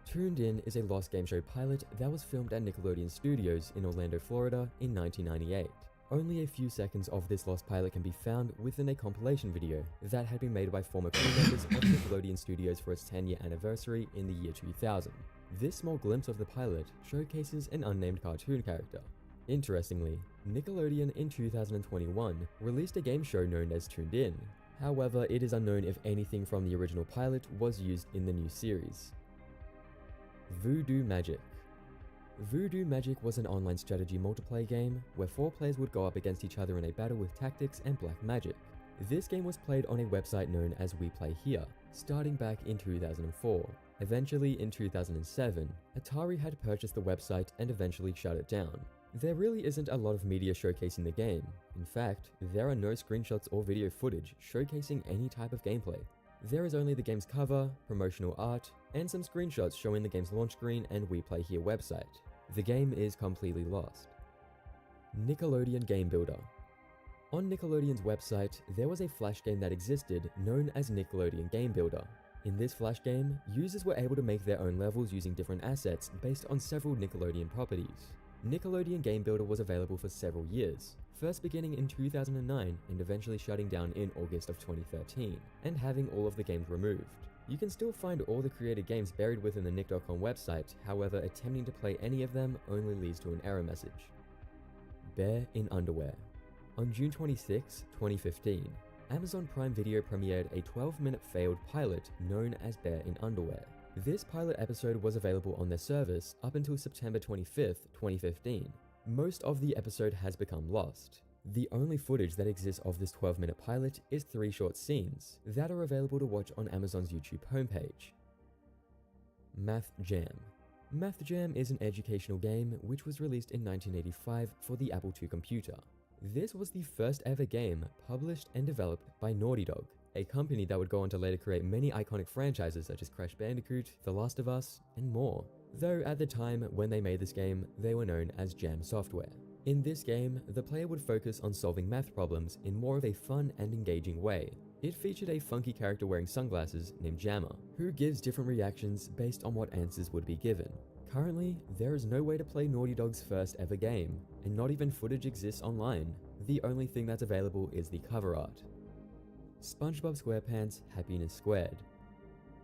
[SPEAKER 12] Tuned In is a lost game show pilot that was filmed at Nickelodeon Studios in Orlando, Florida in 1998. Only a few seconds of this lost pilot can be found within a compilation video that had been made by former crew members of Nickelodeon Studios for its 10-year anniversary in the year 2000. This small glimpse of the pilot showcases an unnamed cartoon character. Interestingly, Nickelodeon in 2021 released a game show known as Tuned In. However, it is unknown if anything from the original pilot was used in the new series. Voodoo Magic. Voodoo Magic was an online strategy multiplayer game where 4 players would go up against each other in a battle with tactics and black magic. This game was played on a website known as We Play Here, starting back in 2004. Eventually, in 2007, Atari had purchased the website and eventually shut it down. There really isn't a lot of media showcasing the game. In fact, there are no screenshots or video footage showcasing any type of gameplay. There is only the game's cover, promotional art, and some screenshots showing the game's launch screen and We Play Here website. The game is completely lost. Nickelodeon Game Builder. On Nickelodeon's website, there was a flash game that existed known as Nickelodeon Game Builder. In this flash game, users were able to make their own levels using different assets based on several Nickelodeon properties. Nickelodeon Game Builder was available for several years, first beginning in 2009 and eventually shutting down in August of 2013, and having all of the games removed. You can still find all the created games buried within the Nick.com website, however attempting to play any of them only leads to an error message. Bear in Underwear. On June 26, 2015, Amazon Prime Video premiered a 12-minute failed pilot known as Bear in Underwear. This pilot episode was available on their service up until September 25th, 2015. Most of the episode has become lost. The only footage that exists of this 12-minute pilot is 3 short scenes that are available to watch on Amazon's YouTube homepage. Math Jam. Math Jam is an educational game which was released in 1985 for the Apple II computer. This was the first ever game published and developed by Naughty Dog, a company that would go on to later create many iconic franchises such as Crash Bandicoot, The Last of Us, and more. Though at the time when they made this game, they were known as Jam Software. In this game, the player would focus on solving math problems in more of a fun and engaging way. It featured a funky character wearing sunglasses named Jammer, who gives different reactions based on what answers would be given. Currently, there is no way to play Naughty Dog's first ever game, and not even footage exists online. The only thing that's available is the cover art. SpongeBob SquarePants Happiness Squared.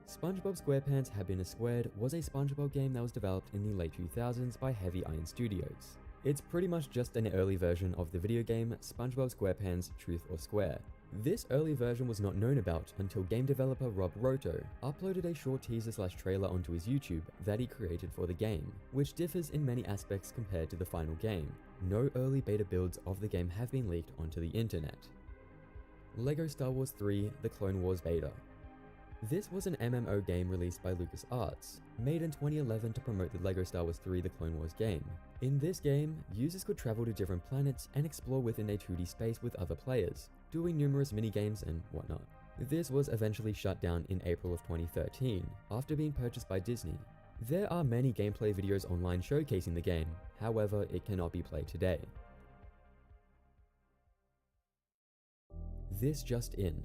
[SPEAKER 12] SpongeBob SquarePants Happiness Squared was a SpongeBob game that was developed in the late 2000s by Heavy Iron Studios. It's pretty much just an early version of the video game SpongeBob SquarePants Truth or Square. This early version was not known about until game developer Rob Roto uploaded a short teaser/trailer onto his YouTube that he created for the game, which differs in many aspects compared to the final game. No early beta builds of the game have been leaked onto the internet. LEGO Star Wars 3 The Clone Wars Beta. This was an MMO game released by LucasArts, made in 2011 to promote the LEGO Star Wars 3 The Clone Wars game. In this game, users could travel to different planets and explore within a 2D space with other players, doing numerous minigames and whatnot. This was eventually shut down in April of 2013, after being purchased by Disney. There are many gameplay videos online showcasing the game, however it cannot be played today. This Just In.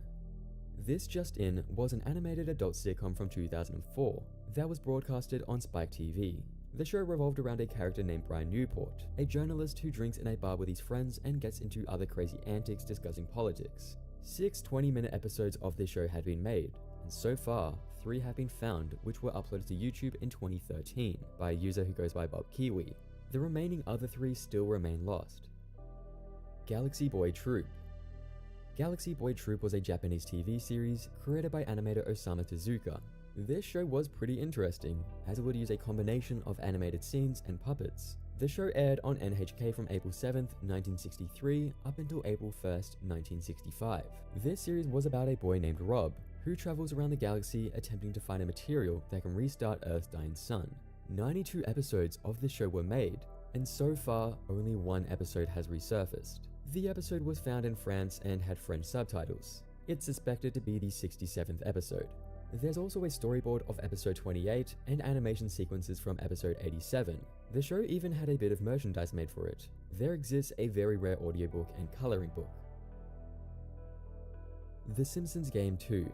[SPEAKER 12] This Just In was an animated adult sitcom from 2004 that was broadcasted on Spike TV. The show revolved around a character named Brian Newport, a journalist who drinks in a bar with his friends and gets into other crazy antics discussing politics. 6 20-minute episodes of this show had been made, and so far, 3 have been found which were uploaded to YouTube in 2013 by a user who goes by Bob Kiwi. The remaining other 3 still remain lost. Galaxy Boy Troop. Galaxy Boy Troop was a Japanese TV series created by animator Osamu Tezuka. This show was pretty interesting, as it would use a combination of animated scenes and puppets. The show aired on NHK from April 7th, 1963 up until April 1st, 1965. This series was about a boy named Rob, who travels around the galaxy attempting to find a material that can restart Earth's dying sun. 92 episodes of this show were made, and so far, only one episode has resurfaced. The episode was found in France and had French subtitles. It's suspected to be the 67th episode. There's also a storyboard of episode 28 and animation sequences from episode 87. The show even had a bit of merchandise made for it. There exists a very rare audiobook and coloring book. The Simpsons Game 2.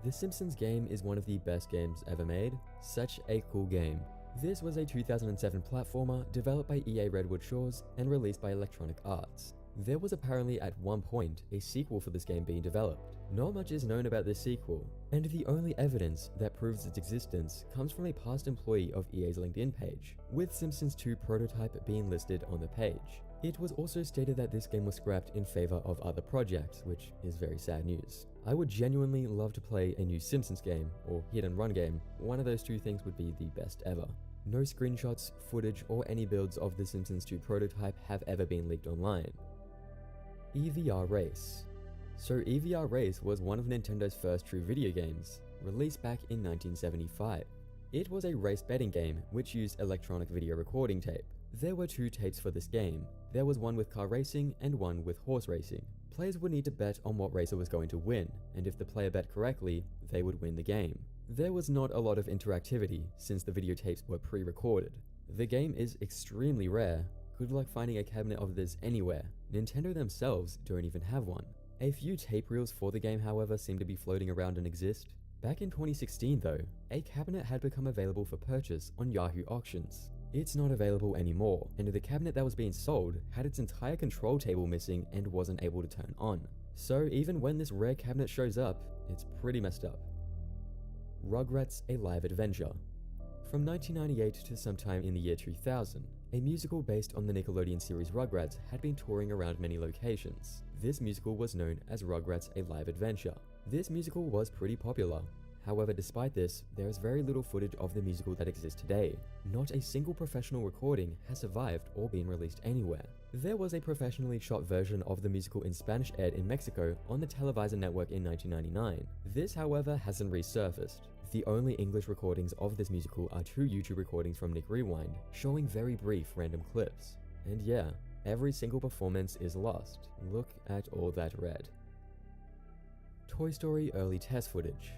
[SPEAKER 12] The Simpsons game is one of the best games ever made. Such a cool game. This was a 2007 platformer developed by EA Redwood Shores and released by Electronic Arts. There was apparently at one point a sequel for this game being developed. Not much is known about this sequel, and the only evidence that proves its existence comes from a past employee of EA's LinkedIn page, with Simpsons 2 prototype being listed on the page. It was also stated that this game was scrapped in favor of other projects, which is very sad news. I would genuinely love to play a new Simpsons game, or hit and run game. One of those two things would be the best ever. No screenshots, footage, or any builds of the Simpsons 2 prototype have ever been leaked online. EVR Race. So EVR Race was one of Nintendo's first true video games, released back in 1975. It was a race betting game which used electronic video recording tape. There were two tapes for this game. There was one with car racing and one with horse racing. Players would need to bet on what racer was going to win, and if the player bet correctly, they would win the game. There was not a lot of interactivity since the videotapes were pre-recorded. The game is extremely rare. Good luck finding a cabinet of this anywhere. Nintendo themselves don't even have one. A few tape reels for the game, however, seem to be floating around and exist. Back in 2016 though, a cabinet had become available for purchase on Yahoo Auctions. It's not available anymore, and the cabinet that was being sold had its entire control table missing and wasn't able to turn on. So even when this rare cabinet shows up, it's pretty messed up. Rugrats: A Live Adventure. From 1998 to sometime in the year 2000, a musical based on the Nickelodeon series Rugrats had been touring around many locations. This musical was known as Rugrats: A Live Adventure. This musical was pretty popular. However, despite this, there is very little footage of the musical that exists today. Not a single professional recording has survived or been released anywhere. There was a professionally shot version of the musical in Spanish aired in Mexico on the Televisa network in 1999. This, however, hasn't resurfaced. The only English recordings of this musical are two YouTube recordings from Nick Rewind, showing very brief random clips. And yeah, every single performance is lost. Look at all that red. Toy Story early test footage.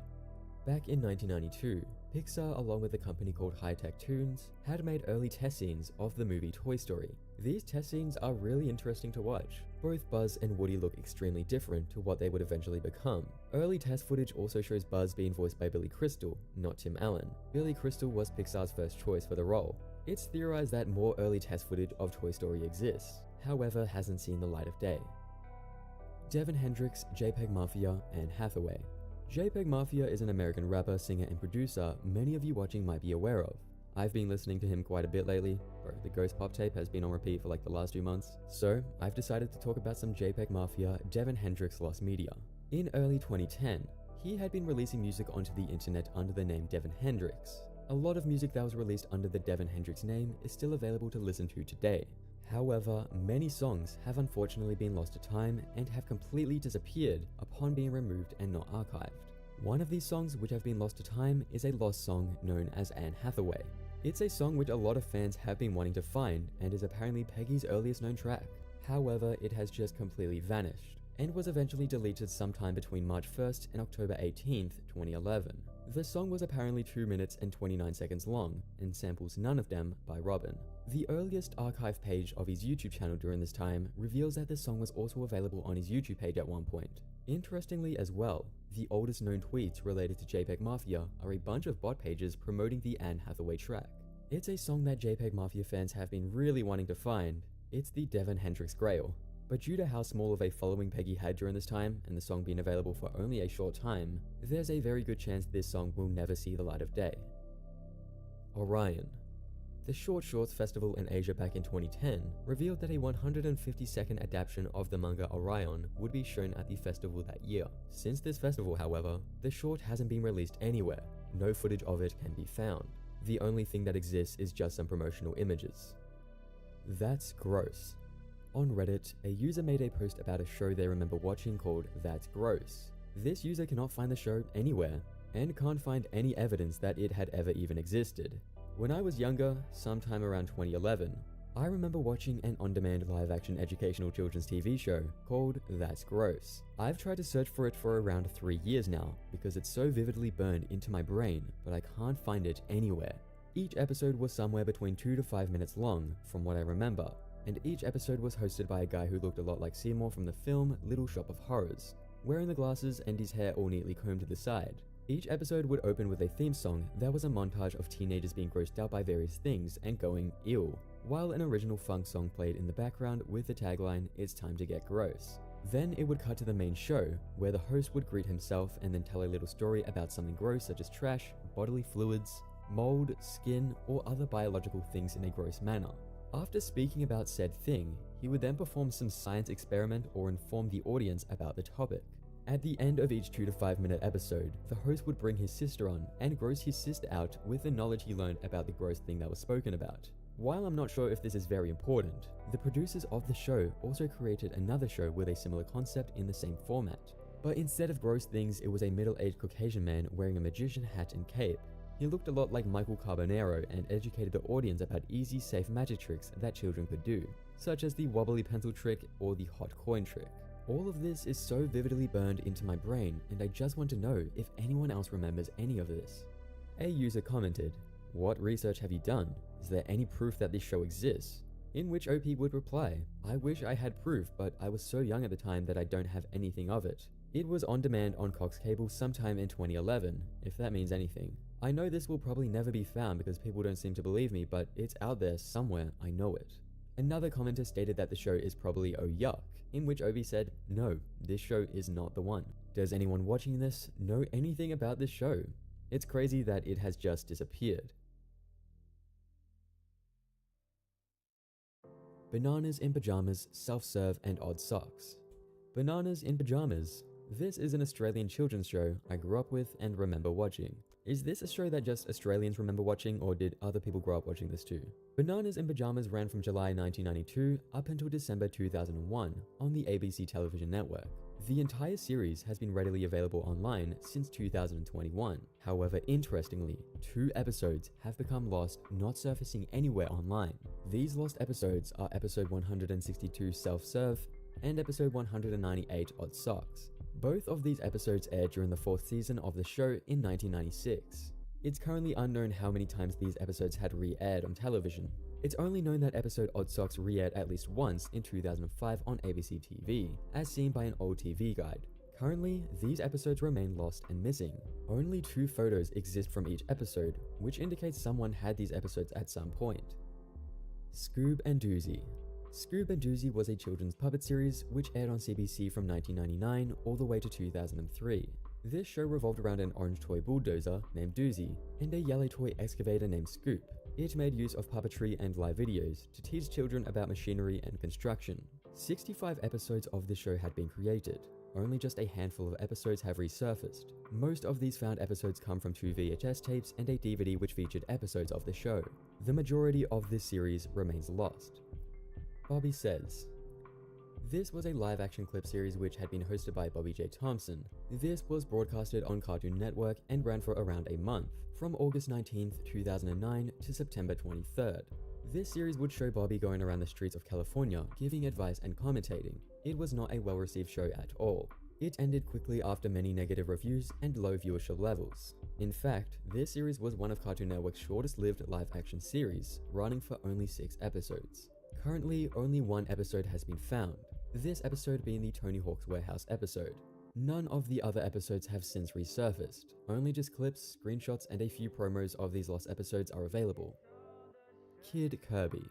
[SPEAKER 12] Back in 1992, Pixar, along with a company called High Tech Toons, had made early test scenes of the movie Toy Story. These test scenes are really interesting to watch. Both Buzz and Woody look extremely different to what they would eventually become. Early test footage also shows Buzz being voiced by Billy Crystal, not Tim Allen. Billy Crystal was Pixar's first choice for the role. It's theorized that more early test footage of Toy Story exists, however hasn't seen the light of day. Devin Hendrix, JPEG Mafia, Anne Hathaway. JPEG Mafia is an American rapper, singer, and producer many of you watching might be aware of. I've been listening to him quite a bit lately. Bro, the Ghost Pop tape has been on repeat for like the last 2 months. So, I've decided to talk about some JPEG Mafia, Devin Hendrix lost media. In early 2010, he had been releasing music onto the internet under the name Devin Hendrix. A lot of music that was released under the Devin Hendrix name is still available to listen to today. However, many songs have unfortunately been lost to time and have completely disappeared upon being removed and not archived. One of these songs which have been lost to time is a lost song known as Anne Hathaway. It's a song which a lot of fans have been wanting to find and is apparently Peggy's earliest known track. However, it has just completely vanished and was eventually deleted sometime between March 1st and October 18th, 2011. The song was apparently 2 minutes and 29 seconds long and samples None of Them by Robin. The earliest archive page of his YouTube channel during this time reveals that the song was also available on his YouTube page at one point. Interestingly as well, the oldest known tweets related to JPEG Mafia are a bunch of bot pages promoting the Anne Hathaway track. It's a song that JPEG Mafia fans have been really wanting to find. It's the Devin Hendrix Grail. But due to how small of a following Peggy had during this time, and the song being available for only a short time, there's a very good chance this song will never see the light of day. Orion. The Short Shorts Festival in Asia back in 2010 revealed that a 150-second adaptation of the manga Orion would be shown at the festival that year. Since this festival, however, the short hasn't been released anywhere. No footage of it can be found. The only thing that exists is just some promotional images. That's gross. On Reddit, a user made a post about a show they remember watching called That's Gross. This user cannot find the show anywhere, and can't find any evidence that it had ever even existed. When I was younger, sometime around 2011, I remember watching an on-demand live-action educational children's TV show called That's Gross. I've tried to search for it for around 3 years now because it's so vividly burned into my brain, but I can't find it anywhere. Each episode was somewhere between 2 to 5 minutes long, from what I remember, and each episode was hosted by a guy who looked a lot like Seymour from the film Little Shop of Horrors, wearing the glasses and his hair all neatly combed to the side. Each episode would open with a theme song that was a montage of teenagers being grossed out by various things and going ew, while an original funk song played in the background with the tagline, "It's time to get gross." Then it would cut to the main show, where the host would greet himself and then tell a little story about something gross such as trash, bodily fluids, mold, skin, or other biological things in a gross manner. After speaking about said thing, he would then perform some science experiment or inform the audience about the topic. At the end of each 2 to 5 minute episode, the host would bring his sister on and gross his sister out with the knowledge he learned about the gross thing that was spoken about. While I'm not sure if this is very important, the producers of the show also created another show with a similar concept in the same format. But instead of gross things, it was a middle-aged Caucasian man wearing a magician hat and cape. He looked a lot like Michael Carbonaro and educated the audience about easy, safe magic tricks that children could do, such as the wobbly pencil trick or the hot coin trick. All of this is so vividly burned into my brain, and I just want to know if anyone else remembers any of this. A user commented, "What research have you done? Is there any proof that this show exists?" In which OP would reply, "I wish I had proof, but I was so young at the time that I don't have anything of it. It was on demand on Cox Cable sometime in 2011, if that means anything. I know this will probably never be found because people don't seem to believe me, but it's out there somewhere, I know it." Another commenter stated that the show is probably oh yuck, in which Obi said, "No, this show is not the one. Does anyone watching this know anything about this show? It's crazy that it has just disappeared." Bananas in Pajamas, Self-Serve and Odd Socks. Bananas in Pajamas. This is an Australian children's show I grew up with and remember watching. Is this a show that just Australians remember watching, or did other people grow up watching this too? Bananas in Pajamas ran from July 1992 up until December 2001 on the ABC television network. The entire series has been readily available online since 2021. However, interestingly, 2 episodes have become lost, not surfacing anywhere online. These lost episodes are episode 162 Self-Serve and episode 198 Odd Socks. Both of these episodes aired during the 4th season of the show in 1996. It's currently unknown how many times these episodes had re-aired on television. It's only known that episode Odd Socks re-aired at least once in 2005 on ABC TV, as seen by an old TV guide. Currently, these episodes remain lost and missing. Only 2 photos exist from each episode, which indicates someone had these episodes at some point. Scoob and Doozy. Scoob and Doozy was a children's puppet series which aired on CBC from 1999 all the way to 2003. This show revolved around an orange toy bulldozer named Doozy and a yellow toy excavator named Scoop. It made use of puppetry and live videos to teach children about machinery and construction. 65 episodes of the show had been created. Only just a handful of episodes have resurfaced. Most of these found episodes come from 2 VHS tapes and a DVD which featured episodes of the show. The majority of this series remains lost. Bobby Says. This was a live-action clip series which had been hosted by Bobby J. Thompson. This was broadcasted on Cartoon Network and ran for around a month, from August 19th, 2009 to September 23rd. This series would show Bobby going around the streets of California, giving advice and commentating. It was not a well-received show at all. It ended quickly after many negative reviews and low viewership levels. In fact, this series was one of Cartoon Network's shortest-lived live-action series, running for only 6 episodes. Currently, only 1 episode has been found, this episode being the Tony Hawk's Warehouse episode. None of the other episodes have since resurfaced, only just clips, screenshots, and a few promos of these lost episodes are available. Kid Kirby.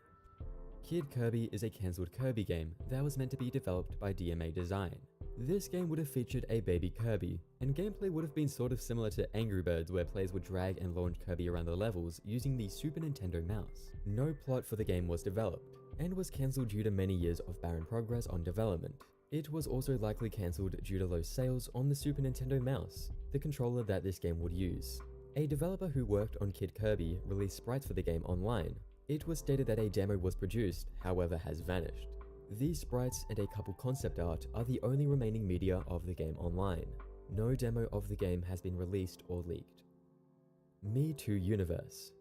[SPEAKER 12] Kid Kirby is a cancelled Kirby game that was meant to be developed by DMA Design. This game would have featured a baby Kirby, and gameplay would have been sort of similar to Angry Birds, where players would drag and launch Kirby around the levels using the Super Nintendo mouse. No plot for the game was developed, and was cancelled due to many years of barren progress on development. It was also likely cancelled due to low sales on the Super Nintendo mouse, the controller that this game would use. A developer who worked on Kid Kirby released sprites for the game online. It was stated that a demo was produced, however has vanished. These sprites and a couple concept art are the only remaining media of the game online. No demo of the game has been released or leaked. Me Too Universe.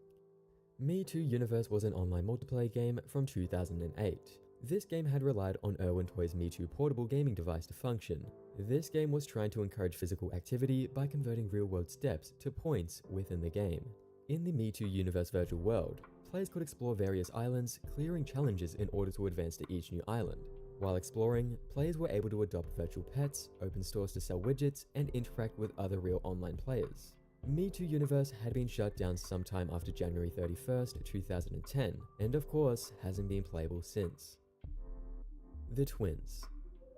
[SPEAKER 12] Me Too Universe was an online multiplayer game from 2008. This game had relied on Irwin Toys' Me Too portable gaming device to function. This game was trying to encourage physical activity by converting real-world steps to points within the game. In the Me Too Universe virtual world, players could explore various islands, clearing challenges in order to advance to each new island. While exploring, players were able to adopt virtual pets, open stores to sell widgets, and interact with other real online players. Me Too Universe had been shut down sometime after January 31st, 2010, and of course, hasn't been playable since. The Twins.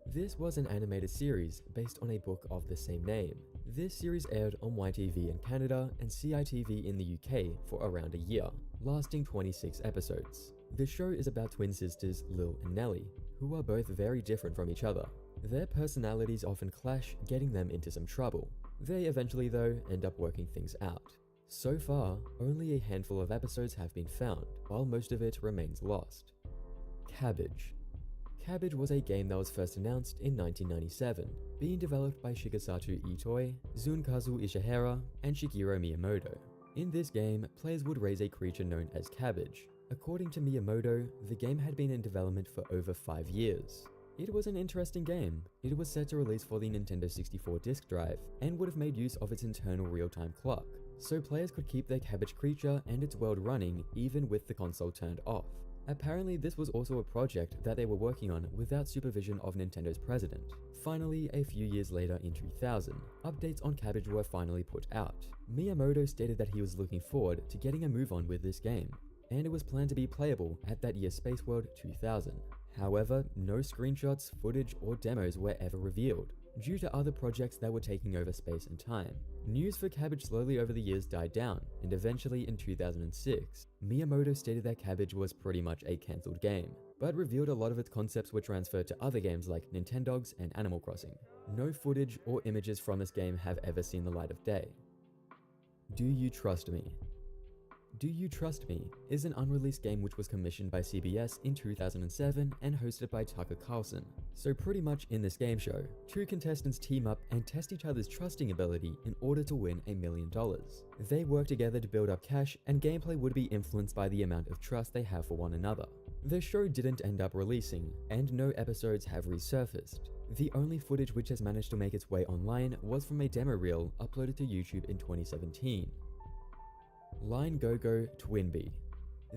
[SPEAKER 12] This was an animated series based on a book of the same name. This series aired on YTV in Canada and CITV in the UK for around a year, lasting 26 episodes. The show is about twin sisters Lil and Nellie, who are both very different from each other. Their personalities often clash, getting them into some trouble. They eventually, though, end up working things out. So far, only a handful of episodes have been found, while most of it remains lost. Cabbage. Cabbage was a game that was first announced in 1997, being developed by Shigesato Itoi, Zunkazu Ishihara, and Shigeru Miyamoto. In this game, players would raise a creature known as Cabbage. According to Miyamoto, the game had been in development for over 5 years. It was an interesting game. It was set to release for the Nintendo 64 disk drive, and would have made use of its internal real-time clock, so players could keep their Cabbage creature and its world running even with the console turned off. Apparently, this was also a project that they were working on without supervision of Nintendo's president. Finally, a few years later in 2000, updates on Cabbage were finally put out. Miyamoto stated that he was looking forward to getting a move on with this game, and it was planned to be playable at that year's Space World 2000. However, no screenshots, footage, or demos were ever revealed, due to other projects that were taking over space and time. News for Cabbage slowly over the years died down, and eventually in 2006, Miyamoto stated that Cabbage was pretty much a cancelled game, but revealed a lot of its concepts were transferred to other games like Nintendogs and Animal Crossing. No footage or images from this game have ever seen the light of day. Do You Trust Me? Do You Trust Me is an unreleased game which was commissioned by CBS in 2007 and hosted by Tucker Carlson. So pretty much in this game show, two contestants team up and test each other's trusting ability in order to win $1 million. They work together to build up cash, and gameplay would be influenced by the amount of trust they have for one another. The show didn't end up releasing, and no episodes have resurfaced. The only footage which has managed to make its way online was from a demo reel uploaded to YouTube in 2017. Line Go Go Twinbee.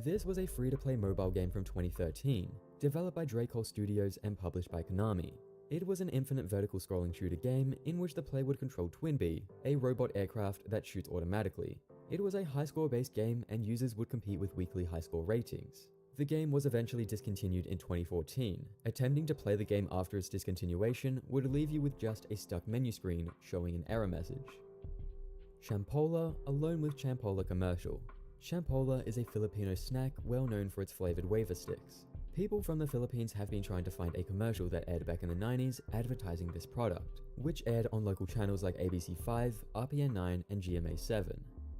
[SPEAKER 12] This was a free-to-play mobile game from 2013, developed by Dracol Studios and published by Konami. It was an infinite vertical scrolling shooter game in which the player would control Twinbee, a robot aircraft that shoots automatically. It was a high score based game and users would compete with weekly high score ratings. The game was eventually discontinued in 2014. Attempting to play the game after its discontinuation would leave you with just a stuck menu screen showing an error message. Champola Alone with Champola commercial. Champola is a Filipino snack well known for its flavored wafer sticks. People from the Philippines have been trying to find a commercial that aired back in the 90s advertising this product, which aired on local channels like ABC5, RPN9, and GMA7.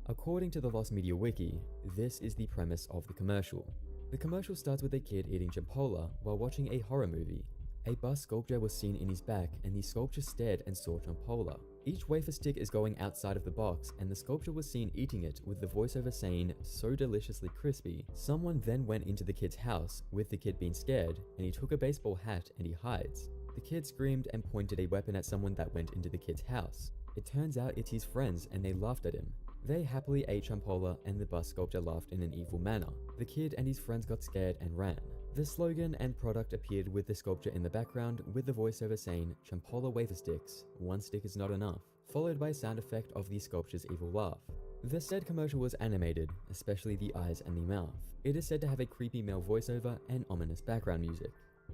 [SPEAKER 12] According to the Lost Media Wiki, this is the premise of the commercial. The commercial starts with a kid eating champola while watching a horror movie. A bust sculpture was seen in his back and the sculpture stared and saw champola. Each wafer stick is going outside of the box and the sculpture was seen eating it with the voiceover saying, "So deliciously crispy." Someone then went into the kid's house with the kid being scared and he took a baseball hat and he hides. The kid screamed and pointed a weapon at someone that went into the kid's house. It turns out it's his friends and they laughed at him. They happily ate champola and the bust sculpture laughed in an evil manner. The kid and his friends got scared and ran. The slogan and product appeared with the sculpture in the background with the voiceover saying, "Champola wafer sticks, one stick is not enough," followed by a sound effect of the sculpture's evil laugh. The said commercial was animated, especially the eyes and the mouth. It is said to have a creepy male voiceover and ominous background music.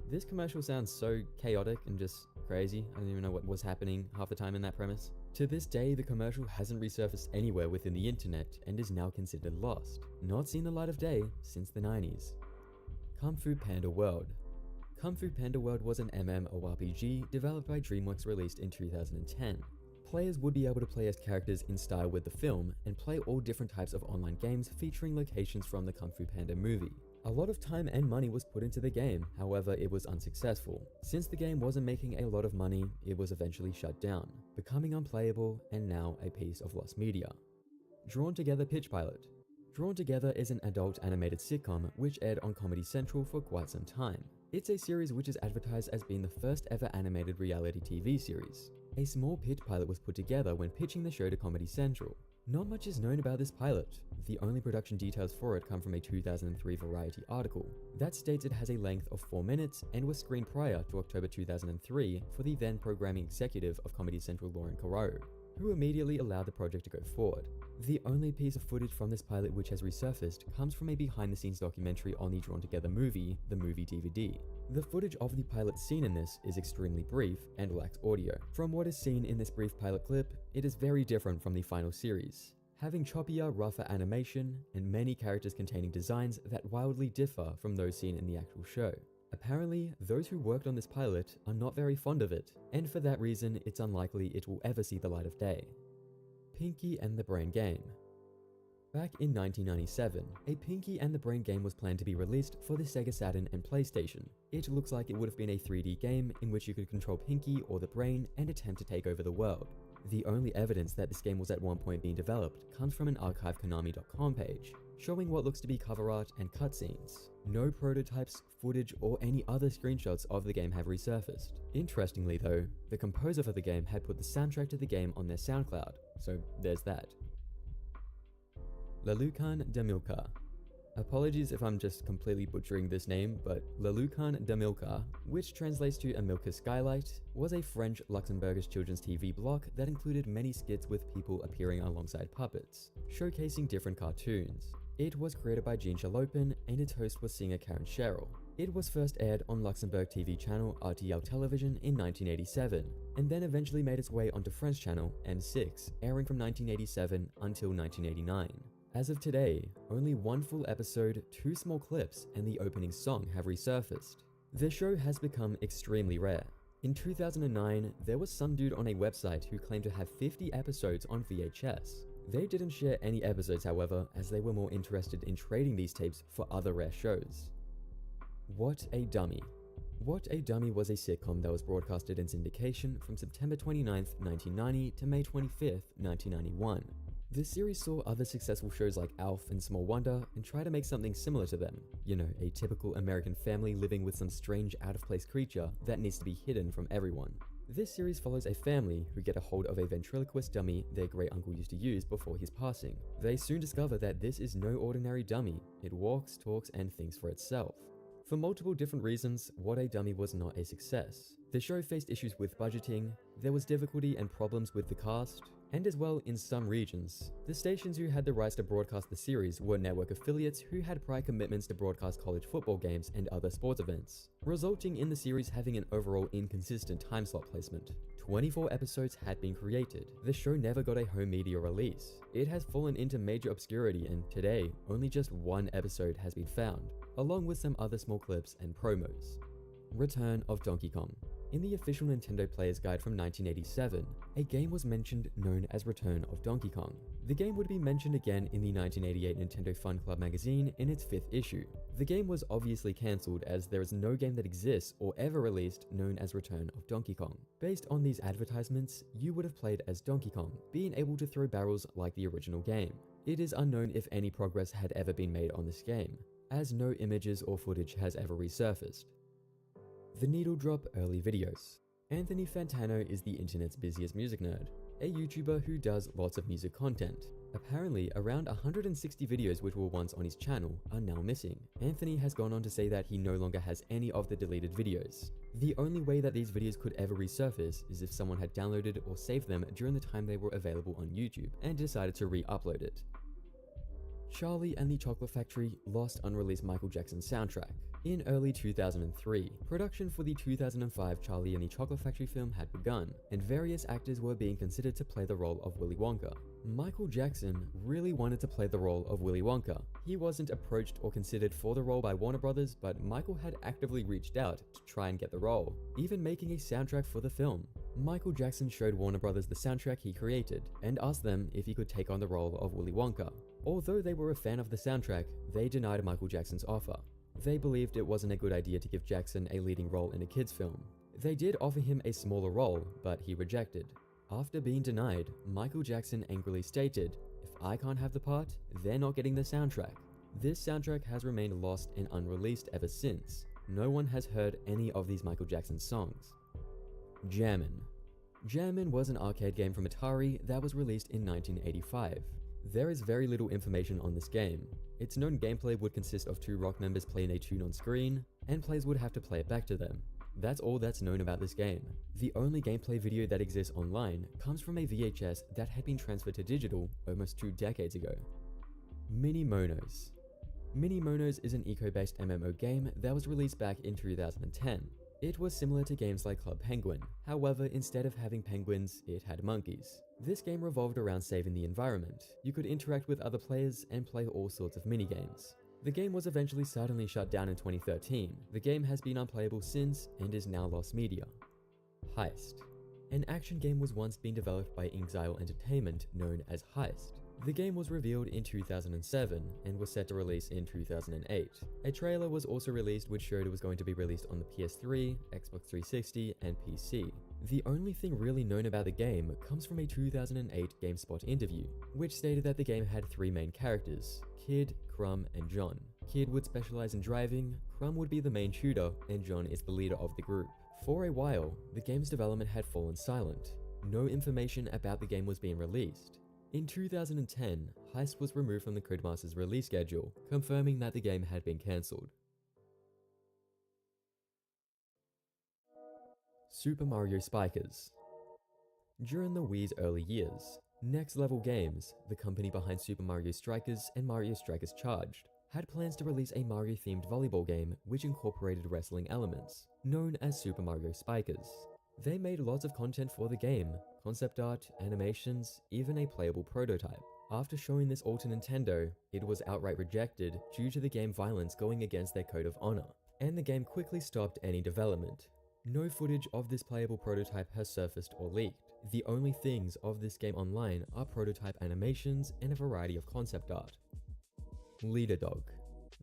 [SPEAKER 12] This commercial sounds so chaotic and just crazy. I don't even know what was happening half the time in that premise. To this day, the commercial hasn't resurfaced anywhere within the internet and is now considered lost. Not seen the light of day since the 90s. Kung Fu Panda World. Kung Fu Panda World was an MMORPG developed by DreamWorks released in 2010. Players would be able to play as characters in style with the film and play all different types of online games featuring locations from the Kung Fu Panda movie. A lot of time and money was put into the game, however it was unsuccessful. Since the game wasn't making a lot of money, it was eventually shut down, becoming unplayable and now a piece of lost media. Drawn Together Pitch Pilot. Drawn Together is an adult animated sitcom which aired on Comedy Central for quite some time. It's a series which is advertised as being the first ever animated reality TV series. A small pitch pilot was put together when pitching the show to Comedy Central. Not much is known about this pilot. The only production details for it come from a 2003 Variety article that states it has a length of 4 minutes and was screened prior to October 2003 for the then programming executive of Comedy Central, Lauren Caro, who immediately allowed the project to go forward. The only piece of footage from this pilot which has resurfaced comes from a behind-the-scenes documentary on the Drawn Together movie, the movie DVD. The footage of the pilot scene in this is extremely brief and lacks audio. From what is seen in this brief pilot clip, it is very different from the final series, having choppier, rougher animation and many characters containing designs that wildly differ from those seen in the actual show. Apparently, those who worked on this pilot are not very fond of it, and for that reason, it's unlikely it will ever see the light of day. Pinky and the Brain Game. Back in 1997, a Pinky and the Brain game was planned to be released for the Sega Saturn and PlayStation. It looks like it would have been a 3D game in which you could control Pinky or the brain and attempt to take over the world. The only evidence that this game was at one point being developed comes from an archivekonami.com page, showing what looks to be cover art and cutscenes. No prototypes, footage, or any other screenshots of the game have resurfaced. Interestingly though, the composer for the game had put the soundtrack to the game on their SoundCloud, so there's that. Lelukan Demilka. Apologies if I'm just completely butchering this name, but Lelukan Demilka, which translates to Amilcar Skylight, was a French Luxembourgish children's TV block that included many skits with people appearing alongside puppets, showcasing different cartoons. It was created by Jean Chalopin and its host was singer Karen Cheryl. It was first aired on Luxembourg TV channel RTL Television in 1987, and then eventually made its way onto French channel M6, airing from 1987 until 1989. As of today, only one full episode, 2 small clips, and the opening song have resurfaced. The show has become extremely rare. In 2009, there was some dude on a website who claimed to have 50 episodes on VHS. They didn't share any episodes, however, as they were more interested in trading these tapes for other rare shows. What a Dummy. What a Dummy was a sitcom that was broadcasted in syndication from September 29th, 1990 to May 25th, 1991. The series saw other successful shows like Alf and Small Wonder and tried to make something similar to them. You know, a typical American family living with some strange out-of-place creature that needs to be hidden from everyone. This series follows a family who get a hold of a ventriloquist dummy their great uncle used to use before his passing. They soon discover that this is no ordinary dummy. It walks, talks, and thinks for itself. For multiple different reasons, What a Dummy was not a success. The show faced issues with budgeting, there was difficulty and problems with the cast, and as well in some regions. The stations who had the rights to broadcast the series were network affiliates who had prior commitments to broadcast college football games and other sports events, resulting in the series having an overall inconsistent time slot placement. 24 episodes had been created. The show never got a home media release. It has fallen into major obscurity and today, only just 1 episode has been found, along with some other small clips and promos. Return of Donkey Kong. In the official Nintendo Player's Guide from 1987, a game was mentioned known as Return of Donkey Kong. The game would be mentioned again in the 1988 Nintendo Fun Club magazine in its 5th issue. The game was obviously cancelled as there is no game that exists or ever released known as Return of Donkey Kong. Based on these advertisements, you would have played as Donkey Kong, being able to throw barrels like the original game. It is unknown if any progress had ever been made on this game, as no images or footage has ever resurfaced. The Needle Drop Early Videos. Anthony Fantano is the internet's busiest music nerd, a YouTuber who does lots of music content. Apparently, around 160 videos which were once on his channel are now missing. Anthony has gone on to say that he no longer has any of the deleted videos. The only way that these videos could ever resurface is if someone had downloaded or saved them during the time they were available on YouTube and decided to re-upload it. Charlie and the Chocolate Factory lost unreleased Michael Jackson soundtrack. In early 2003, production for the 2005 Charlie and the Chocolate Factory film had begun, and various actors were being considered to play the role of Willy Wonka. Michael Jackson really wanted to play the role of Willy Wonka. He wasn't approached or considered for the role by Warner Brothers, but Michael had actively reached out to try and get the role, even making a soundtrack for the film. Michael Jackson showed Warner Brothers the soundtrack he created and asked them if he could take on the role of Willy Wonka. Although they were a fan of the soundtrack, they denied Michael Jackson's offer. They believed it wasn't a good idea to give Jackson a leading role in a kids' film. They did offer him a smaller role, but he rejected. After being denied, Michael Jackson angrily stated, "If I can't have the part, they're not getting the soundtrack." This soundtrack has remained lost and unreleased ever since. No one has heard any of these Michael Jackson songs. Jammin'. Jammin' was an arcade game from Atari that was released in 1985. There is very little information on this game. Its known gameplay would consist of two rock members playing a tune on screen, and players would have to play it back to them. That's all that's known about this game. The only gameplay video that exists online comes from a VHS that had been transferred to digital almost 2 decades ago. Mini Monos. Mini Monos is an eco-based MMO game that was released back in 2010. It was similar to games like Club Penguin, however instead of having penguins, it had monkeys. This game revolved around saving the environment. You could interact with other players and play all sorts of minigames. The game was eventually suddenly shut down in 2013. The game has been unplayable since and is now lost media. Heist. An action game was once being developed by Exile Entertainment known as Heist. The game was revealed in 2007 and was set to release in 2008. A trailer was also released which showed it was going to be released on the PS3, Xbox 360, and PC. The only thing really known about the game comes from a 2008 GameSpot interview, which stated that the game had 3 main characters, Kid, Crumb, and John. Kid would specialize in driving, Crumb would be the main shooter, and John is the leader of the group. For a while, the game's development had fallen silent. No information about the game was being released. In 2010, Heist was removed from the Codemasters release schedule, confirming that the game had been cancelled. Super Mario Spikers. During the Wii's early years, Next Level Games, the company behind Super Mario Strikers and Mario Strikers Charged, had plans to release a Mario-themed volleyball game which incorporated wrestling elements, known as Super Mario Spikers. They made lots of content for the game, concept art, animations, even a playable prototype. After showing this all to Nintendo, it was outright rejected due to the game violence going against their code of honor, and the game quickly stopped any development. No footage of this playable prototype has surfaced or leaked. The only things of this game online are prototype animations and a variety of concept art. Leader Dog.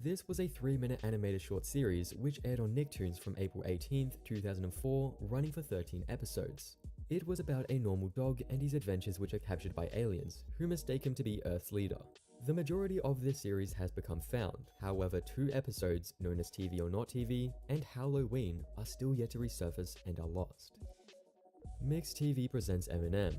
[SPEAKER 12] This was a 3-minute animated short series which aired on Nicktoons from April 18th, 2004, running for 13 episodes. It was about a normal dog and his adventures which are captured by aliens, who mistake him to be Earth's leader. The majority of this series has become found, however 2 episodes, known as TV or Not TV, and Halloween, are still yet to resurface and are lost. Mixed TV Presents M&M.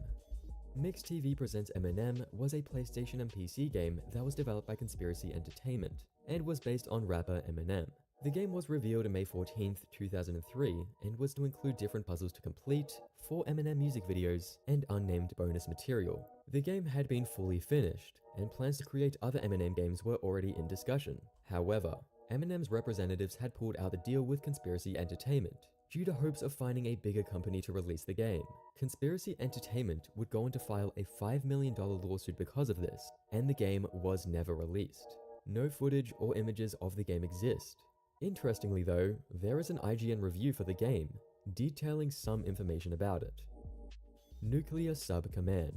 [SPEAKER 12] Mixed TV Presents M&M was a PlayStation and PC game that was developed by Conspiracy Entertainment, and was based on rapper Eminem. The game was revealed on May 14th, 2003, and was to include different puzzles to complete, 4 Eminem music videos, and unnamed bonus material. The game had been fully finished, and plans to create other Eminem games were already in discussion. However, Eminem's representatives had pulled out the deal with Conspiracy Entertainment, due to hopes of finding a bigger company to release the game. Conspiracy Entertainment would go on to file a $5 million lawsuit because of this, and the game was never released. No footage or images of the game exist. Interestingly though, there is an IGN review for the game, detailing some information about it. Nuclear Sub Command.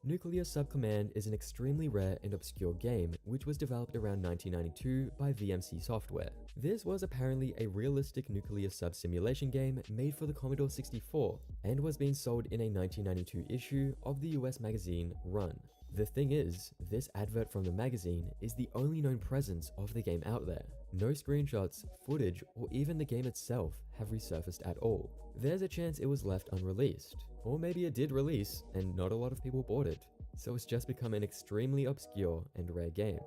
[SPEAKER 12] Nuclear Sub Command is an extremely rare and obscure game which was developed around 1992 by VMC Software. This was apparently a realistic nuclear sub simulation game made for the Commodore 64 and was being sold in a 1992 issue of the US magazine Run. The thing is, this advert from the magazine is the only known presence of the game out there. No screenshots, footage, or even the game itself have resurfaced at all. There's a chance it was left unreleased. Or maybe it did release, and not a lot of people bought it. So it's just become an extremely obscure and rare game.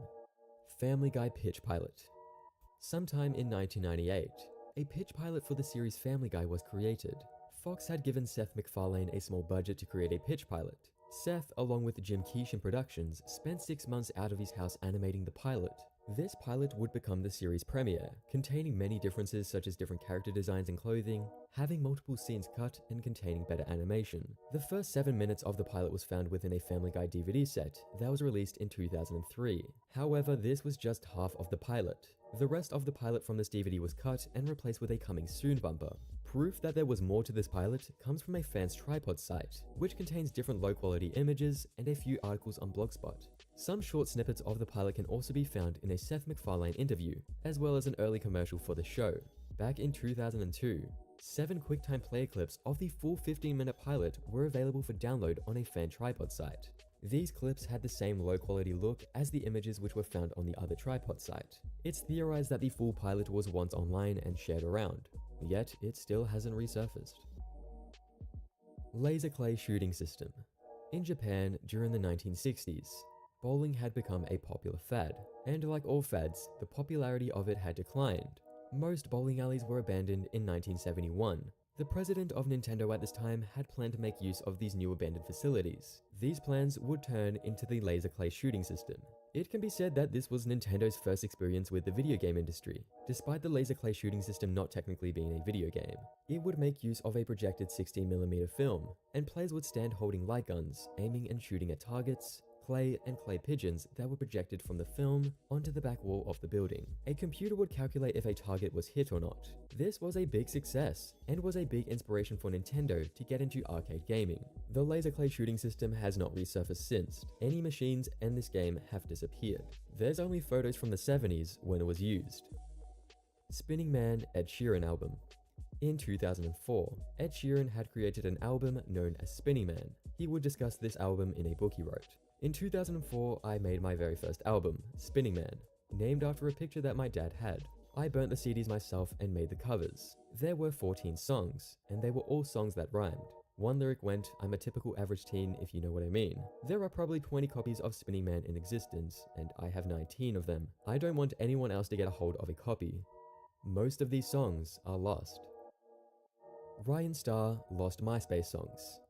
[SPEAKER 12] Family Guy pitch pilot. Sometime in 1998, a pitch pilot for the series Family Guy was created. Fox had given Seth MacFarlane a small budget to create a pitch pilot. Seth, along with Jim Keeshan Productions, spent 6 months out of his house animating the pilot. This pilot would become the series premiere, containing many differences such as different character designs and clothing, having multiple scenes cut, and containing better animation. The first 7 minutes of the pilot was found within a Family Guy DVD set that was released in 2003. However, this was just half of the pilot. The rest of the pilot from this DVD was cut and replaced with a coming soon bumper. Proof that there was more to this pilot comes from a fan's tripod site, which contains different low-quality images and a few articles on Blogspot. Some short snippets of the pilot can also be found in a Seth MacFarlane interview, as well as an early commercial for the show. Back in 2002, 7 QuickTime player clips of the full 15-minute pilot were available for download on a fan tripod site. These clips had the same low-quality look as the images which were found on the other tripod site. It's theorized that the full pilot was once online and shared around, yet it still hasn't resurfaced. Laser clay shooting system. In Japan, during the 1960s, bowling had become a popular fad, and like all fads, the popularity of it had declined. Most bowling alleys were abandoned in 1971. The president of Nintendo at this time had planned to make use of these new abandoned facilities. These plans would turn into the laser clay shooting system. It can be said that this was Nintendo's first experience with the video game industry. Despite the laser clay shooting system not technically being a video game, it would make use of a projected 16mm film, and players would stand holding light guns, aiming and shooting at targets, clay and clay pigeons that were projected from the film onto the back wall of the building. A computer would calculate if a target was hit or not. This was a big success, and was a big inspiration for Nintendo to get into arcade gaming. The laser clay shooting system has not resurfaced since. Any machines and this game have disappeared. There's only photos from the 70s when it was used. Spinning Man Ed Sheeran album. In 2004, Ed Sheeran had created an album known as Spinning Man. He would discuss this album in a book he wrote. In 2004, I made my very first album, Spinning Man, named after a picture that my dad had. I burnt the CDs myself and made the covers. There were 14 songs, and they were all songs that rhymed. One lyric went, "I'm a typical average teen, if you know what I mean." There are probably 20 copies of Spinning Man in existence, and I have 19 of them. I don't want anyone else to get a hold of a copy. Most of these songs are lost. Ryan Starr lost MySpace songs.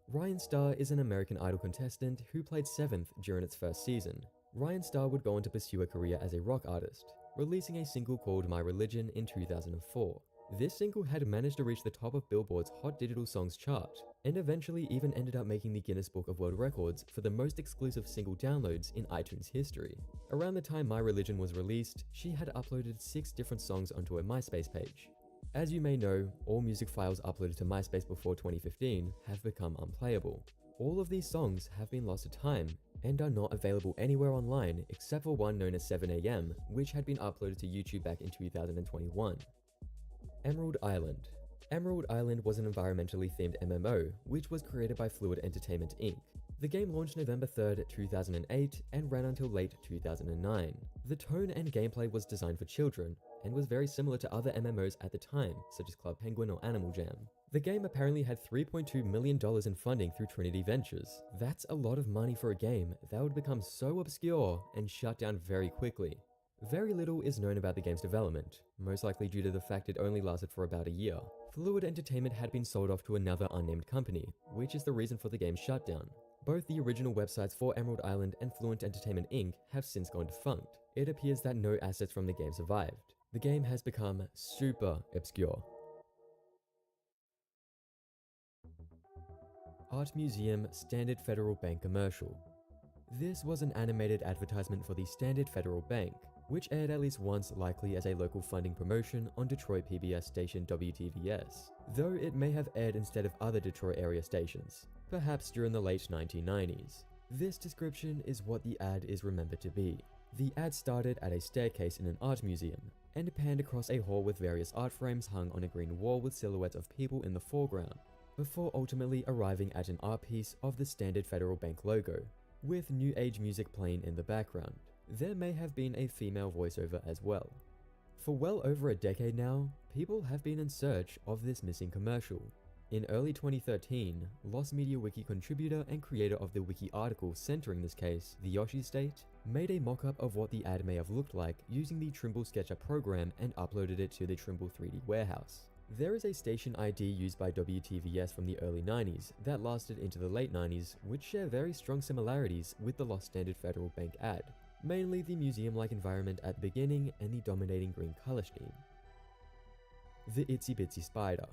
[SPEAKER 12] Ryan Starr is an American Idol contestant who played 7th during its first season. Ryan Starr would go on to pursue a career as a rock artist, releasing a single called My Religion in 2004. This single had managed to reach the top of Billboard's Hot Digital Songs chart, and eventually even ended up making the Guinness Book of World Records for the most exclusive single downloads in iTunes history. Around the time My Religion was released, she had uploaded 6 different songs onto her MySpace page. As you may know, all music files uploaded to MySpace before 2015 have become unplayable. All of these songs have been lost to time, and are not available anywhere online except for one known as 7am, which had been uploaded to YouTube back in 2021. Emerald Island. Emerald Island was an environmentally themed MMO, which was created by Fluid Entertainment Inc. The game launched November 3rd, 2008, and ran until late 2009. The tone and gameplay was designed for children, and was very similar to other MMOs at the time, such as Club Penguin or Animal Jam. The game apparently had $3.2 million in funding through Trinity Ventures. That's a lot of money for a game that would become so obscure and shut down very quickly. Very little is known about the game's development, most likely due to the fact it only lasted for about a year. Fluid Entertainment had been sold off to another unnamed company, which is the reason for the game's shutdown. Both the original websites for Emerald Island and Fluent Entertainment Inc. have since gone defunct. It appears that no assets from the game survived. The game has become super obscure. Art Museum Standard Federal Bank commercial. This was an animated advertisement for the Standard Federal Bank, which aired at least once, likely as a local funding promotion on Detroit PBS station WTVS, though it may have aired instead of other Detroit area stations, perhaps during the late 1990s. This description is what the ad is remembered to be. The ad started at a staircase in an art museum, and panned across a hall with various art frames hung on a green wall with silhouettes of people in the foreground, before ultimately arriving at an art piece of the Standard Federal Bank logo, with new age music playing in the background. There may have been a female voiceover as well. For well over a decade now, people have been in search of this missing commercial. In early 2013, Lost Media Wiki contributor and creator of the wiki article centering this case, The Yoshi State, made a mock-up of what the ad may have looked like using the Trimble SketchUp program and uploaded it to the Trimble 3D warehouse. There is a station ID used by WTVS from the early 90s that lasted into the late 90s, which share very strong similarities with the Lost Standard Federal Bank ad. mainly the museum-like environment at the beginning and the dominating green color scheme. The Itsy Bitsy Spider.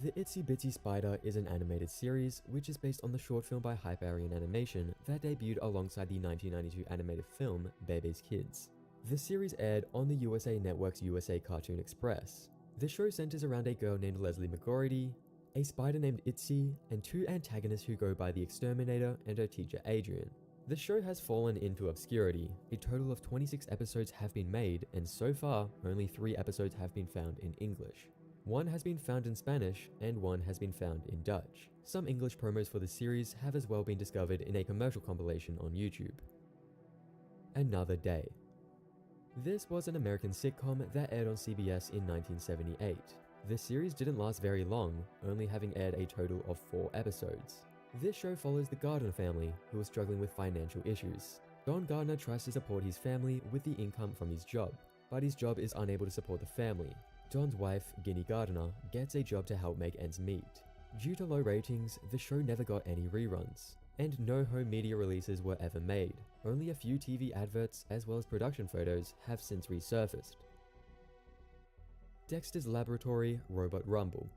[SPEAKER 12] The Itsy Bitsy Spider is an animated series which is based on the short film by Hyperion Animation that debuted alongside the 1992 animated film Bebe's Kids. The series aired on the USA Network's USA Cartoon Express. The show centers around a girl named Leslie McGority, a spider named Itsy, and two antagonists who go by the Exterminator and her teacher Adrian. The show has fallen into obscurity. A total of 26 episodes have been made, and so far, only 3 episodes have been found in English. One has been found in Spanish, and one has been found in Dutch. Some English promos for the series have as well been discovered in a commercial compilation on YouTube. Another Day. This was an American sitcom that aired on CBS in 1978. The series didn't last very long, only having aired a total of 4 episodes. This show follows the Gardner family, who are struggling with financial issues. Don Gardner tries to support his family with the income from his job, but his job is unable to support the family. Don's wife, Ginny Gardner, gets a job to help make ends meet. Due to low ratings, the show never got any reruns, and no home media releases were ever made. Only a few TV adverts as well as production photos have since resurfaced. Dexter's Laboratory Robot Rumble.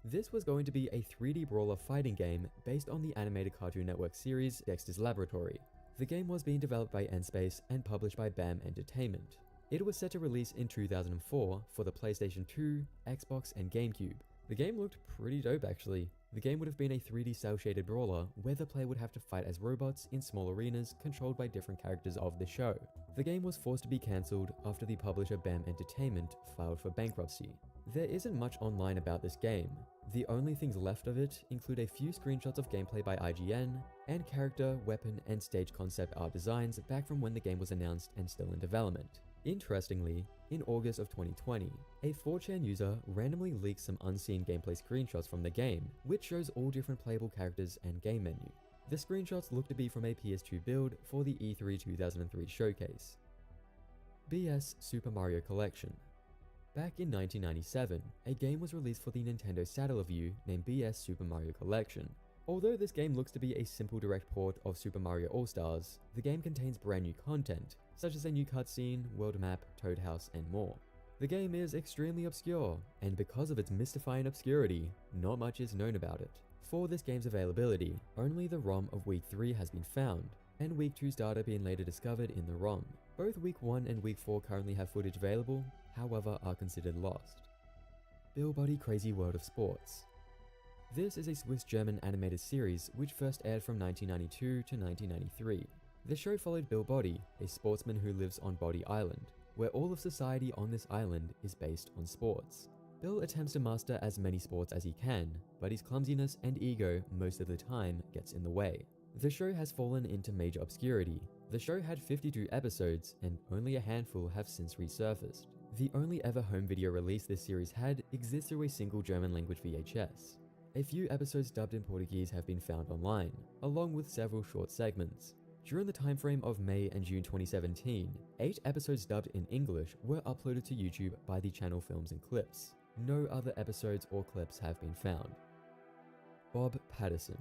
[SPEAKER 12] This was going to be a 3D brawler fighting game based on the animated Cartoon Network series Dexter's Laboratory. The game was being developed by N-Space and published by BAM Entertainment. It was set to release in 2004 for the PlayStation 2, Xbox, and GameCube. The game looked pretty dope actually. The game would have been a 3D cel-shaded brawler where the player would have to fight as robots in small arenas controlled by different characters of the show. The game was forced to be cancelled after the publisher BAM Entertainment filed for bankruptcy. There isn't much online about this game. The only things left of it include a few screenshots of gameplay by IGN, and character, weapon, and stage concept art designs back from when the game was announced and still in development. Interestingly, in August of 2020, a 4chan user randomly leaked some unseen gameplay screenshots from the game, which shows all different playable characters and game menu. The screenshots look to be from a PS2 build for the E3 2003 showcase. BS Super Mario Collection. Back in 1997, a game was released for the Nintendo Satellaview named BS Super Mario Collection. Although this game looks to be a simple direct port of Super Mario All-Stars, the game contains brand new content, such as a new cutscene, world map, Toad House, and more. The game is extremely obscure, and because of its mystifying obscurity, not much is known about it. For this game's availability, only the ROM of Week 3 has been found, and Week 2's data being later discovered in the ROM. Both Week 1 and Week 4 currently have footage available, however are considered lost. Bill Buddy Crazy World of Sports. This is a Swiss-German animated series which first aired from 1992 to 1993. The show followed Bill Body, a sportsman who lives on Body Island, where all of society on this island is based on sports. Bill attempts to master as many sports as he can, but his clumsiness and ego most of the time gets in the way. The show has fallen into major obscurity. The show had 52 episodes, and only a handful have since resurfaced. The only ever home video release this series had exists through a single German language VHS. A few episodes dubbed in Portuguese have been found online, along with several short segments. During the time frame of May and June 2017, 8 episodes dubbed in English were uploaded to YouTube by the channel Films and Clips. No other episodes or clips have been found. Bob Patterson.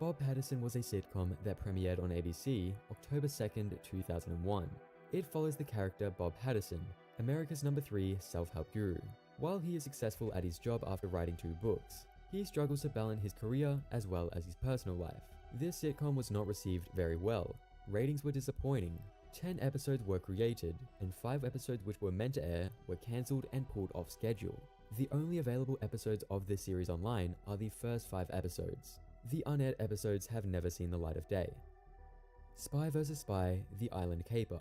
[SPEAKER 12] Bob Patterson was a sitcom that premiered on ABC October 2nd, 2001. It follows the character Bob Patterson, America's #3 self-help guru. While he is successful at his job after writing 2 books, he struggles to balance his career as well as his personal life. This sitcom was not received very well. Ratings were disappointing. 10 episodes were created, and 5 episodes which were meant to air were cancelled and pulled off schedule. The only available episodes of this series online are the first 5 episodes. The unaired episodes have never seen the light of day. Spy vs. Spy: The Island Caper.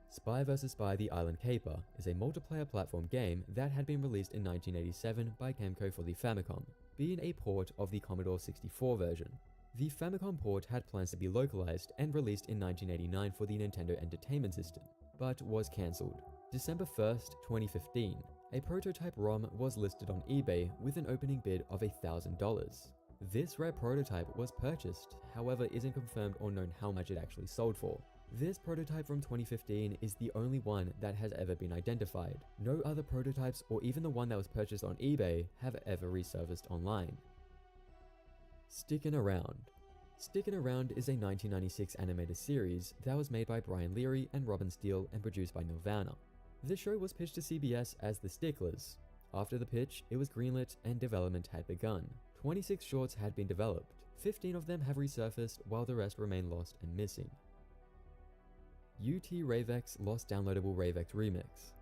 [SPEAKER 12] Spy vs. Spy: The Island Caper is a multiplayer platform game that had been released in 1987 by Namco for the Famicom, being a port of the Commodore 64 version. The Famicom port had plans to be localized and released in 1989 for the Nintendo Entertainment System, but was cancelled. December 1st, 2015, a prototype ROM was listed on eBay with an opening bid of $1,000. This rare prototype was purchased, however isn't confirmed or known how much it actually sold for. This prototype from 2015 is the only one that has ever been identified. No other prototypes or even the one that was purchased on eBay have ever resurfaced online. Sticking Around. Stickin' Around is a 1996 animated series that was made by Brian Leary and Robin Steele and produced by Nirvana. The show was pitched to CBS as The Sticklers. After the pitch, it was greenlit and development had begun. 26 shorts had been developed. 15 of them have resurfaced while the rest remain lost and missing. UT Ravex Lost Downloadable Ravex Remix.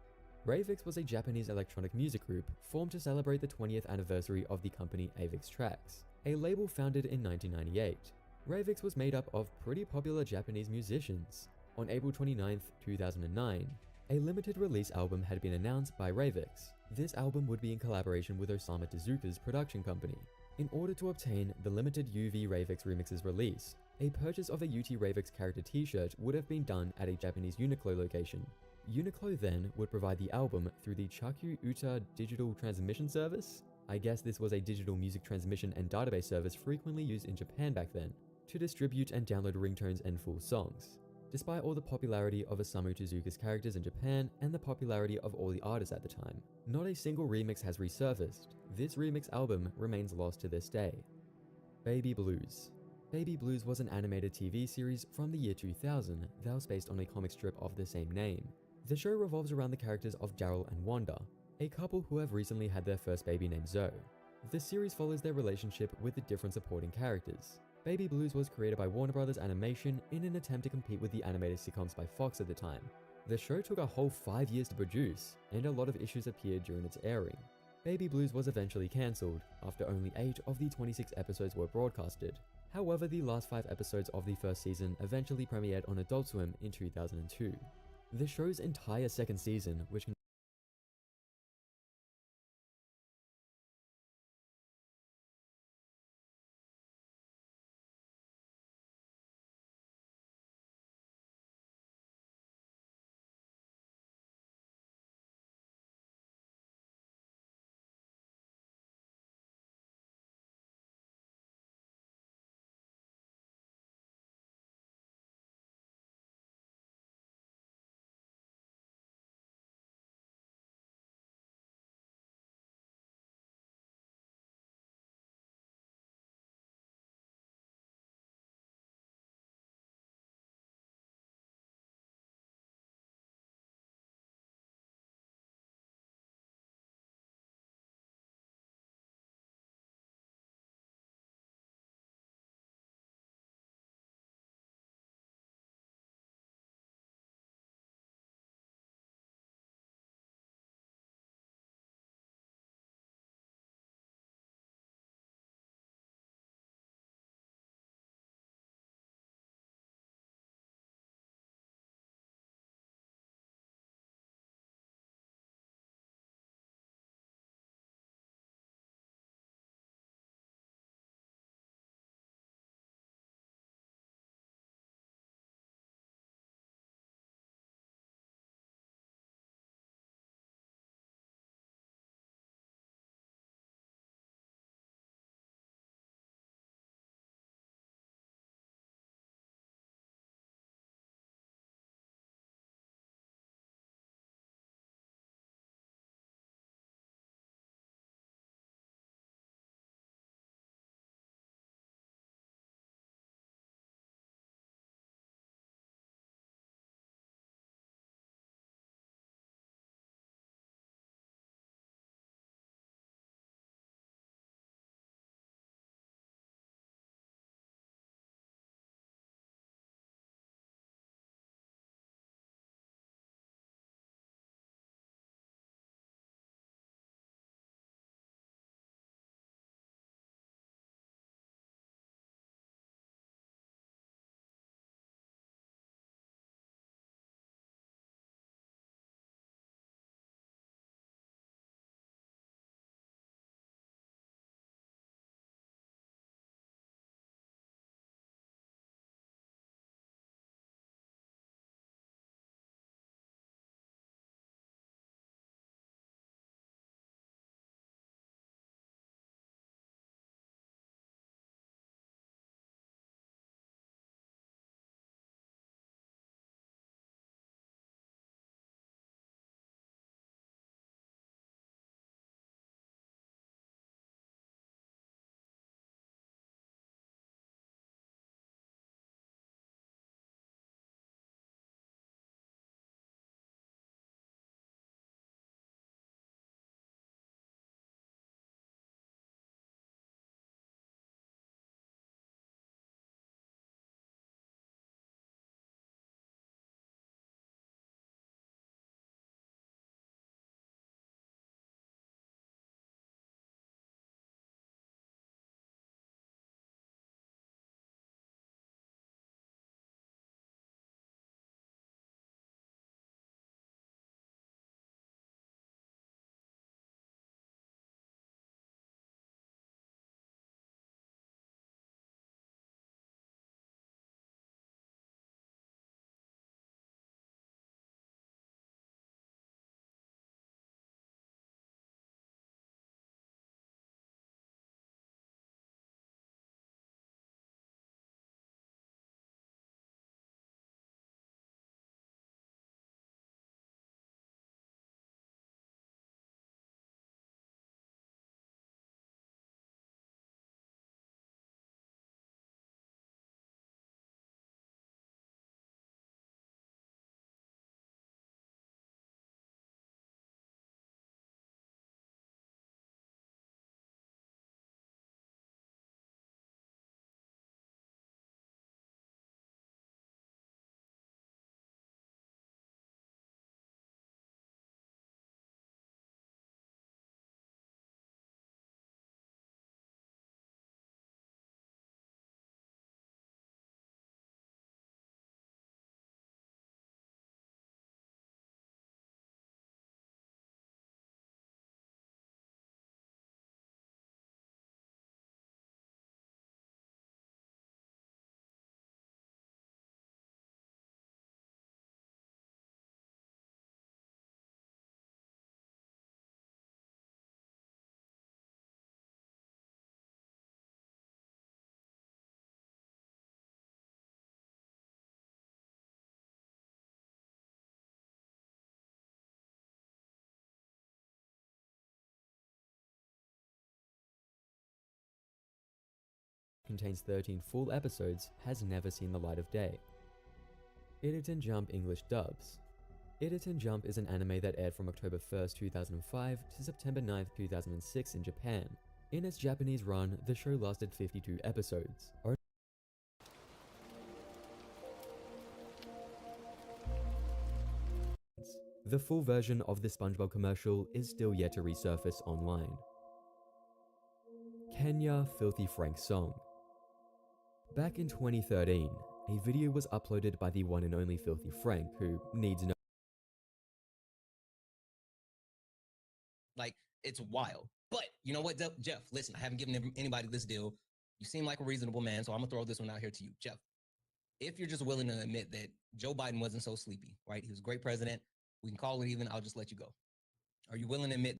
[SPEAKER 12] Ravex was a Japanese electronic music group formed to celebrate the 20th anniversary of the company Avex Trax, a label founded in 1998. Ravex was made up of pretty popular Japanese musicians. On April 29, 2009, a limited release album had been announced by Ravex. This album would be in collaboration with Osamu Tezuka's production company. In order to obtain the limited UV Ravex Remix's release, a purchase of a UT Ravex character t-shirt would have been done at a Japanese Uniqlo location. Uniqlo then would provide the album through the Chakyu Uta Digital Transmission Service. I guess this was a digital music transmission and database service frequently used in Japan back then, to distribute and download ringtones and full songs. Despite all the popularity of Osamu Tezuka's characters in Japan and the popularity of all the artists at the time, not a single remix has resurfaced. This remix album remains lost to this day. Baby Blues. Baby Blues was an animated TV series from the year 2000 that was based on a comic strip of the same name. The show revolves around the characters of Daryl and Wanda, a couple who have recently had their first baby named Zoe. The series follows their relationship with the different supporting characters. Baby Blues was created by Warner Brothers Animation in an attempt to compete with the animated sitcoms by Fox at the time. The show took a whole 5 years to produce, and a lot of issues appeared during its airing. Baby Blues was eventually cancelled, after only 8 of the 26 episodes were broadcasted. However, the last 5 episodes of the first season eventually premiered on Adult Swim in 2002. The show's entire second season, which contains 13 full episodes, has never seen the light of day. Iditon Jump English dubs. Iditon Jump is an anime that aired from October 1st, 2005 to September 9th, 2006 in Japan. In its Japanese run, the show lasted 52 episodes. The full version of the SpongeBob commercial is still yet to resurface online. Kenya Filthy Frank song. Back in 2013, a video was uploaded by the one and only Filthy Frank, who needs no.
[SPEAKER 13] Like, it's wild. But you know what, Jeff? Listen, I haven't given anybody this deal. You seem like a reasonable man, so I'm gonna throw this one out here to you, Jeff. If you're just willing to admit that Joe Biden wasn't so sleepy, right? He was a great president. We can call it even. I'll just let you go. Are you willing to admit?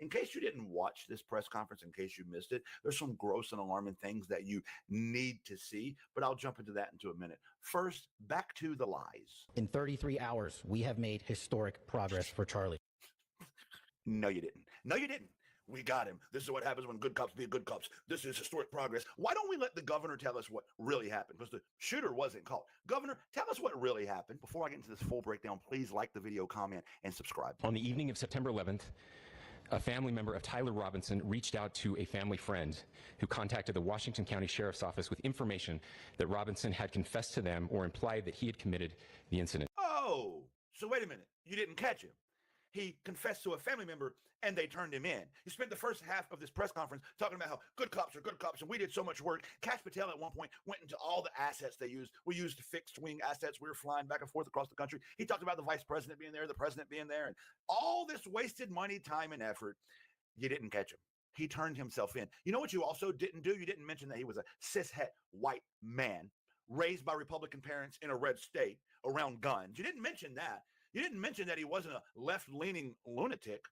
[SPEAKER 14] In case you didn't watch this press conference, in case you missed it, there's some gross and alarming things that you need to see, but I'll jump into that into a minute. First, back to the lies.
[SPEAKER 15] In 33 hours, we have made historic progress for Charlie.
[SPEAKER 14] No, you didn't. No, you didn't. We got him. This is what happens when good cops be good cops. This is historic progress. Why don't we let the governor tell us what really happened? Because the shooter wasn't caught. Governor, tell us what really happened. Before I get into this full breakdown, please like the video, comment, and subscribe.
[SPEAKER 16] On the evening of September 11th, a family member of Tyler Robinson reached out to a family friend who contacted the Washington County Sheriff's Office with information that Robinson had confessed to them or implied that he had committed the incident.
[SPEAKER 14] Oh, so wait a minute. You didn't catch him. He confessed to a family member and they turned him in. He spent the first half of this press conference talking about how good cops are good cops and we did so much work. Kash Patel at one point went into all the assets they used. We used fixed wing assets. We were flying back and forth across the country. He talked about the vice president being there, the president being there, and all this wasted money, time, and effort. You didn't catch him. He turned himself in. You know what you also didn't do? You didn't mention that he was a cishet white man raised by Republican parents in a red state around guns. You didn't mention that. You didn't mention that he wasn't a left-leaning lunatic.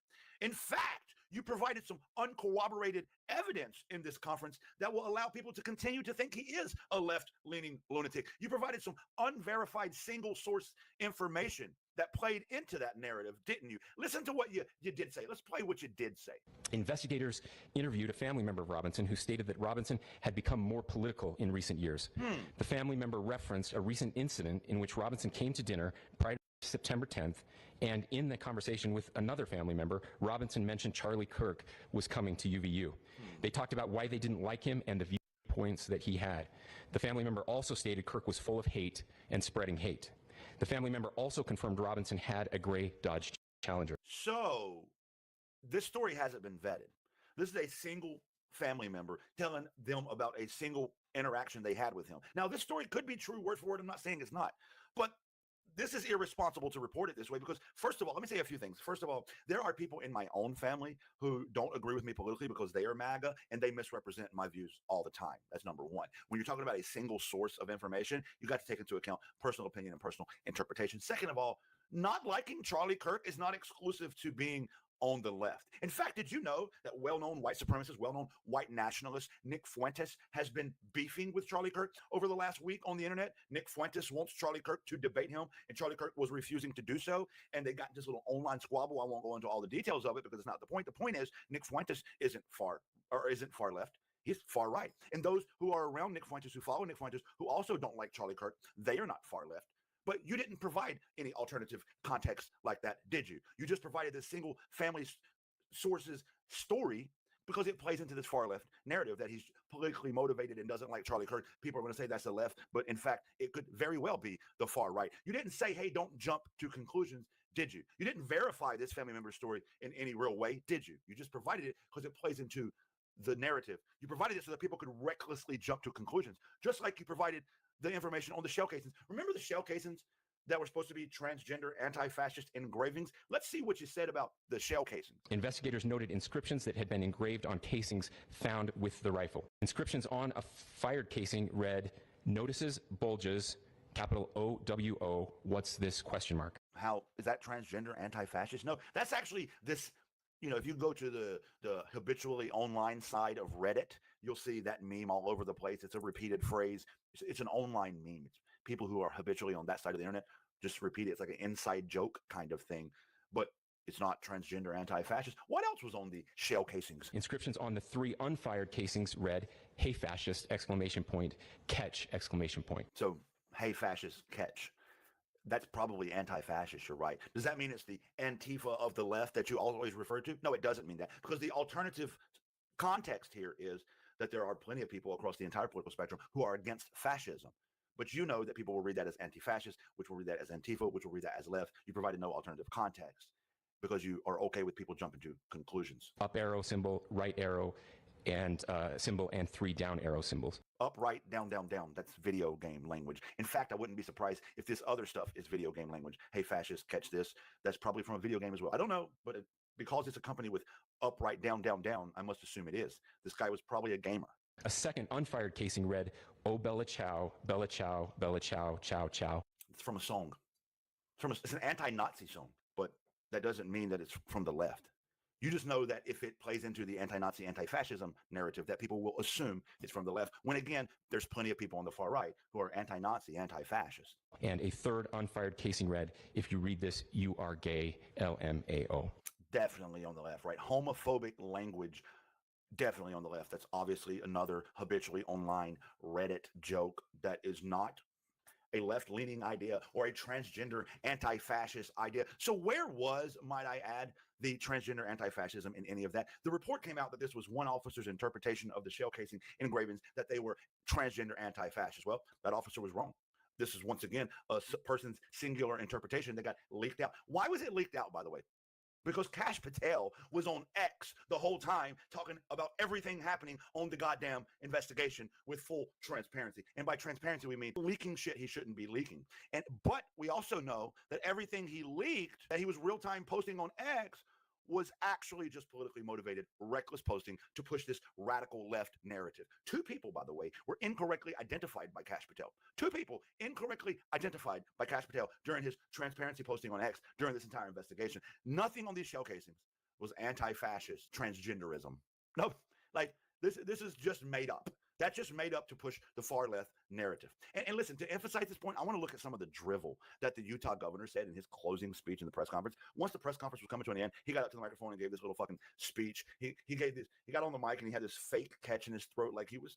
[SPEAKER 14] In fact, you provided some uncorroborated evidence in this conference that will allow people to continue to think he is a left-leaning lunatic. You provided some unverified single-source information that played into that narrative, didn't you? Listen to what you did say. Let's play what you did say.
[SPEAKER 16] Investigators interviewed a family member of Robinson who stated that Robinson had become more political in recent years. The family member referenced a recent incident in which Robinson came to dinner prior to September 10th, and in the conversation with another family member, Robinson mentioned Charlie Kirk was coming to UVU. They talked about why they didn't like him and the viewpoints that he had. The family member also stated Kirk was full of hate and spreading hate. The family member also confirmed Robinson had a gray Dodge Challenger.
[SPEAKER 14] So, this story hasn't been vetted. This is a single family member telling them about a single interaction they had with him. Now, this story could be true word for word. I'm not saying it's not. But this is irresponsible to report it this way because, first of all, let me say a few things. First of all, there are people in my own family who don't agree with me politically because they are MAGA and they misrepresent my views all the time. That's number one. When you're talking about a single source of information, you got to take into account personal opinion and personal interpretation. Second of all, not liking Charlie Kirk is not exclusive to being on the left. In fact, did you know that well-known white supremacist, well-known white nationalist Nick Fuentes has been beefing with Charlie Kirk over the last week on the internet? Nick Fuentes wants Charlie Kirk to debate him, and Charlie Kirk was refusing to do so. And they got this little online squabble. I won't go into all the details of it because it's not the point. The point is Nick Fuentes isn't far left. He's far right. And those who are around Nick Fuentes, who follow Nick Fuentes, who also don't like Charlie Kirk, they are not far left. But you didn't provide any alternative context like that, did you? You just provided this single family source's story because it plays into this far left narrative that he's politically motivated and doesn't like Charlie Kirk. People are going to say that's the left, but in fact, it could very well be the far right. You didn't say, hey, don't jump to conclusions, did you? You didn't verify this family member story in any real way, did you? You just provided it because it plays into the narrative. You provided it so that people could recklessly jump to conclusions, just like you provided the information on the shell casings. Remember the shell casings that were supposed to be transgender anti-fascist engravings? Let's see what you said about the shell casings.
[SPEAKER 16] Investigators noted inscriptions that had been engraved on casings found with the rifle. Inscriptions on a fired casing read, "Notices bulges, capital OWO, what's this question mark?"
[SPEAKER 14] How is that transgender anti-fascist? No, that's actually this. You know, if you go to the habitually online side of Reddit, you'll see that meme all over the place. It's a repeated phrase. It's an online meme. It's people who are habitually on that side of the internet just repeat it. It's like an inside joke kind of thing, but it's not transgender anti-fascist. What else was on the shell casings?
[SPEAKER 16] Inscriptions on the 3 unfired casings read, "Hey fascist, exclamation point, catch, exclamation point."
[SPEAKER 14] So, hey fascist, catch. That's probably anti-fascist, you're right. Does that mean it's the Antifa of the left that you always refer to? No, it doesn't mean that, because the alternative context here is that there are plenty of people across the entire political spectrum who are against fascism. But you know that people will read that as anti-fascist, which will read that as Antifa, which will read that as left. You provided no alternative context because you are okay with people jumping to conclusions.
[SPEAKER 16] Up arrow symbol, right arrow, and symbol, and 3 down arrow symbols.
[SPEAKER 14] Up, right, down, down, down. That's video game language. In fact, I wouldn't be surprised if this other stuff is video game language. Hey, fascist, catch this. That's probably from a video game as well. I don't know, but because it's a company with up, right, down, down, down, I must assume it is. This guy was probably a gamer.
[SPEAKER 16] A second unfired casing read, "Oh, Bella Chow, Bella Chow, Bella Chow, Chow, Chow."
[SPEAKER 14] It's from a song. It's an anti-Nazi song, but that doesn't mean that it's from the left. You just know that if it plays into the anti-Nazi, anti-fascism narrative, that people will assume it's from the left, when again, there's plenty of people on the far right who are anti-Nazi, anti-fascist.
[SPEAKER 16] And a third unfired casing read, "If you read this, you are gay, LMAO."
[SPEAKER 14] Definitely on the left, right? Homophobic language, definitely on the left. That's obviously another habitually online Reddit joke that is not a left-leaning idea or a transgender anti-fascist idea. So where was, might I add, the transgender anti-fascism in any of that? The report came out that this was one officer's interpretation of the shell casing engravings, that they were transgender anti-fascist. Well, that officer was wrong. This is, once again, a person's singular interpretation that got leaked out. Why was it leaked out, by the way? Because Kash Patel was on X the whole time talking about everything happening on the goddamn investigation with full transparency. And by transparency, we mean leaking shit he shouldn't be leaking. But we also know that everything he leaked, that he was real-time posting on X, was actually just politically motivated, reckless posting to push this radical left narrative. 2 people, by the way, were incorrectly identified by Kash Patel. 2 people incorrectly identified by Kash Patel during his transparency posting on X during this entire investigation. Nothing on these shell casings was anti-fascist transgenderism. No, like this is just made up. That's just made up to push the far left narrative. And listen, to emphasize this point, I want to look at some of the drivel that the Utah governor said in his closing speech in the press conference. Once the press conference was coming to an end, he got up to the microphone and gave this little fucking speech. He got on the mic and he had this fake catch in his throat, like he was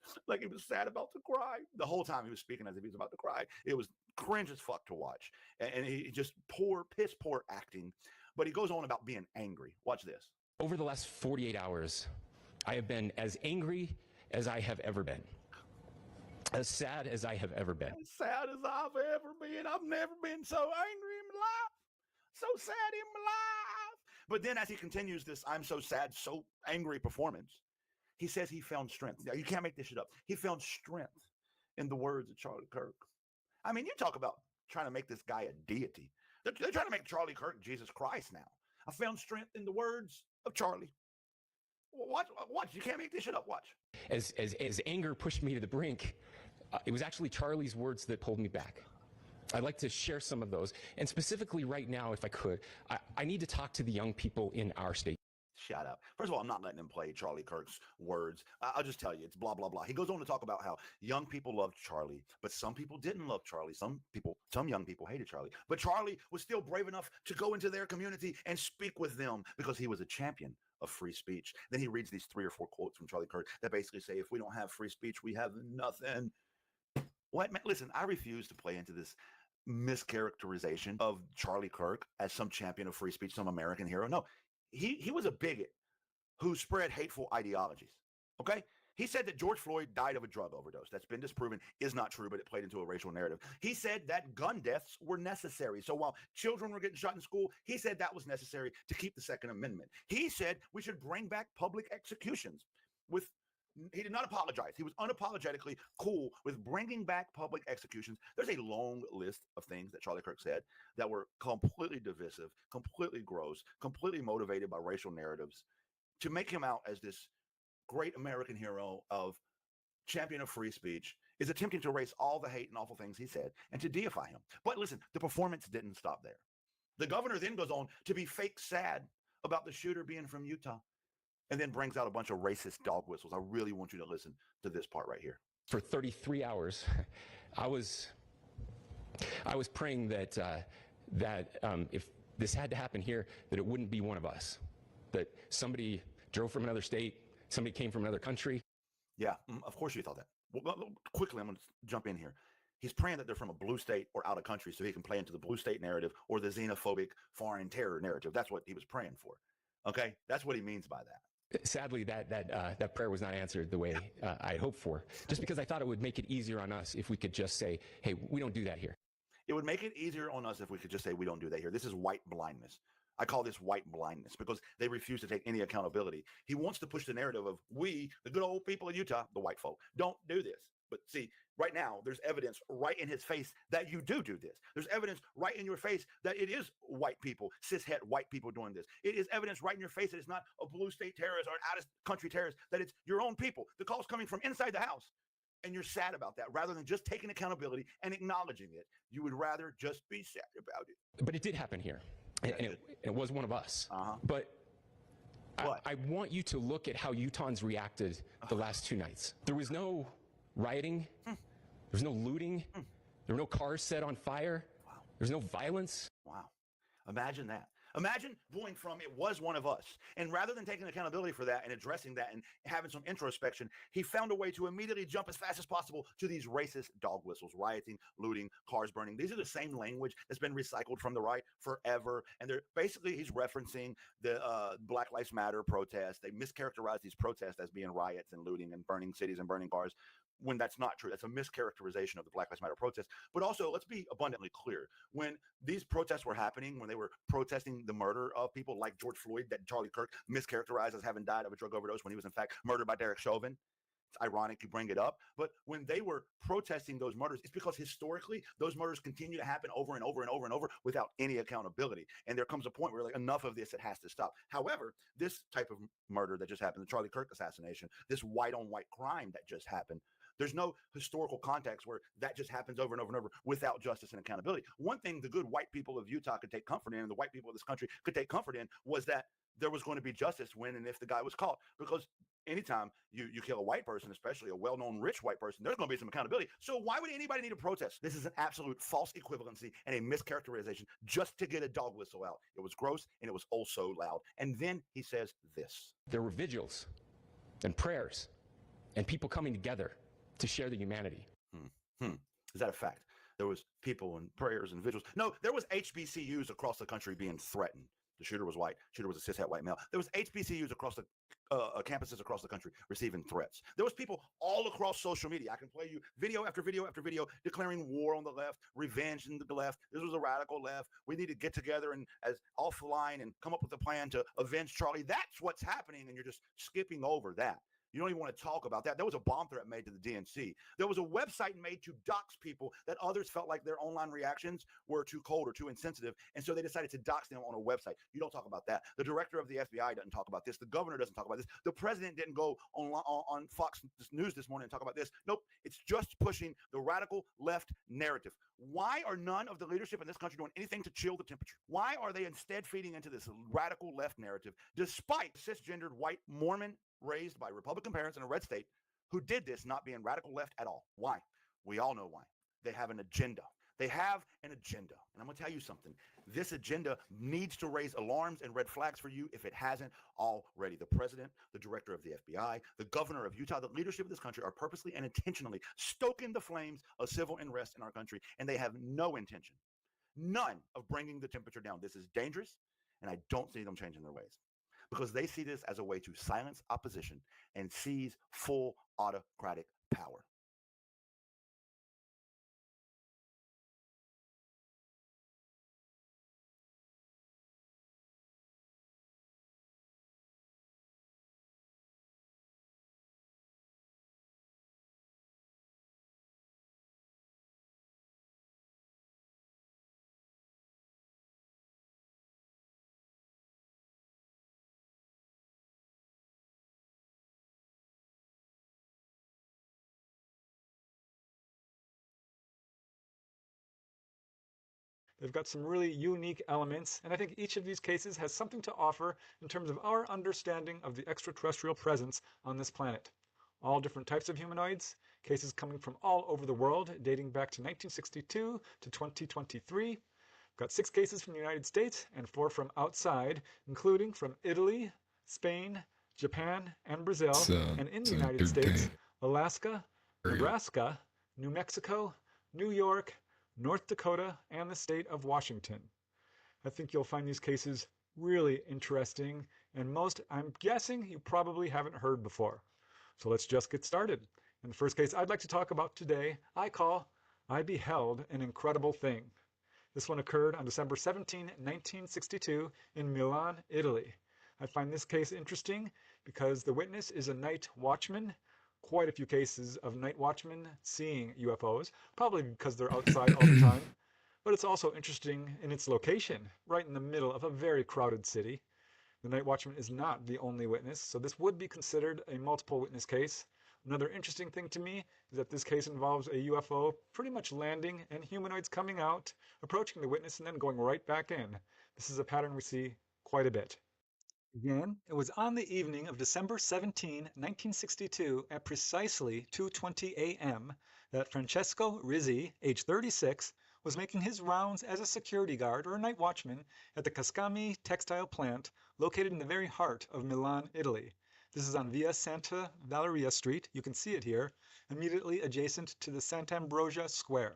[SPEAKER 14] sad about to cry. The whole time he was speaking as if he was about to cry. It was cringe as fuck to watch. And he just piss poor acting. But he goes on about being angry. Watch this.
[SPEAKER 16] Over the last 48 hours, I have been as angry as I have ever been. As sad as I have ever been.
[SPEAKER 14] As sad as I've ever been. I've never been so angry in my life. So sad in my life. But then as he continues this I'm so sad, so angry performance, he says he found strength. Now, you can't make this shit up. He found strength in the words of Charlie Kirk. I mean, you talk about trying to make this guy a deity. They're trying to make Charlie Kirk Jesus Christ now. I found strength in the words of Charlie. Watch. You can't make this shit up. Watch.
[SPEAKER 16] As anger pushed me to the brink, it was actually Charlie's words that pulled me back. I'd like to share some of those. And specifically right now, if I could, I need to talk to the young people in our state.
[SPEAKER 14] Shut up. First of all, I'm not letting him play Charlie Kirk's words. I'll just tell you, it's blah, blah, blah. He goes on to talk about how young people loved Charlie, but some people didn't love Charlie. Some young people hated Charlie. But Charlie was still brave enough to go into their community and speak with them because he was a champion of free speech. Then he reads these 3 or 4 quotes from Charlie Kirk that basically say, if we don't have free speech, we have nothing. What, man? Listen, I refuse to play into this mischaracterization of Charlie Kirk as some champion of free speech, some American hero. No, he was a bigot who spread hateful ideologies. Okay? He said that George Floyd died of a drug overdose. That's been disproven, is not true, but it played into a racial narrative. He said that gun deaths were necessary. So while children were getting shot in school, he said that was necessary to keep the Second Amendment. He said we should bring back public executions. He did not apologize. He was unapologetically cool with bringing back public executions. There's a long list of things that Charlie Kirk said that were completely divisive, completely gross, completely motivated by racial narratives to make him out as this great American hero of champion of free speech, is attempting to erase all the hate and awful things he said and to deify him. But listen, the performance didn't stop there. The governor then goes on to be fake sad about the shooter being from Utah, and then brings out a bunch of racist dog whistles. I really want you to listen to this part right here.
[SPEAKER 16] For 33 hours, I was praying that if this had to happen here, that it wouldn't be one of us, that somebody drove from another state, somebody came from another country.
[SPEAKER 14] Yeah, of course you thought that. Well, quickly, I'm going to jump in here. He's praying that they're from a blue state or out of country so he can play into the blue state narrative or the xenophobic foreign terror narrative. That's what he was praying for. Okay? That's what he means by that.
[SPEAKER 16] Sadly, that prayer was not answered the way I hoped for, just because I thought it would make it easier on us if we could just say, hey, we don't do that here.
[SPEAKER 14] It would make it easier on us if we could just say we don't do that here. This is white blindness. I call this white blindness because they refuse to take any accountability. He wants to push the narrative of we, the good old people of Utah, the white folk, don't do this. But see, right now, there's evidence right in his face that you do this. There's evidence right in your face that it is white people, cishet white people doing this. It is evidence right in your face that it's not a blue state terrorist or an out-of-country terrorist, that it's your own people. The call's coming from inside the house. And you're sad about that. Rather than just taking accountability and acknowledging it, you would rather just be sad about it.
[SPEAKER 16] But it did happen here. And it was one of us. But I want you to look at how Utahns reacted the last 2 nights. There was no rioting. There was no looting. There were no cars set on fire.
[SPEAKER 14] Wow.
[SPEAKER 16] There's no violence.
[SPEAKER 14] Wow. Imagine that. Imagine going from it was one of us. And rather than taking accountability for that and addressing that and having some introspection, he found a way to immediately jump as fast as possible to these racist dog whistles, rioting, looting, cars burning. These are the same language that's been recycled from the right forever. And they're basically, he's referencing the Black Lives Matter protests. They mischaracterize these protests as being riots and looting and burning cities and burning cars, when that's not true. That's a mischaracterization of the Black Lives Matter protests. But also, let's be abundantly clear. When these protests were happening, when they were protesting the murder of people like George Floyd, that Charlie Kirk mischaracterized as having died of a drug overdose when he was in fact murdered by Derek Chauvin. It's ironic you bring it up. But when they were protesting those murders, it's because historically, those murders continue to happen over and over and over and over without any accountability. And there comes a point where like enough of this, it has to stop. However, this type of murder that just happened, the Charlie Kirk assassination, this white on white crime that just happened, there's no historical context where that just happens over and over and over without justice and accountability. One thing the good white people of Utah could take comfort in, and the white people of this country could take comfort in, was that there was going to be justice when and if the guy was caught. Because anytime you kill a white person, especially a well-known rich white person, there's going to be some accountability. So why would anybody need a protest? This is an absolute false equivalency and a mischaracterization just to get a dog whistle out. It was gross and it was also loud. And then he says this.
[SPEAKER 16] There were vigils and prayers and people coming together to share the humanity.
[SPEAKER 14] Is that a fact? There was people and prayers and vigils. No, there was HBCUs across the country being threatened. The shooter was white. Shooter was a cishet white male. There was HBCUs across the campuses across the country receiving threats. There was people all across social media. I can play you video after video after video declaring war on the left, revenge in the left. This was a radical left. We need to get together and as offline and come up with a plan to avenge Charlie. That's what's happening, and you're just skipping over that. You don't even want to talk about that. There was a bomb threat made to the DNC. There was a website made to dox people that others felt like their online reactions were too cold or too insensitive. And so they decided to dox them on a website. You don't talk about that. The director of the FBI doesn't talk about this. The governor doesn't talk about this. The president didn't go on Fox News this morning and talk about this. Nope. It's just pushing the radical left narrative. Why are none of the leadership in this country doing anything to chill the temperature? Why are they instead feeding into this radical left narrative, despite cisgendered white Mormon raised by Republican parents in a red state who did this not being radical left at all? Why? We all know why. They have an agenda. They have an agenda. And I'm going to tell you something. This agenda needs to raise alarms and red flags for you if it hasn't already. The president, the director of the FBI, the governor of Utah, the leadership of this country are purposely and intentionally stoking the flames of civil unrest in our country. And they have no intention, none, of bringing the temperature down. This is dangerous. And I don't see them changing their ways, because they see this as a way to silence opposition and seize full autocratic power.
[SPEAKER 17] They've got some really unique elements, and I think each of these cases has something to offer in terms of our understanding of the extraterrestrial presence on this planet. All different types of humanoids, cases coming from all over the world, dating back to 1962 to 2023. We've got 6 cases from the United States and 4 from outside, including from Italy, Spain, Japan, and Brazil, and in the United States, Alaska, Nebraska, New Mexico, New York, North Dakota, and the state of Washington. I think you'll find these cases really interesting, and most, I'm guessing, you probably haven't heard before. So let's just get started. And the first case I'd like to talk about today, I Beheld an Incredible Thing. This one occurred on December 17, 1962 in Milan, Italy. I find this case interesting because the witness is a night watchman. Quite a few cases of night watchmen seeing UFOs, probably because they're outside all the time. But it's also interesting in its location, right in the middle of a very crowded city. The night watchman is not the only witness, so this would be considered a multiple witness case. Another interesting thing to me is that this case involves a UFO pretty much landing and humanoids coming out, approaching the witness, and then going right back in. This is a pattern we see quite a bit. Again, it was on the evening of December 17, 1962, at precisely 2:20 a.m., that Francesco Rizzi, age 36, was making his rounds as a security guard or a night watchman at the Cascami textile plant located in the very heart of Milan, Italy. This is on Via Santa Valeria Street, you can see it here, immediately adjacent to the Sant'Ambrosia Square.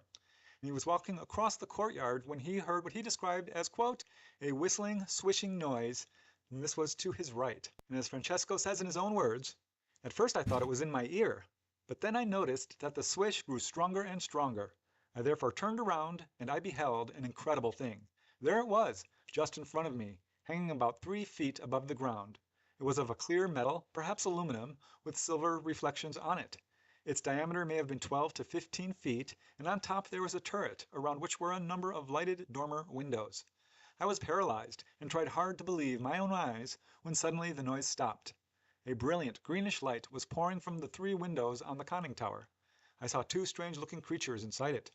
[SPEAKER 17] And he was walking across the courtyard when he heard what he described as, quote, a whistling, swishing noise, and this was to his right. And as Francesco says in his own words, at first I thought it was in my ear, but then I noticed that the swish grew stronger and stronger. I therefore turned around, and I beheld an incredible thing. There it was, just in front of me, hanging about 3 feet above the ground. It was of a clear metal, perhaps aluminum, with silver reflections on it. Its diameter may have been 12 to 15 feet, and on top there was a turret, around which were a number of lighted dormer windows. I was paralyzed and tried hard to believe my own eyes when suddenly the noise stopped. A brilliant greenish light was pouring from the 3 windows on the conning tower. I saw 2 strange-looking creatures inside it.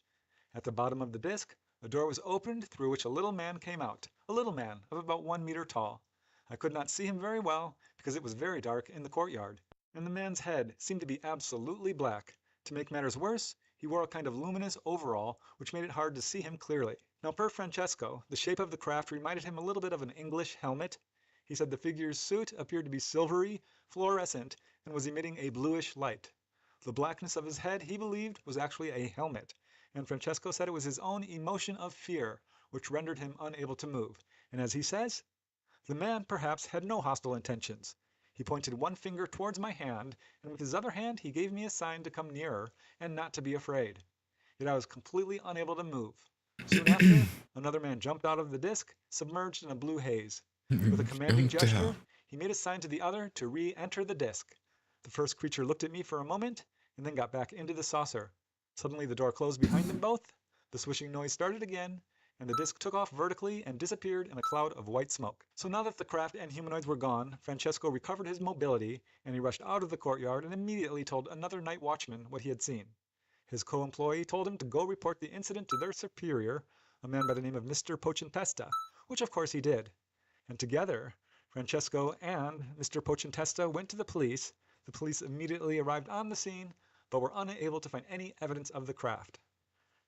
[SPEAKER 17] At the bottom of the disc, a door was opened through which a little man came out, a little man of about 1 meter tall. I could not see him very well because it was very dark in the courtyard, and the man's head seemed to be absolutely black. To make matters worse, he wore a kind of luminous overall which made it hard to see him clearly. Now, per Francesco, the shape of the craft reminded him a little bit of an English helmet. He said the figure's suit appeared to be silvery, fluorescent, and was emitting a bluish light. The blackness of his head, he believed, was actually a helmet, and Francesco said it was his own emotion of fear which rendered him unable to move. And as he says, the man perhaps had no hostile intentions. He pointed one finger towards my hand, and with his other hand he gave me a sign to come nearer and not to be afraid. Yet I was completely unable to move. Soon after, another man jumped out of the disc, submerged in a blue haze. With a commanding gesture, he made a sign to the other to re-enter the disc. The first creature looked at me for a moment and then got back into the saucer. Suddenly the door closed behind them both, the swishing noise started again, and the disc took off vertically and disappeared in a cloud of white smoke. So now that the craft and humanoids were gone, Francesco recovered his mobility, and he rushed out of the courtyard and immediately told another night watchman what he had seen. His co-employee told him to go report the incident to their superior, a man by the name of Mr. Pocentesta, which of course he did. And together, Francesco and Mr. Pocentesta went to the police. The police immediately arrived on the scene, but were unable to find any evidence of the craft.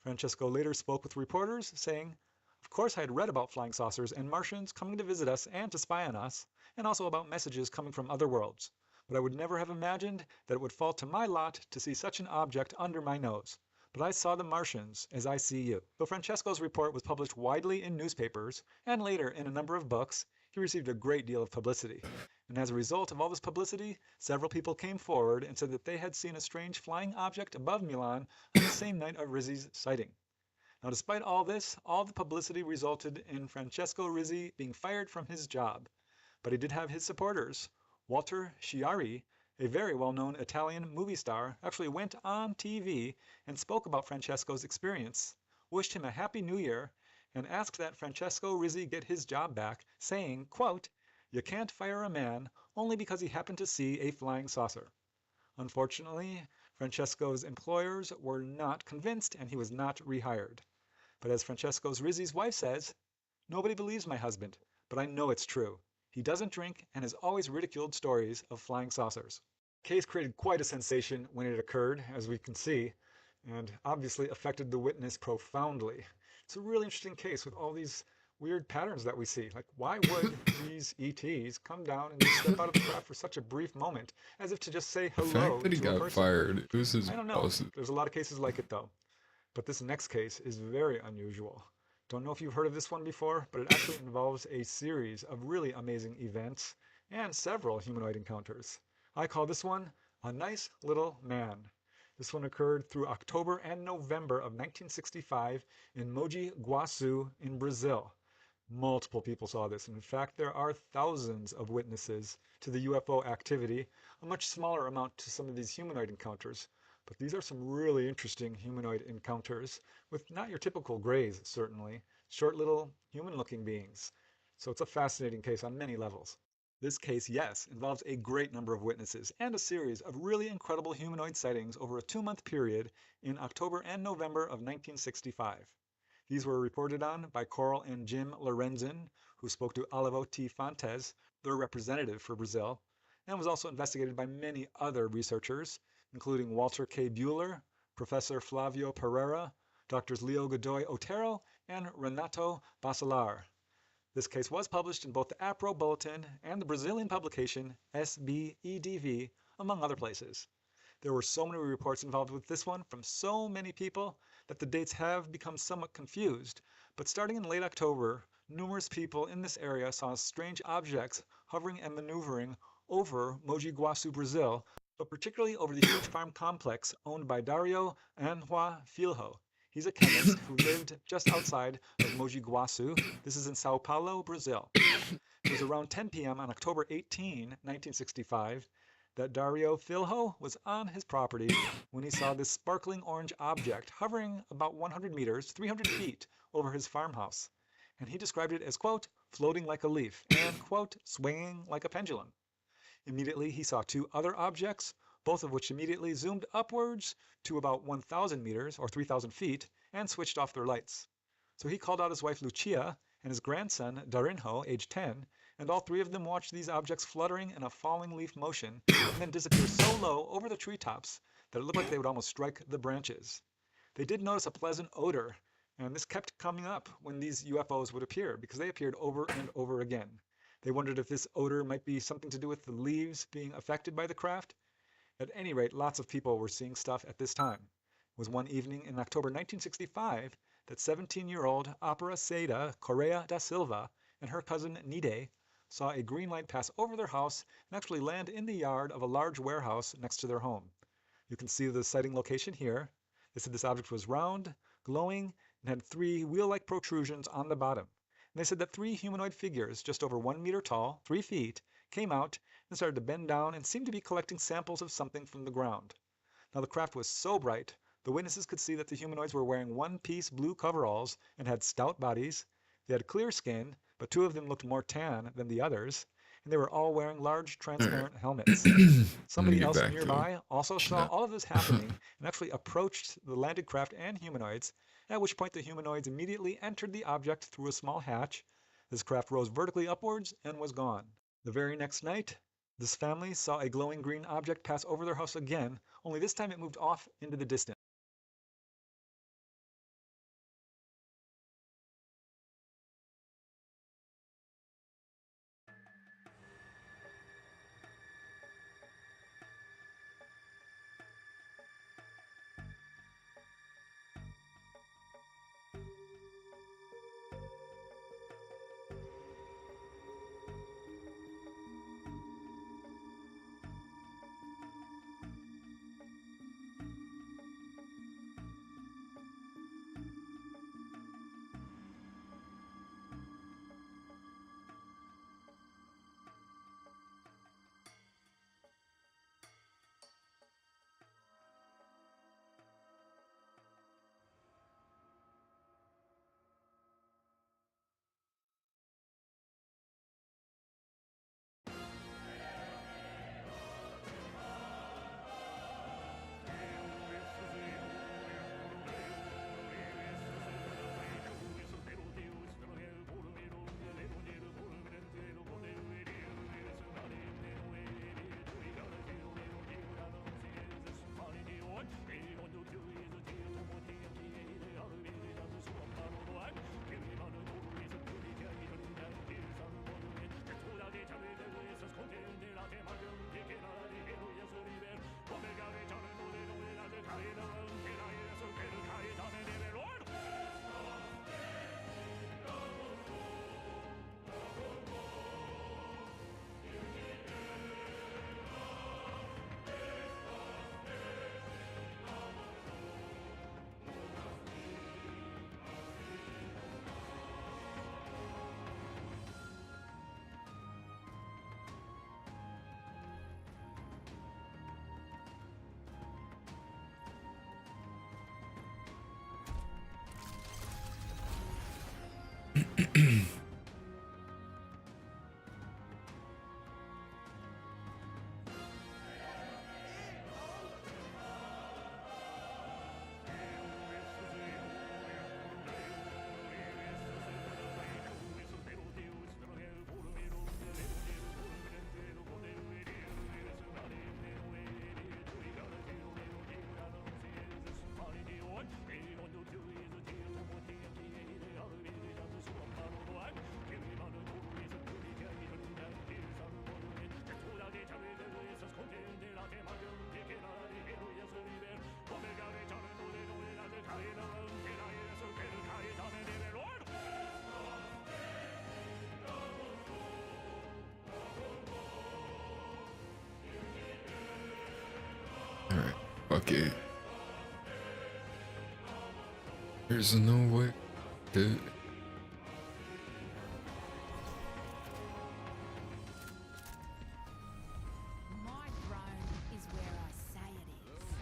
[SPEAKER 17] Francesco later spoke with reporters, saying, "Of course I had read about flying saucers and Martians coming to visit us and to spy on us, and also about messages coming from other worlds. But I would never have imagined that it would fall to my lot to see such an object under my nose. But I saw the Martians as I see you." Though Francesco's report was published widely in newspapers, and later in a number of books, he received a great deal of publicity. And as a result of all this publicity, several people came forward and said that they had seen a strange flying object above Milan on the same night of Rizzi's sighting. Now, despite all this, all the publicity resulted in Francesco Rizzi being fired from his job. But he did have his supporters. Walter Chiari, a very well-known Italian movie star, actually went on TV and spoke about Francesco's experience, wished him a happy new year, and asked that Francesco Rizzi get his job back, saying, quote, "You can't fire a man only because he happened to see a flying saucer." Unfortunately, Francesco's employers were not convinced and he was not rehired. But as Francesco's Rizzi's wife says, "Nobody believes my husband, but I know it's true. He doesn't drink and has always ridiculed stories of flying saucers." The case created quite a sensation when it occurred, as we can see, and obviously affected the witness profoundly. It's a really interesting case with all these weird patterns that we see. Like, why would these ETs come down and just step out of the craft for such a brief moment, as if to just say
[SPEAKER 1] The
[SPEAKER 17] hello
[SPEAKER 1] fact that he
[SPEAKER 17] to a
[SPEAKER 1] got
[SPEAKER 17] person?
[SPEAKER 1] fired, it was his
[SPEAKER 17] I don't know.
[SPEAKER 1] boss.
[SPEAKER 17] There's a lot of cases like it, though. But this next case is very unusual. Don't know if you've heard of this one before, but it actually involves a series of really amazing events and several humanoid encounters. I call this one A Nice Little Man. This one occurred through October and November of 1965 in Mogi Guaçu in Brazil. Multiple people saw this. In fact, there are thousands of witnesses to the UFO activity, a much smaller amount to some of these humanoid encounters. But these are some really interesting humanoid encounters with not your typical grays, certainly, short little human-looking beings. So it's a fascinating case on many levels. This case, yes, involves a great number of witnesses and a series of really incredible humanoid sightings over a 2-month period in October and November of 1965. These were reported on by Coral and Jim Lorenzen, who spoke to Olivo T. Fontes, their representative for Brazil, and was also investigated by many other researchers, including Walter K. Buehler, Professor Flavio Pereira, Drs. Leo Godoy Otero, and Renato Bacelar. This case was published in both the APRO Bulletin and the Brazilian publication SBEDV, among other places. There were so many reports involved with this one from so many people that the dates have become somewhat confused, but starting in late October, numerous people in this area saw strange objects hovering and maneuvering over Mogi Guaçu, Brazil, but particularly over the huge farm complex owned by Dario Anhua Filho. He's a chemist who lived just outside of Mogi Guaçu. This is in Sao Paulo, Brazil. It was around 10 p.m. on October 18, 1965, that Dario Filho was on his property when he saw this sparkling orange object hovering about 100 meters, 300 feet over his farmhouse. And he described it as, quote, floating like a leaf and, quote, swinging like a pendulum. Immediately he saw 2 other objects, both of which immediately zoomed upwards to about 1,000 meters or 3,000 feet and switched off their lights. So he called out his wife Lucia and his grandson Darinho, age 10, and all 3 of them watched these objects fluttering in a falling leaf motion and then disappear so low over the treetops that it looked like they would almost strike the branches. They did notice a pleasant odor, and this kept coming up when these UFOs would appear because they appeared over and over again. They wondered if this odor might be something to do with the leaves being affected by the craft. At any rate, lots of people were seeing stuff at this time. It was one evening in October 1965 that 17-year-old Aparecida Correa da Silva and her cousin Nide saw a green light pass over their house and actually land in the yard of a large warehouse next to their home. You can see the sighting location here. They said this object was round, glowing, and had 3 wheel-like protrusions on the bottom. And they said that 3 humanoid figures, just over 1 meter tall, 3 feet, came out and started to bend down and seemed to be collecting samples of something from the ground. Now the craft was so bright, the witnesses could see that the humanoids were wearing one-piece blue coveralls and had stout bodies. They had clear skin, but 2 of them looked more tan than the others, and they were all wearing large transparent helmets. Somebody else nearby also saw all of this happening and actually approached the landed craft and humanoids, at which point the humanoids immediately entered the object through a small hatch. This craft rose vertically upwards and was gone. The very next night, this family saw a glowing green object pass over their house again, only this time it moved off into the distance.
[SPEAKER 1] Alright, fuck it. There's no way to...
[SPEAKER 2] My throne is where I say it is.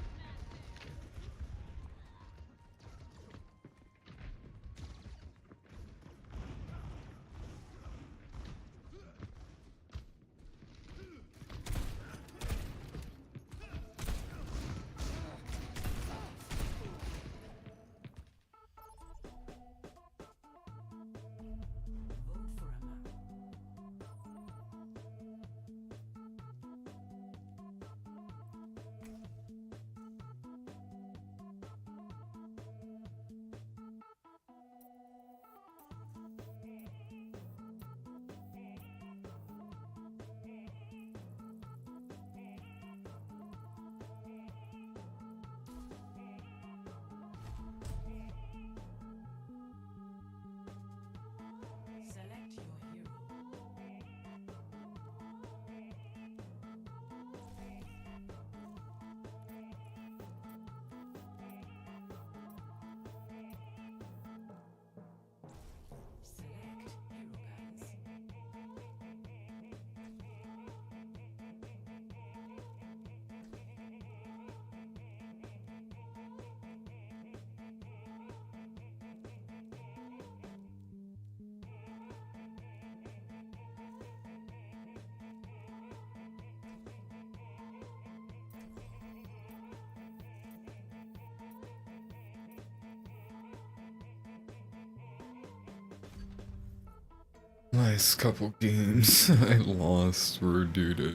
[SPEAKER 1] last couple games I lost were due to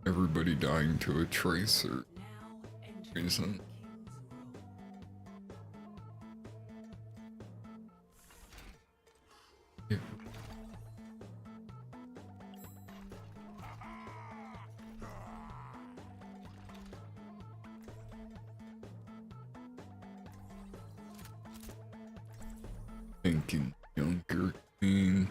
[SPEAKER 1] everybody dying to a tracer reason. Yeah. Thinking younger queen.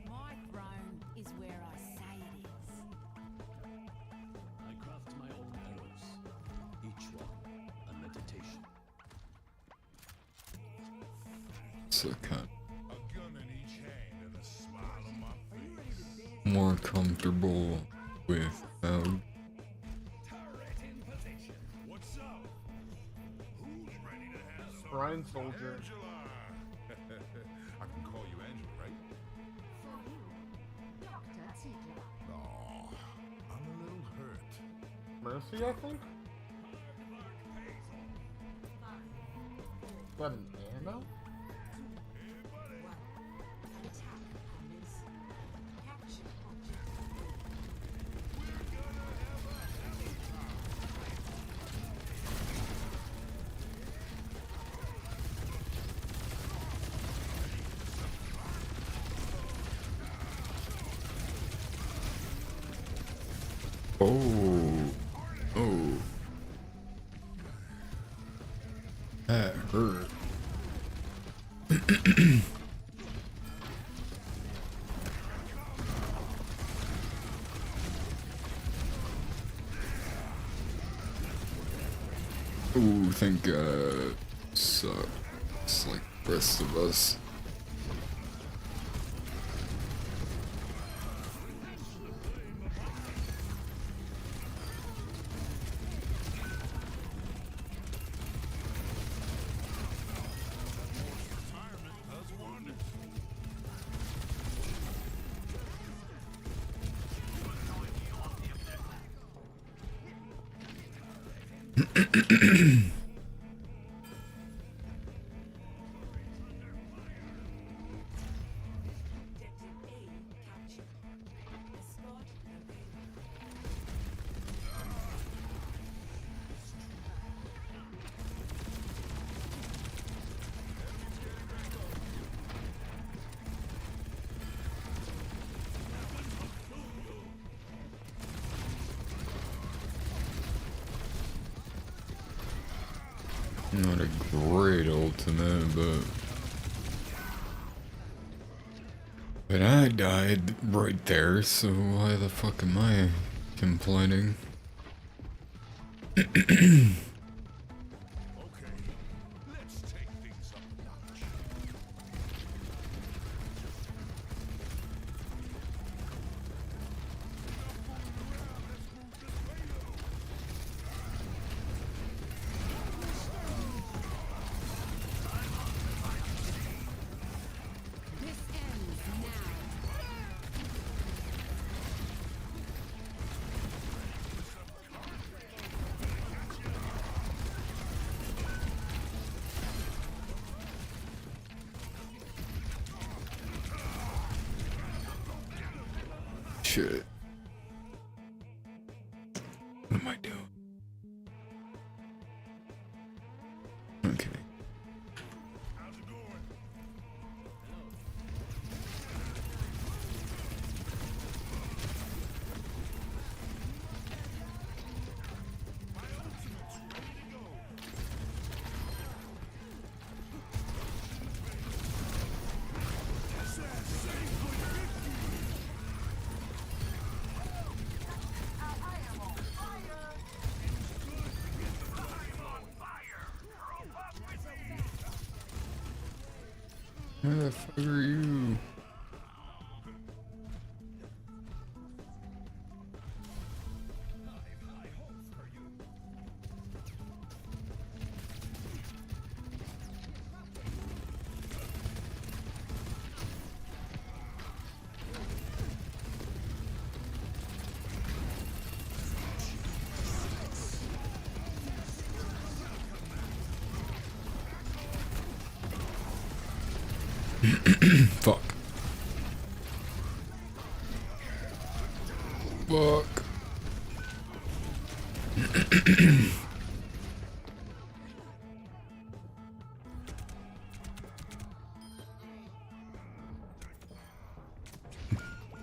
[SPEAKER 2] My throne is where I say it is.
[SPEAKER 18] I craft my own arrows, each one a meditation.
[SPEAKER 1] So kind
[SPEAKER 10] A gun in each hand and a smile on my face.
[SPEAKER 1] of more comfortable with
[SPEAKER 10] What's up? Who's ready to have some?
[SPEAKER 19] Brian Soldier.
[SPEAKER 10] Angela. I can call you Angela, right? Aw, I'm a little hurt.
[SPEAKER 19] Mercy, I think? Is that an ammo?
[SPEAKER 1] Oh. That hurt. Ooh, thank God. Sucks like the rest of us. Not a great ultimate, but I died right there, so why the fuck am I complaining?
[SPEAKER 10] Let's take things up a notch.
[SPEAKER 2] This ends now.
[SPEAKER 1] Shit. What am I doing? Okay. Where the fuck are you? Fuck. Fuck.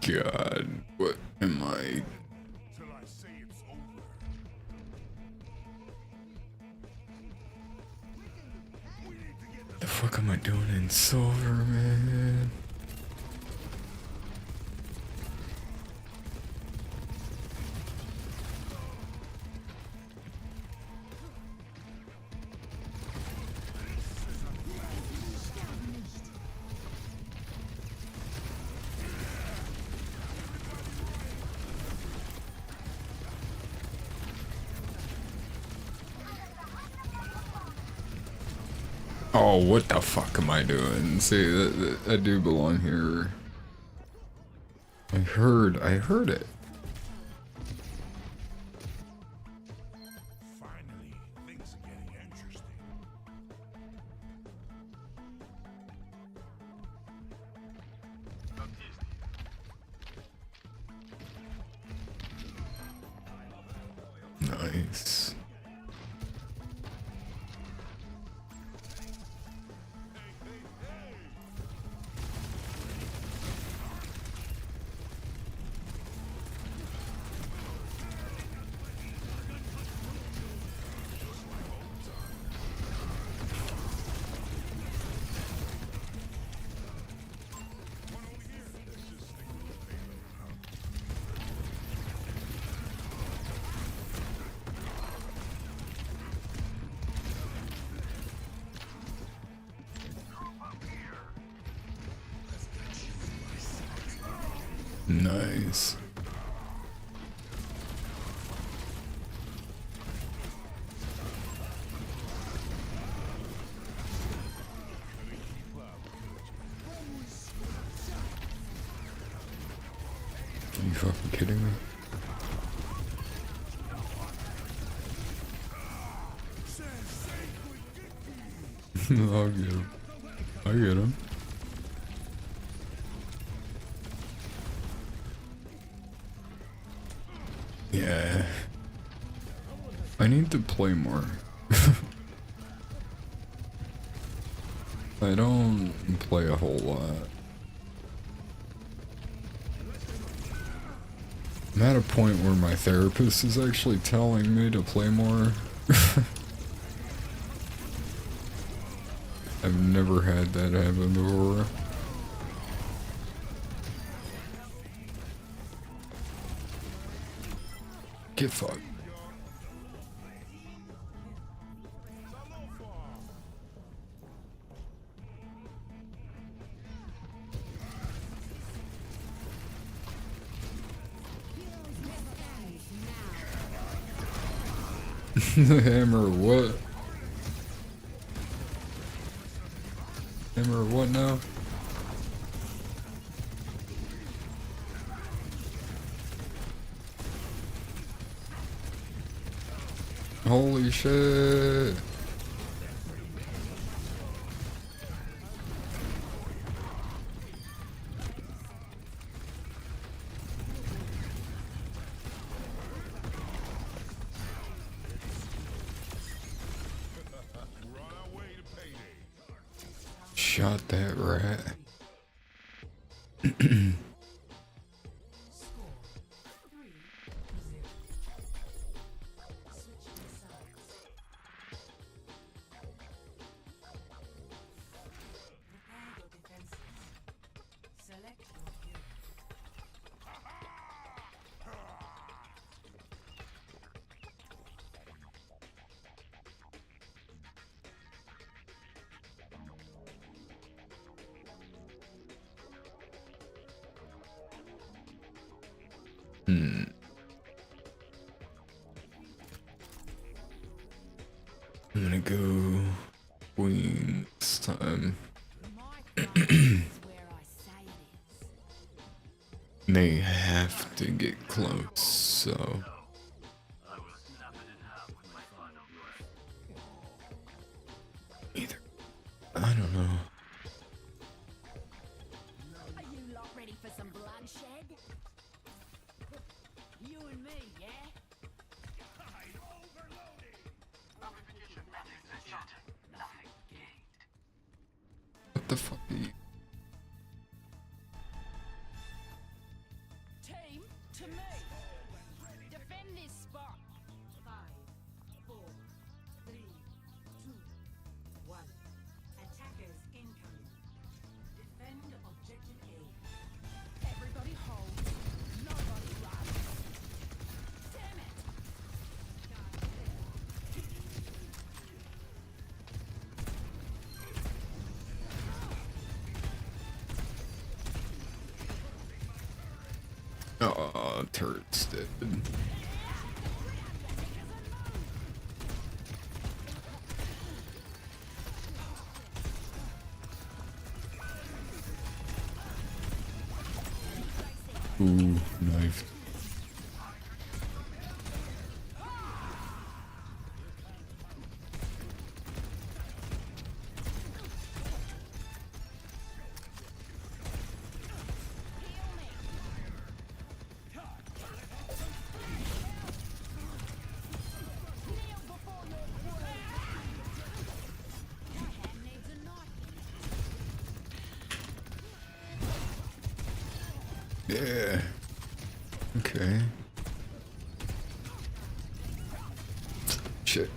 [SPEAKER 1] God, what am I? The fuck am I doing in silver, man? Oh, what the fuck am I doing? See, I do belong here. I heard it.
[SPEAKER 10] Finally, things are getting interesting.
[SPEAKER 1] Nice. Nice. Are you fucking kidding me? I'll get him. I'll get him. Yeah. I need to play more. I don't play a whole lot. I'm at a point where my therapist is actually telling me to play more. I've never had that happen before. Get fucked. The hammer, what? Hammer, what now? Holy shit. Shot that rat. I'm gonna go queen this time. They have to get close, so. Either. I don't know.
[SPEAKER 2] me, yeah?
[SPEAKER 1] What the fuck are you?
[SPEAKER 2] Team to me. Defend this spot. 5, 4, 3, 2, 1. Attackers incoming. Defend objective A. Everybody hold. Nobody runs. Damn it.
[SPEAKER 1] Oh, turret's dead. Ooh, knifed. Yeah. Okay. Shit.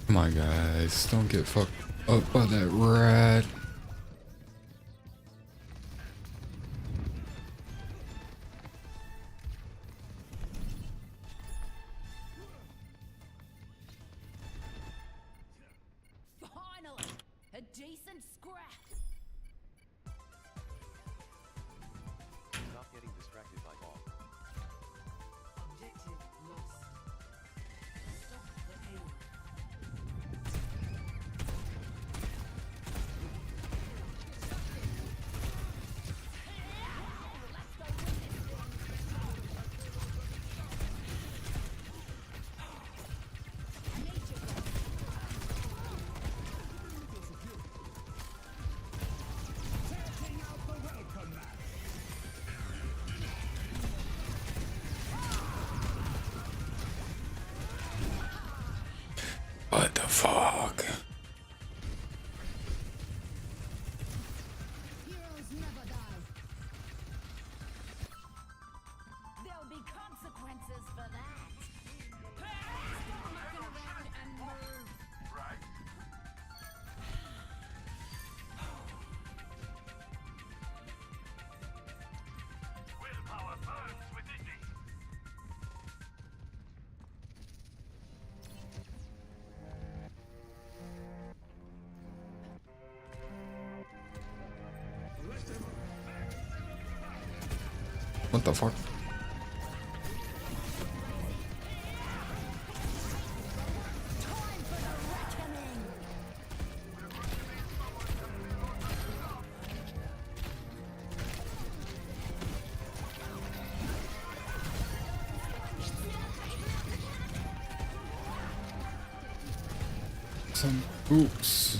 [SPEAKER 1] Come on, guys. Don't get fucked up by that rat.
[SPEAKER 2] Finally, a decent scrap.
[SPEAKER 11] Stop getting distracted by ball.
[SPEAKER 2] Objective lost. Stop the aim.
[SPEAKER 1] What the fuck?
[SPEAKER 2] Heroes never die. There'll be consequences for that. Stop mucking around and move. Right.
[SPEAKER 10] Willpower burns within me.
[SPEAKER 1] What the fuck? Some oops.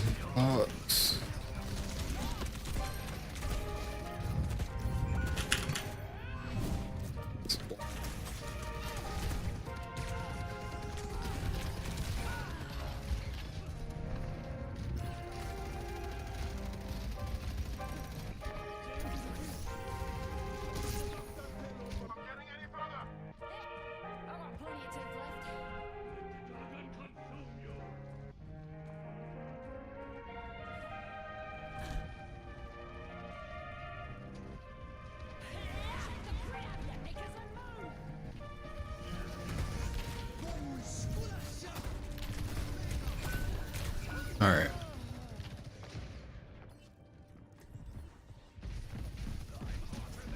[SPEAKER 1] Alright.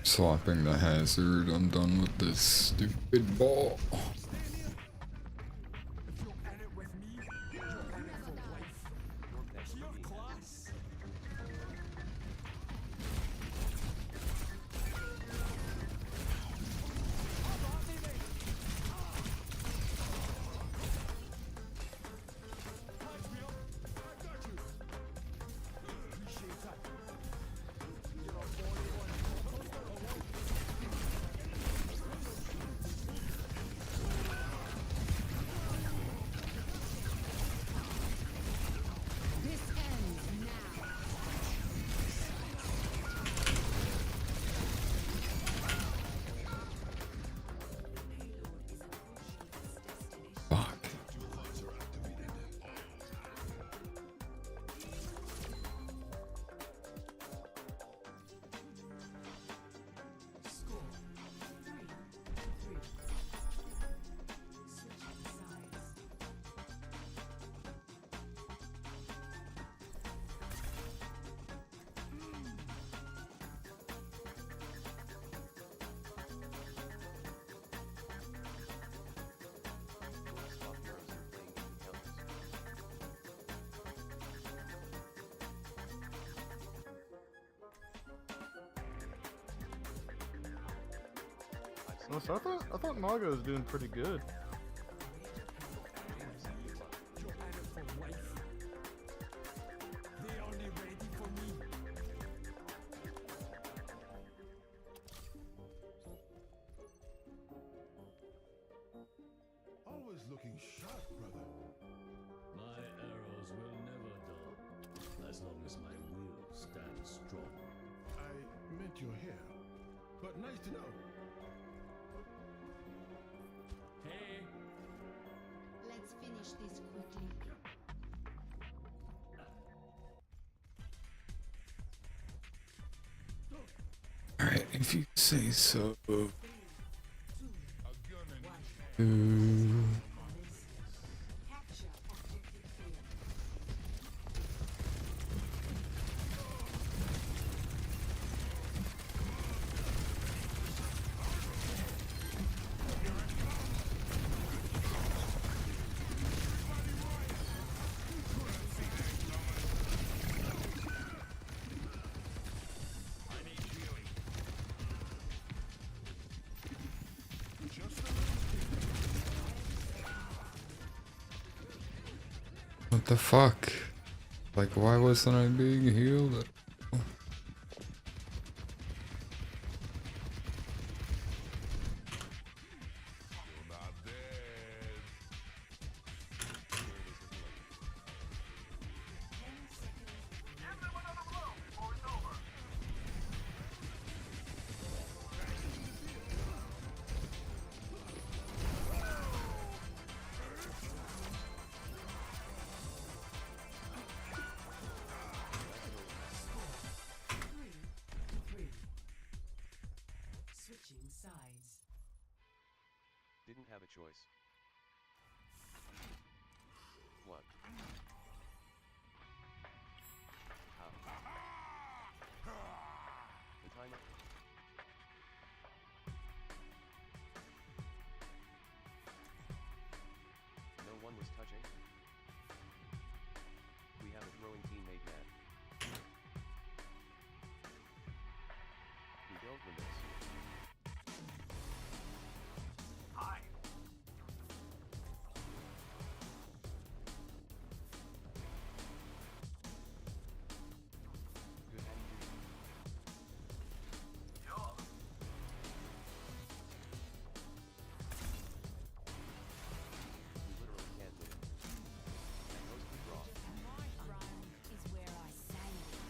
[SPEAKER 1] Swapping the hazard. I'm done with this stupid ball.
[SPEAKER 19] Oh, so I thought Naga was doing pretty good.
[SPEAKER 10] Always looking sharp, brother.
[SPEAKER 18] My arrows will never dull, as long as my will stands strong.
[SPEAKER 10] I meant your hair, but nice to know.
[SPEAKER 18] Hey!
[SPEAKER 2] Let's finish this quickly.
[SPEAKER 1] Alright, if you say so. What the fuck? Like, why wasn't I being healed?
[SPEAKER 11] Switching sides. Didn't have a choice. What? How? The timer? No one was touching. We have a throwing teammate man. We don't win this. Hi. Good attitude. Sure. We literally can't win. And most we draw.
[SPEAKER 2] My throne is where I say it is.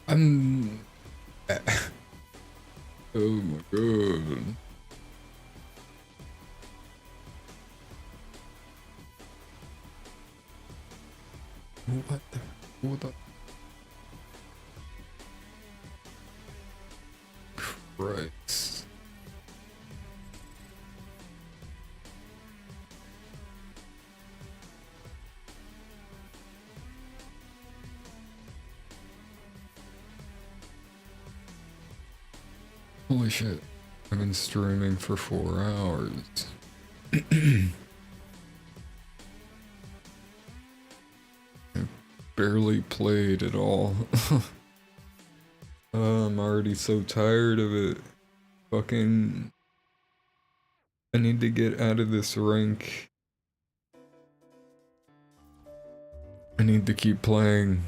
[SPEAKER 2] I'm... Oh my god. What the...
[SPEAKER 1] Christ. Holy shit. I've been streaming for 4 hours. I barely played at all. I'm already so tired of it. Fucking... I need to get out of this rank. I need to keep playing.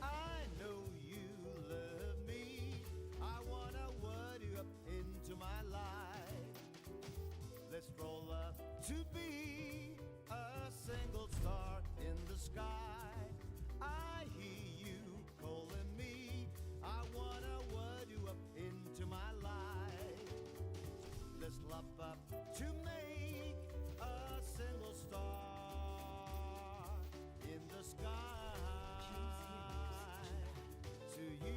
[SPEAKER 20] I know you love me. I wanna word you up into my life. Let's roll up to be a single star in the sky. I hear you calling me. I wanna word you up into my life. Let's love up to make a single star in the sky. To you.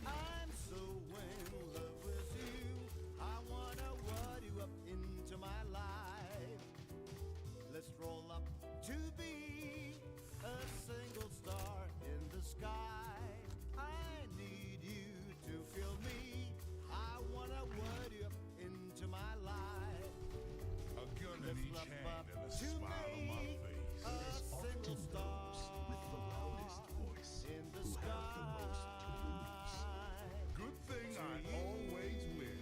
[SPEAKER 20] I'm so in love with you. I wanna word you up into my life. Let's roll up to be a single star in the sky. I need you to feel me. I wanna word you up into my life.
[SPEAKER 10] A gun in
[SPEAKER 20] Let's
[SPEAKER 10] each
[SPEAKER 20] love
[SPEAKER 10] hand
[SPEAKER 20] up
[SPEAKER 10] and a
[SPEAKER 20] to
[SPEAKER 10] smile on my
[SPEAKER 20] make
[SPEAKER 10] face.
[SPEAKER 20] a single star
[SPEAKER 10] with the loudest voice
[SPEAKER 20] in the
[SPEAKER 10] who
[SPEAKER 20] sky.
[SPEAKER 10] have the most to lose. Good thing I always win.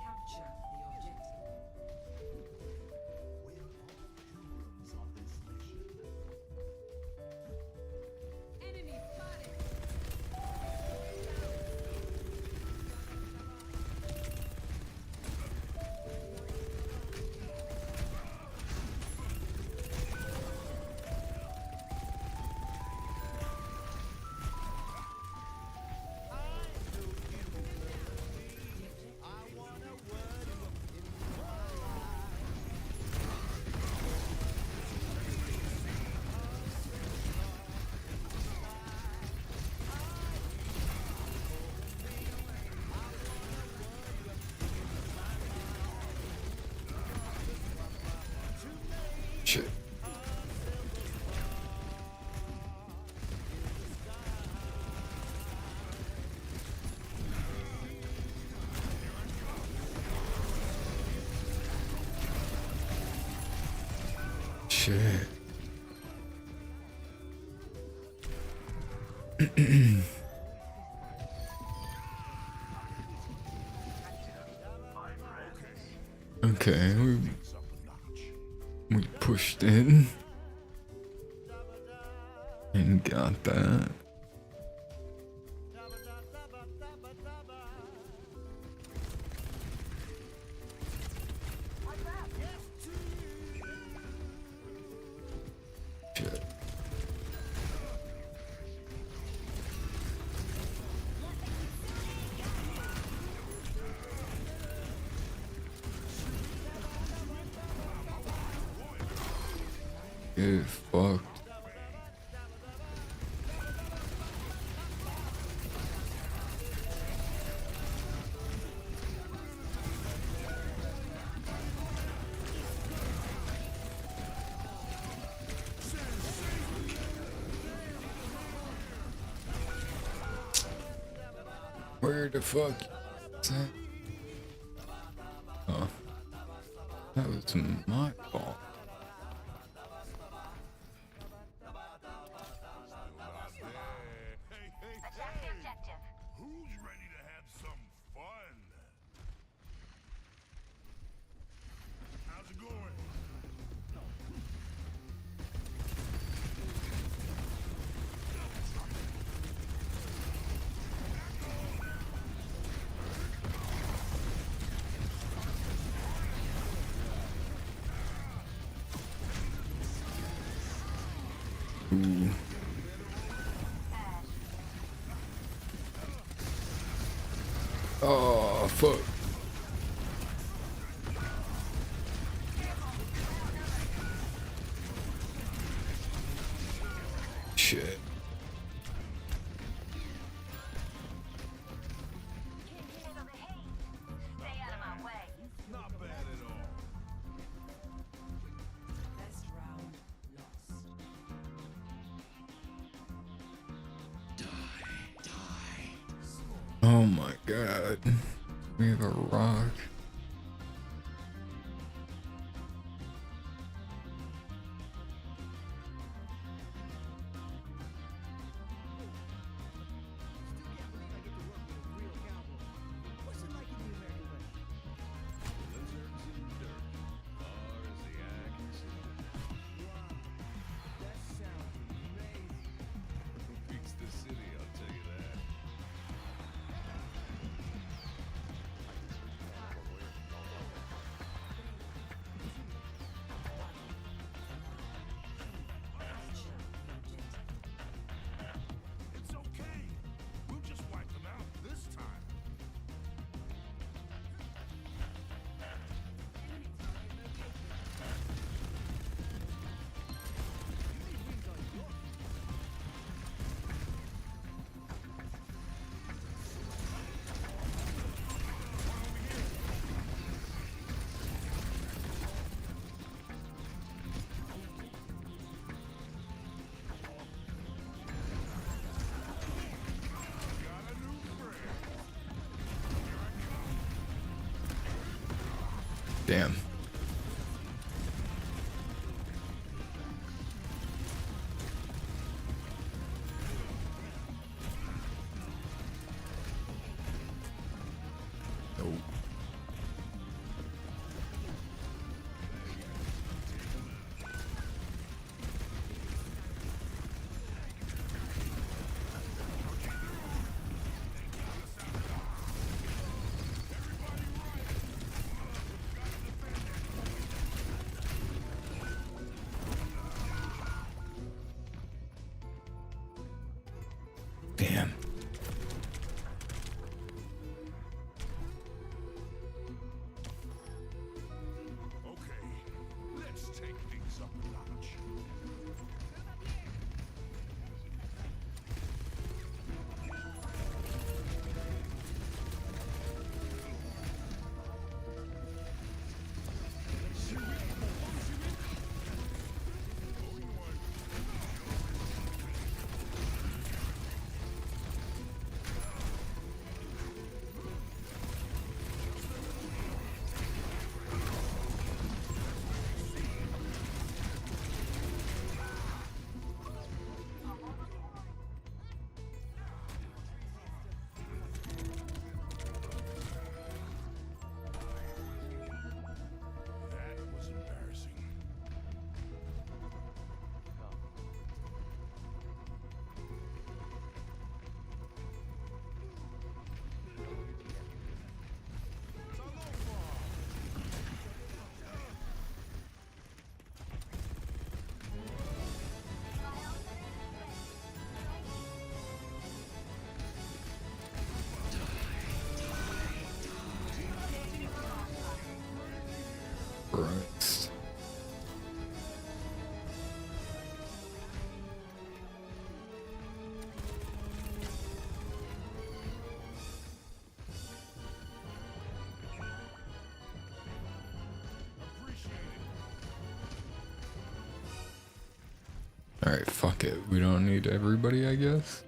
[SPEAKER 2] Capture the objective.
[SPEAKER 10] We're all pilgrims on this mission.
[SPEAKER 2] Enemy spotted.
[SPEAKER 20] I wanna word you up into my life.
[SPEAKER 1] Shit. Shit. Okay, we pushed in and got that. get fucked. Where the fuck is that? Oh, that was my fault.
[SPEAKER 10] Who's ready to have some fun? How's it going?
[SPEAKER 1] Ooh. Oh, fuck. Shit.
[SPEAKER 10] Not bad at all.
[SPEAKER 2] Best round lost.
[SPEAKER 1] Oh my god. We have a rock.
[SPEAKER 10] Beats the city, I'll tell you that. It's okay. We'll just wipe them out this time.
[SPEAKER 1] Damn. Nope. Alright, fuck it. We don't need everybody, I guess.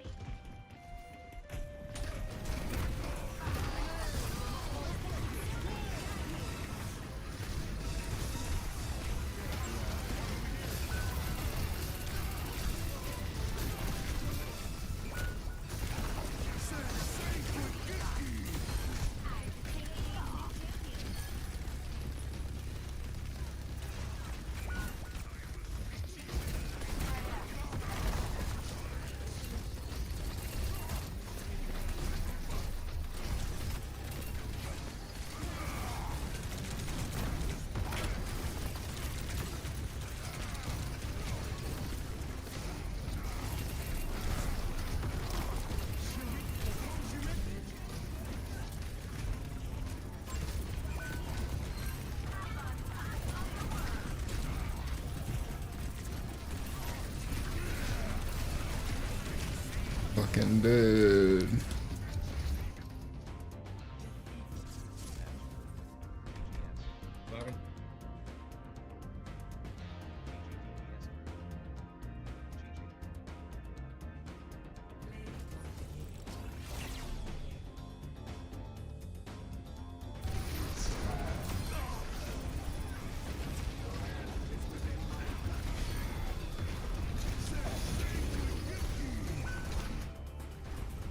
[SPEAKER 1] Fucking dead.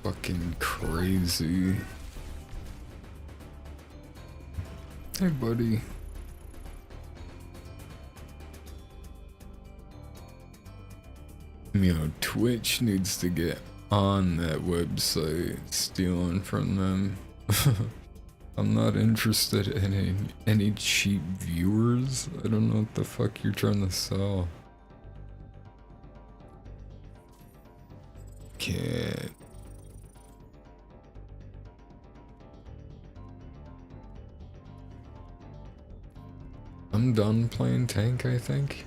[SPEAKER 1] Fucking crazy. Hey, buddy. You know, Twitch needs to get on that website, stealing from them. I'm not interested in any cheap viewers. I don't know what the fuck you're trying to sell. Can't. I'm done playing tank, I think.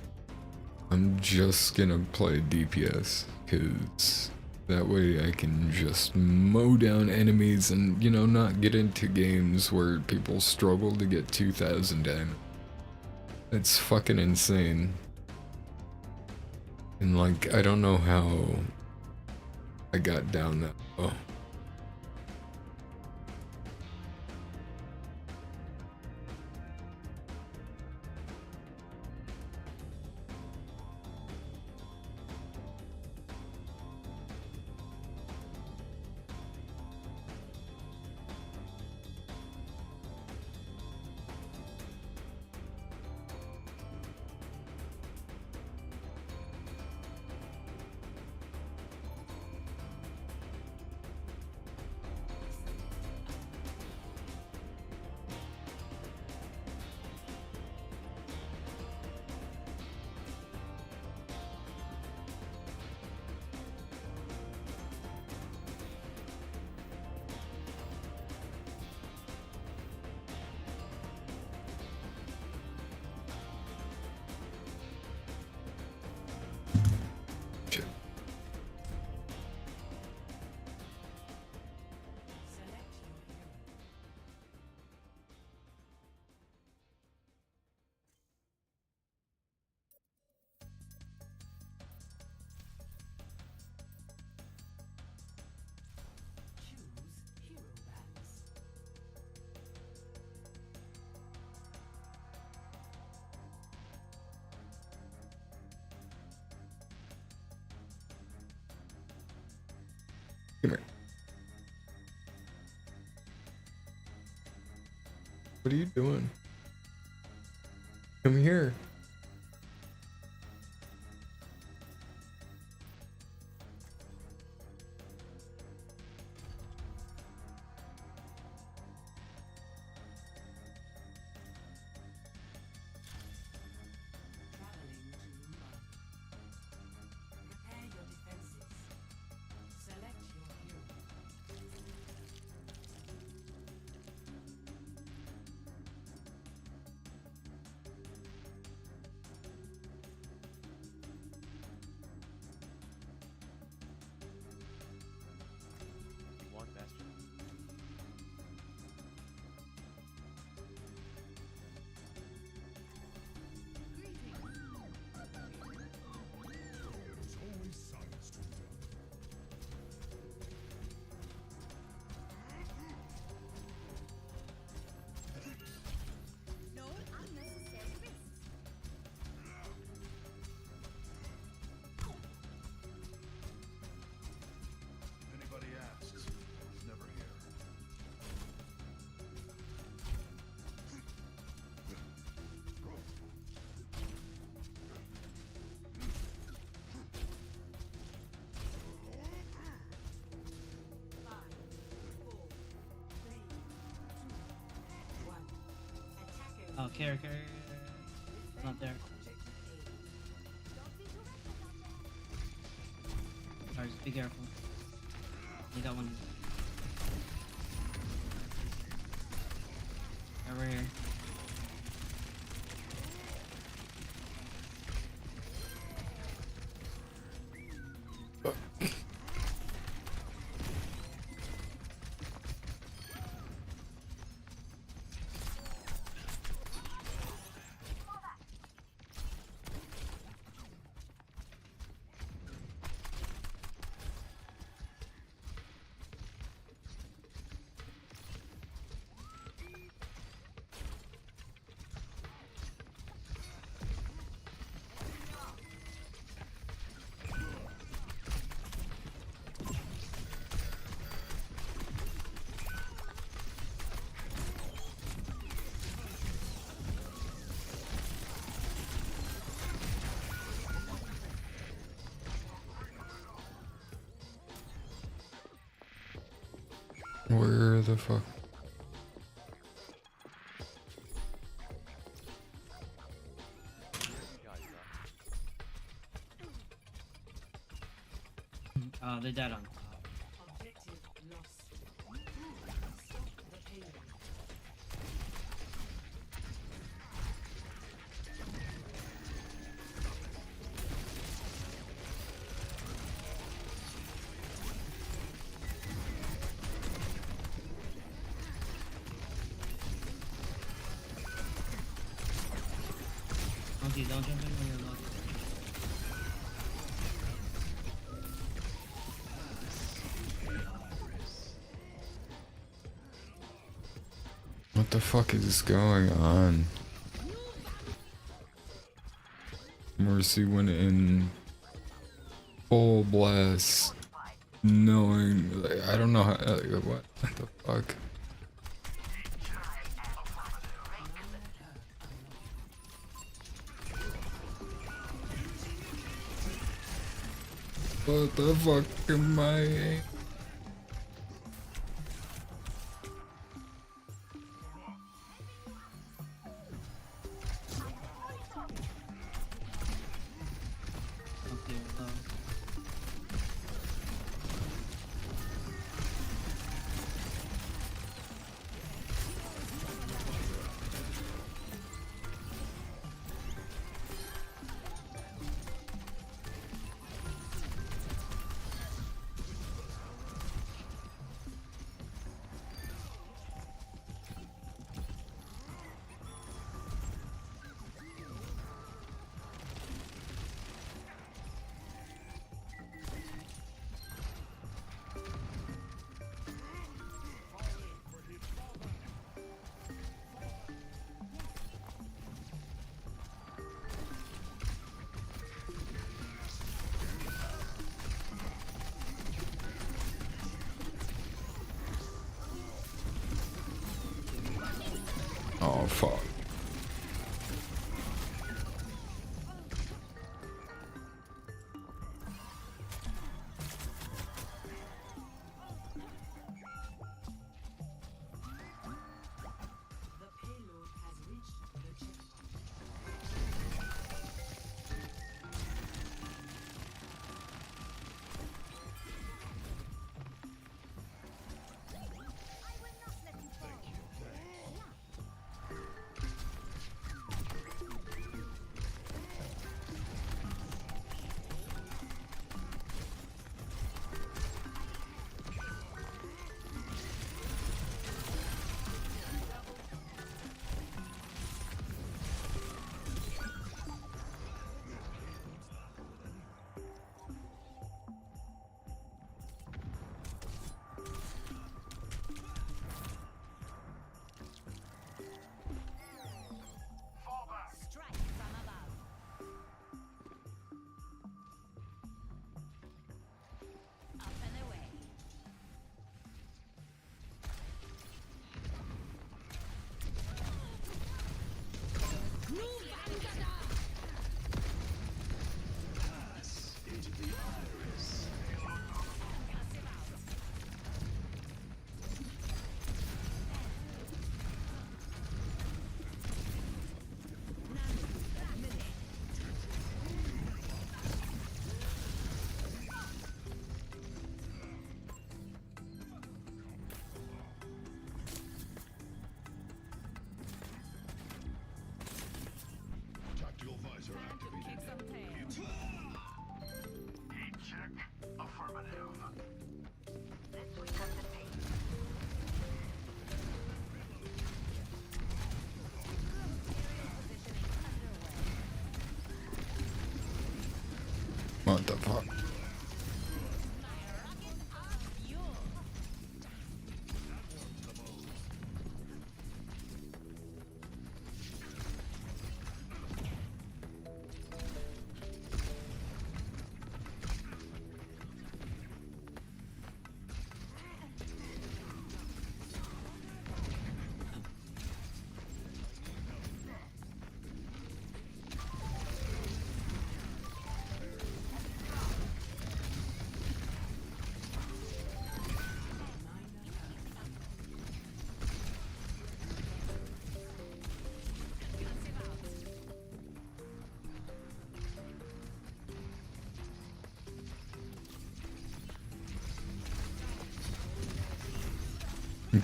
[SPEAKER 1] I'm just gonna play DPS, cause that way I can just mow down enemies and, you know, not get into games where people struggle to get 2,000 damage. It's fucking insane. And like, I don't know how I got down that low. Come here. What are you doing? Come here.
[SPEAKER 21] Oh, carry. It's not there. Alright, just be careful. You got one. Over here.
[SPEAKER 1] Where the fuck?
[SPEAKER 21] They died on. Monkey, don't jump in when you're lost.
[SPEAKER 1] What the fuck is going on? Mercy went in full blast, knowing, like, I don't know how, what the fuck? What the fuck am I? Oh fuck. What the fuck?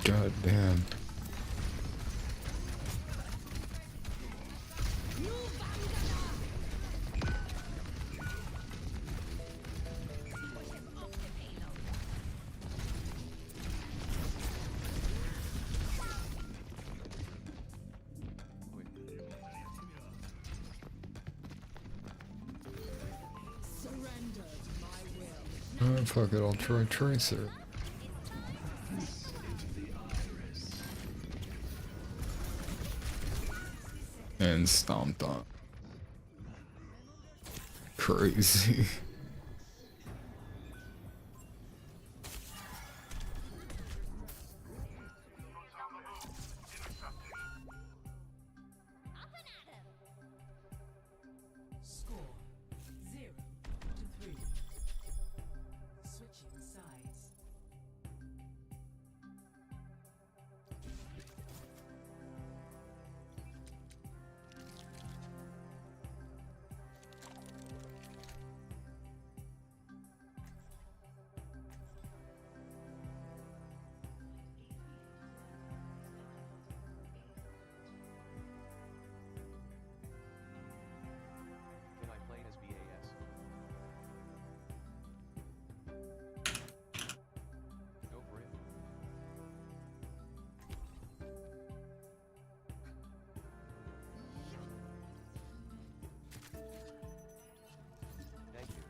[SPEAKER 1] God damn. Oh, fuck it, I'll try Tracer. And stomped on. Crazy.
[SPEAKER 2] Score 0-3. Switching sides.
[SPEAKER 11] Can I play as BAS? Go for it. Thank you.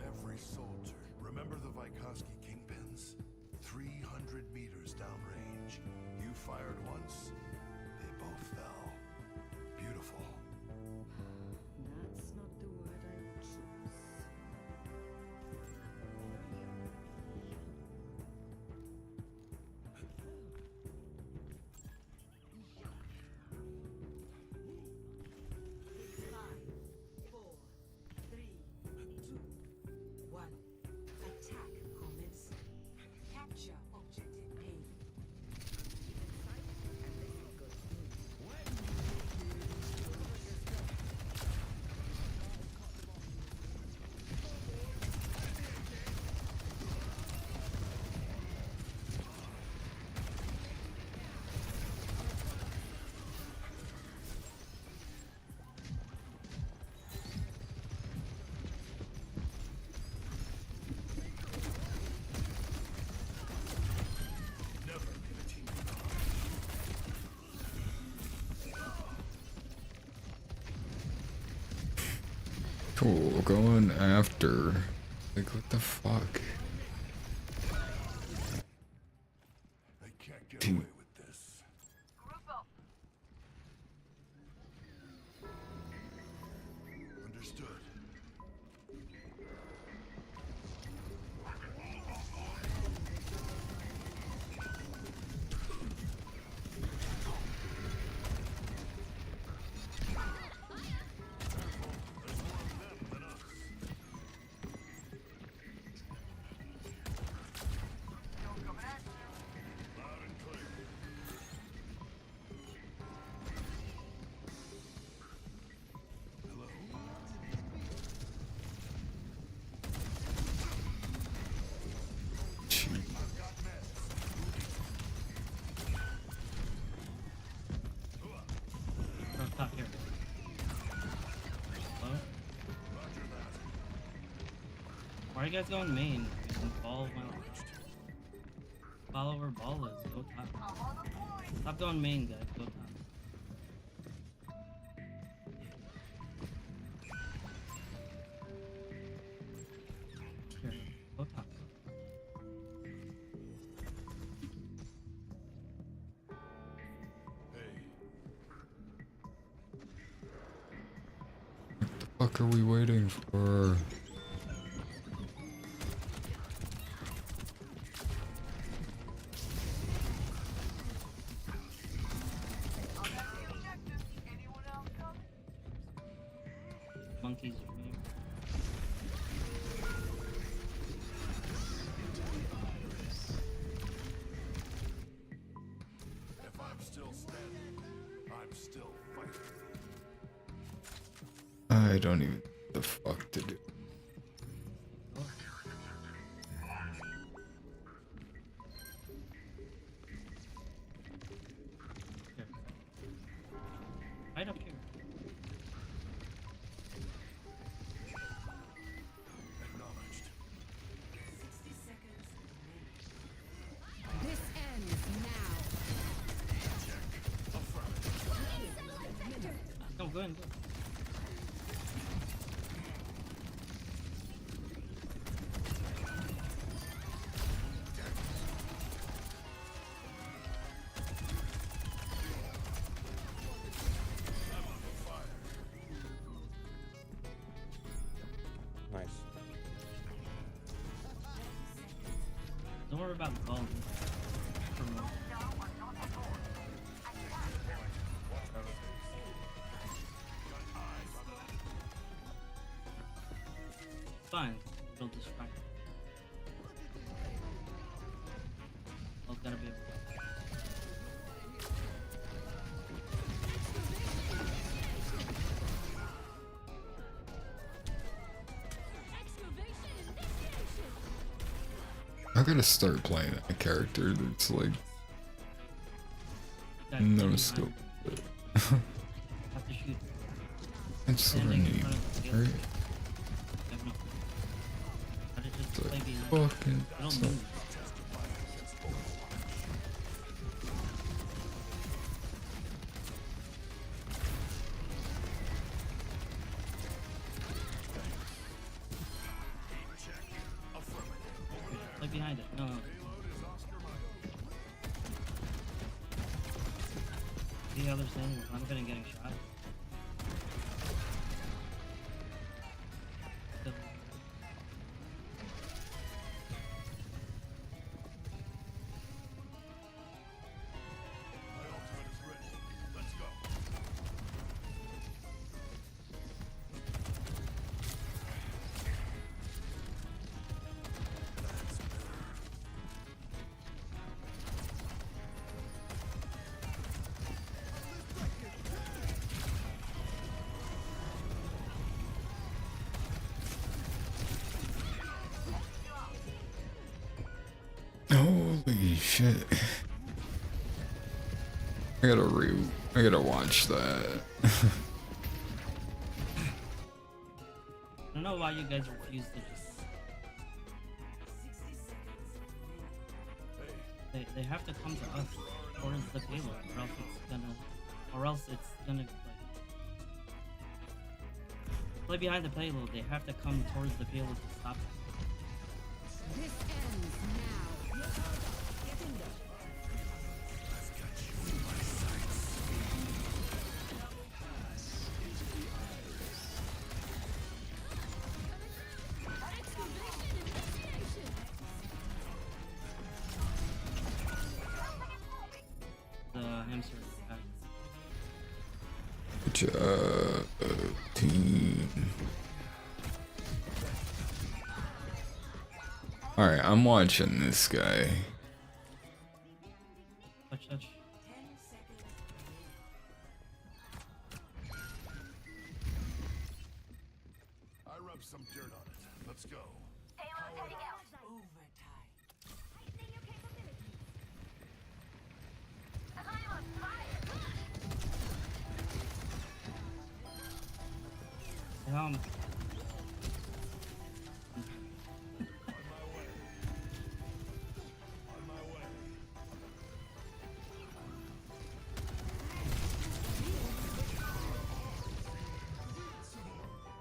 [SPEAKER 10] Every soldier. Remember the Vykovsky kingpins? 300 meters downrange. You fired once, they both fell. Beautiful.
[SPEAKER 2] That's not the word I would choose. Five, 4, 3, 2, 1. Attack commencing. Capture objective A.
[SPEAKER 1] Cool, going after. Like, what the fuck?
[SPEAKER 10] I can't get
[SPEAKER 1] Dude.
[SPEAKER 10] away with this. Understood.
[SPEAKER 21] Oh, top here. Hello? Why are you guys going main? You can follow where ball is. Go top. Stop going main, guys. Go top.
[SPEAKER 1] fuck are we waiting for?
[SPEAKER 21] Monkeys are me.
[SPEAKER 10] If I'm still standing, I'm still fighting.
[SPEAKER 1] I don't even know what the fuck to do.
[SPEAKER 21] Right up here.
[SPEAKER 10] Acknowledged.
[SPEAKER 2] This ends now.
[SPEAKER 21] No, go ahead. Go.
[SPEAKER 11] Nice.
[SPEAKER 21] Don't worry about the ball. Fine, it'll distract. Oh, gotta be able to.
[SPEAKER 1] I gotta start playing that character that's like no scope.
[SPEAKER 21] Have to shoot.
[SPEAKER 1] That's what I
[SPEAKER 21] Standing in
[SPEAKER 1] need,
[SPEAKER 21] front of the
[SPEAKER 1] right?
[SPEAKER 21] Have no. Gotta just
[SPEAKER 1] It's
[SPEAKER 21] play
[SPEAKER 1] like
[SPEAKER 21] behind.
[SPEAKER 1] fucking
[SPEAKER 21] I don't
[SPEAKER 1] suck.
[SPEAKER 21] move. Play behind it. No, no. The other thing, I'm gonna getting shot. Still.
[SPEAKER 10] My ultimate is ready. Let's go.
[SPEAKER 1] Holy shit. I gotta watch that.
[SPEAKER 21] I don't know why you guys refuse to just. They have to come to us towards the payload, or else it's gonna like play behind the payload. They have to come towards the payload to stop it.
[SPEAKER 2] This ends now. Get in there.
[SPEAKER 21] The hamster attack.
[SPEAKER 1] Good job, team. Alright, I'm watching this guy.
[SPEAKER 21] Touch, touch.
[SPEAKER 10] I rubbed some dirt on it. Let's go.
[SPEAKER 21] Um.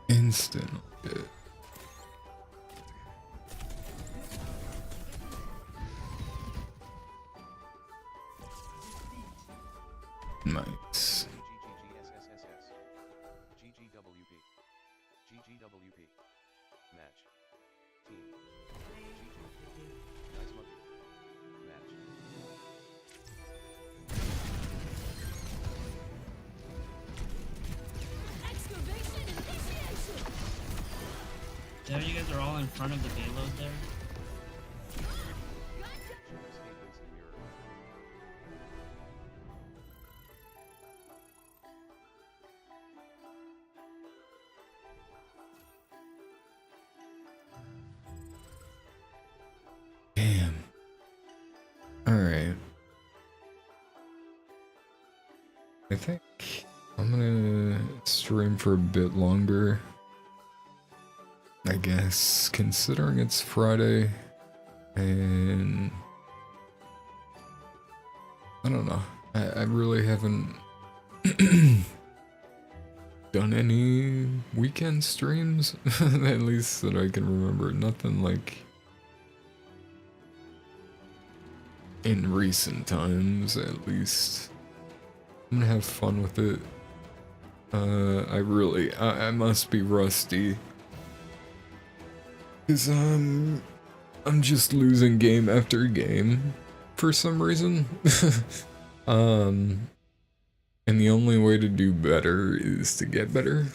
[SPEAKER 1] Instant. Nice.
[SPEAKER 11] GGGSSSS. GGWP.
[SPEAKER 21] in front of the payload there.
[SPEAKER 1] Damn. Alright. I think I'm gonna stream for a bit longer. I guess, considering it's Friday, and I don't know. I really haven't done any weekend streams, at least that I can remember. Nothing like in recent times, at least. I'm gonna have fun with it. I must be rusty. Cause I'm just losing game after game for some reason. And the only way to do better is to get better.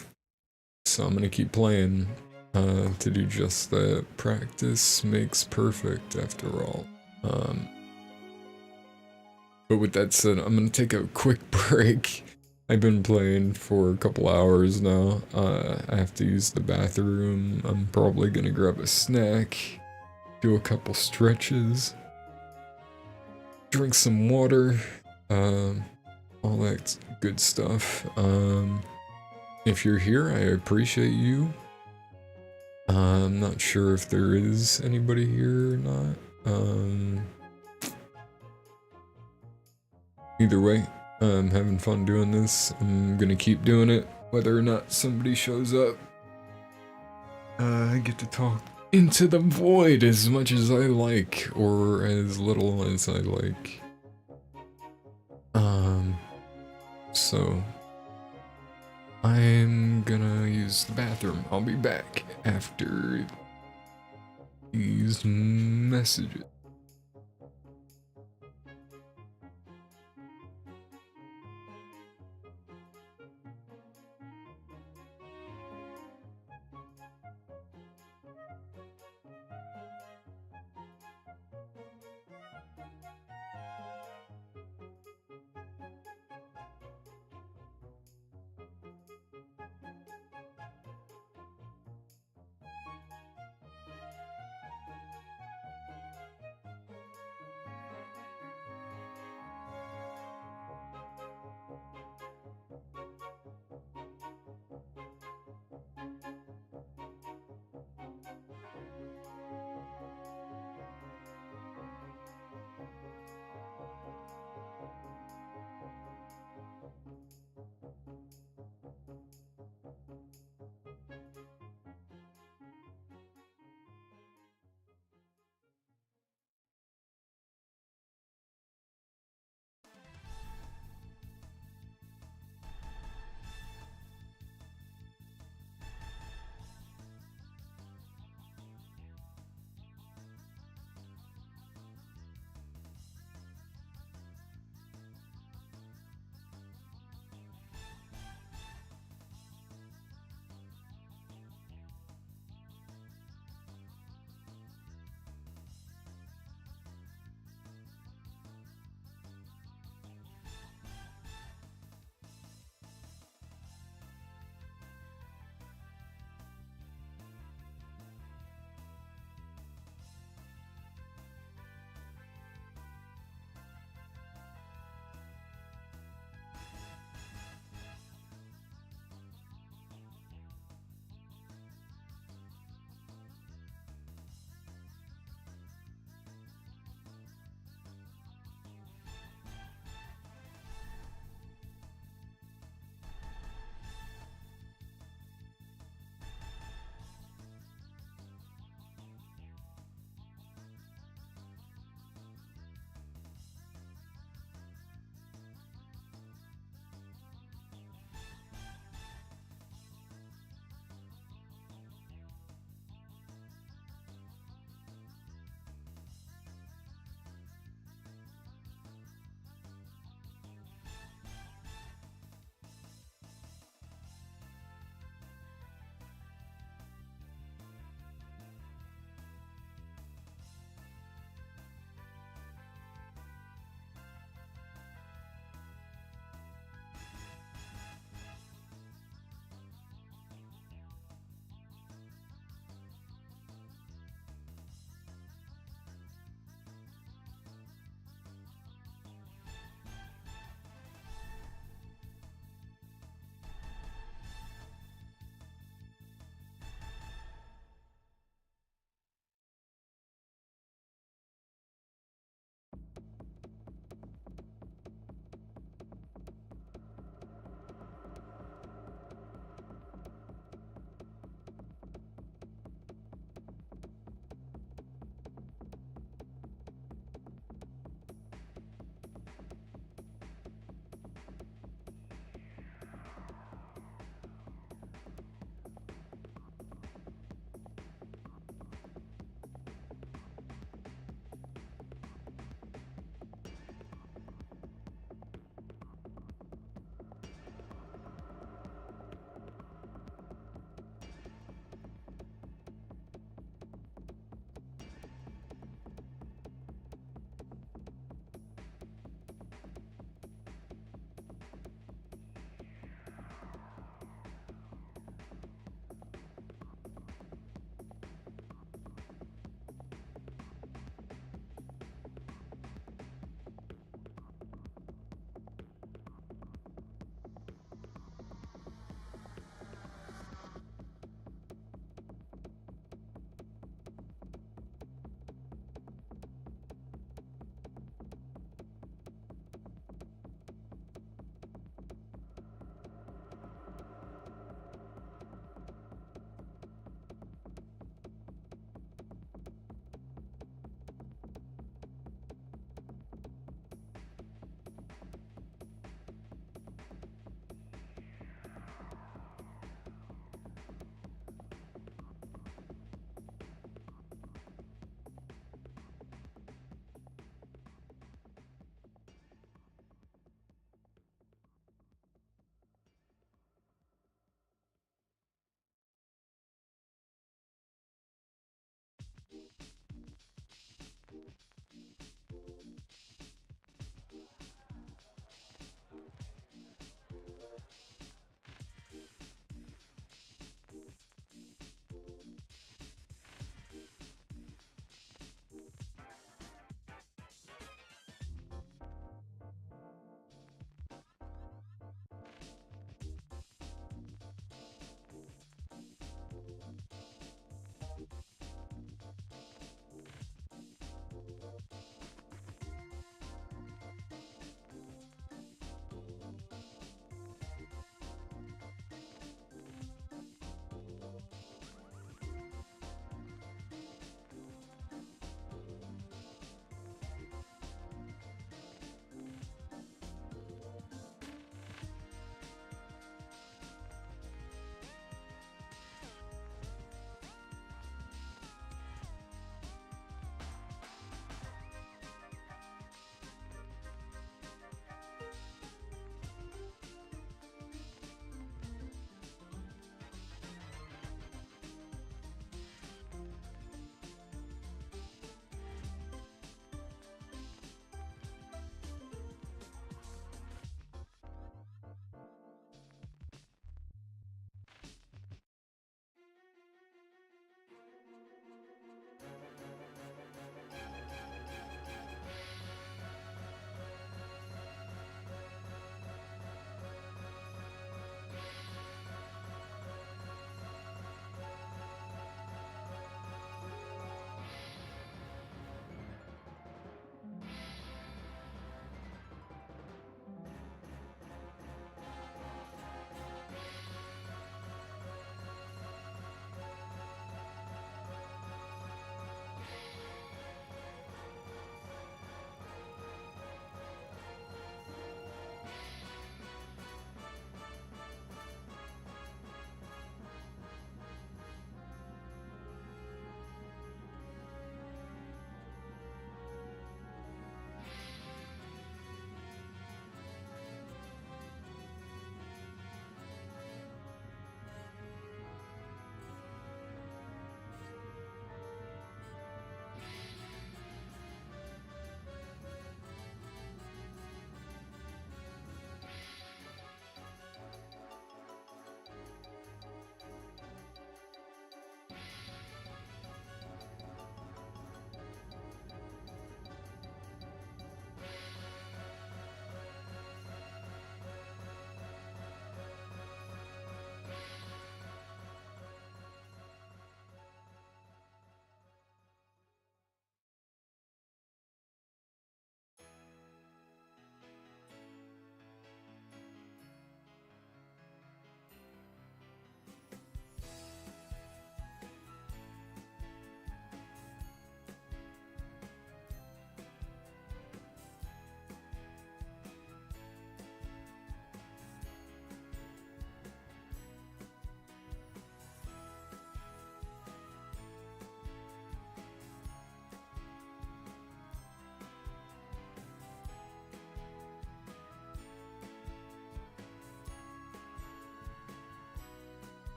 [SPEAKER 1] So I'm gonna keep playing to do just that. Practice makes perfect after all. But with that said, I'm gonna take a quick break. I've been playing for a couple hours now. I have to use the bathroom. I'm probably gonna grab a snack, do a couple stretches, drink some water, all that good stuff. If you're here, I appreciate you. I'm not sure if there is anybody here or not. Either way, I'm having fun doing this. I'm gonna keep doing it, whether or not somebody shows up. I get to talk into the void as much as I like, or as little as I like. So I'm gonna use the bathroom. I'll be back after these messages.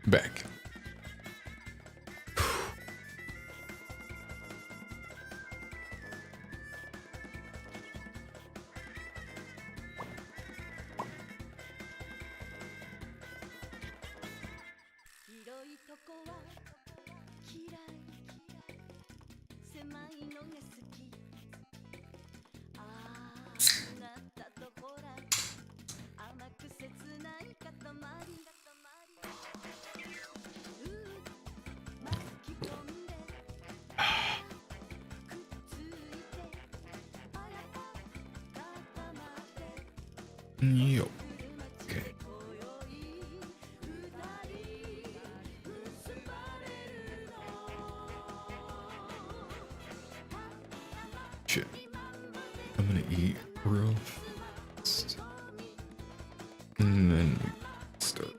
[SPEAKER 1] Back. Yo. Okay. Shit. I'm gonna eat real fast. And then we start.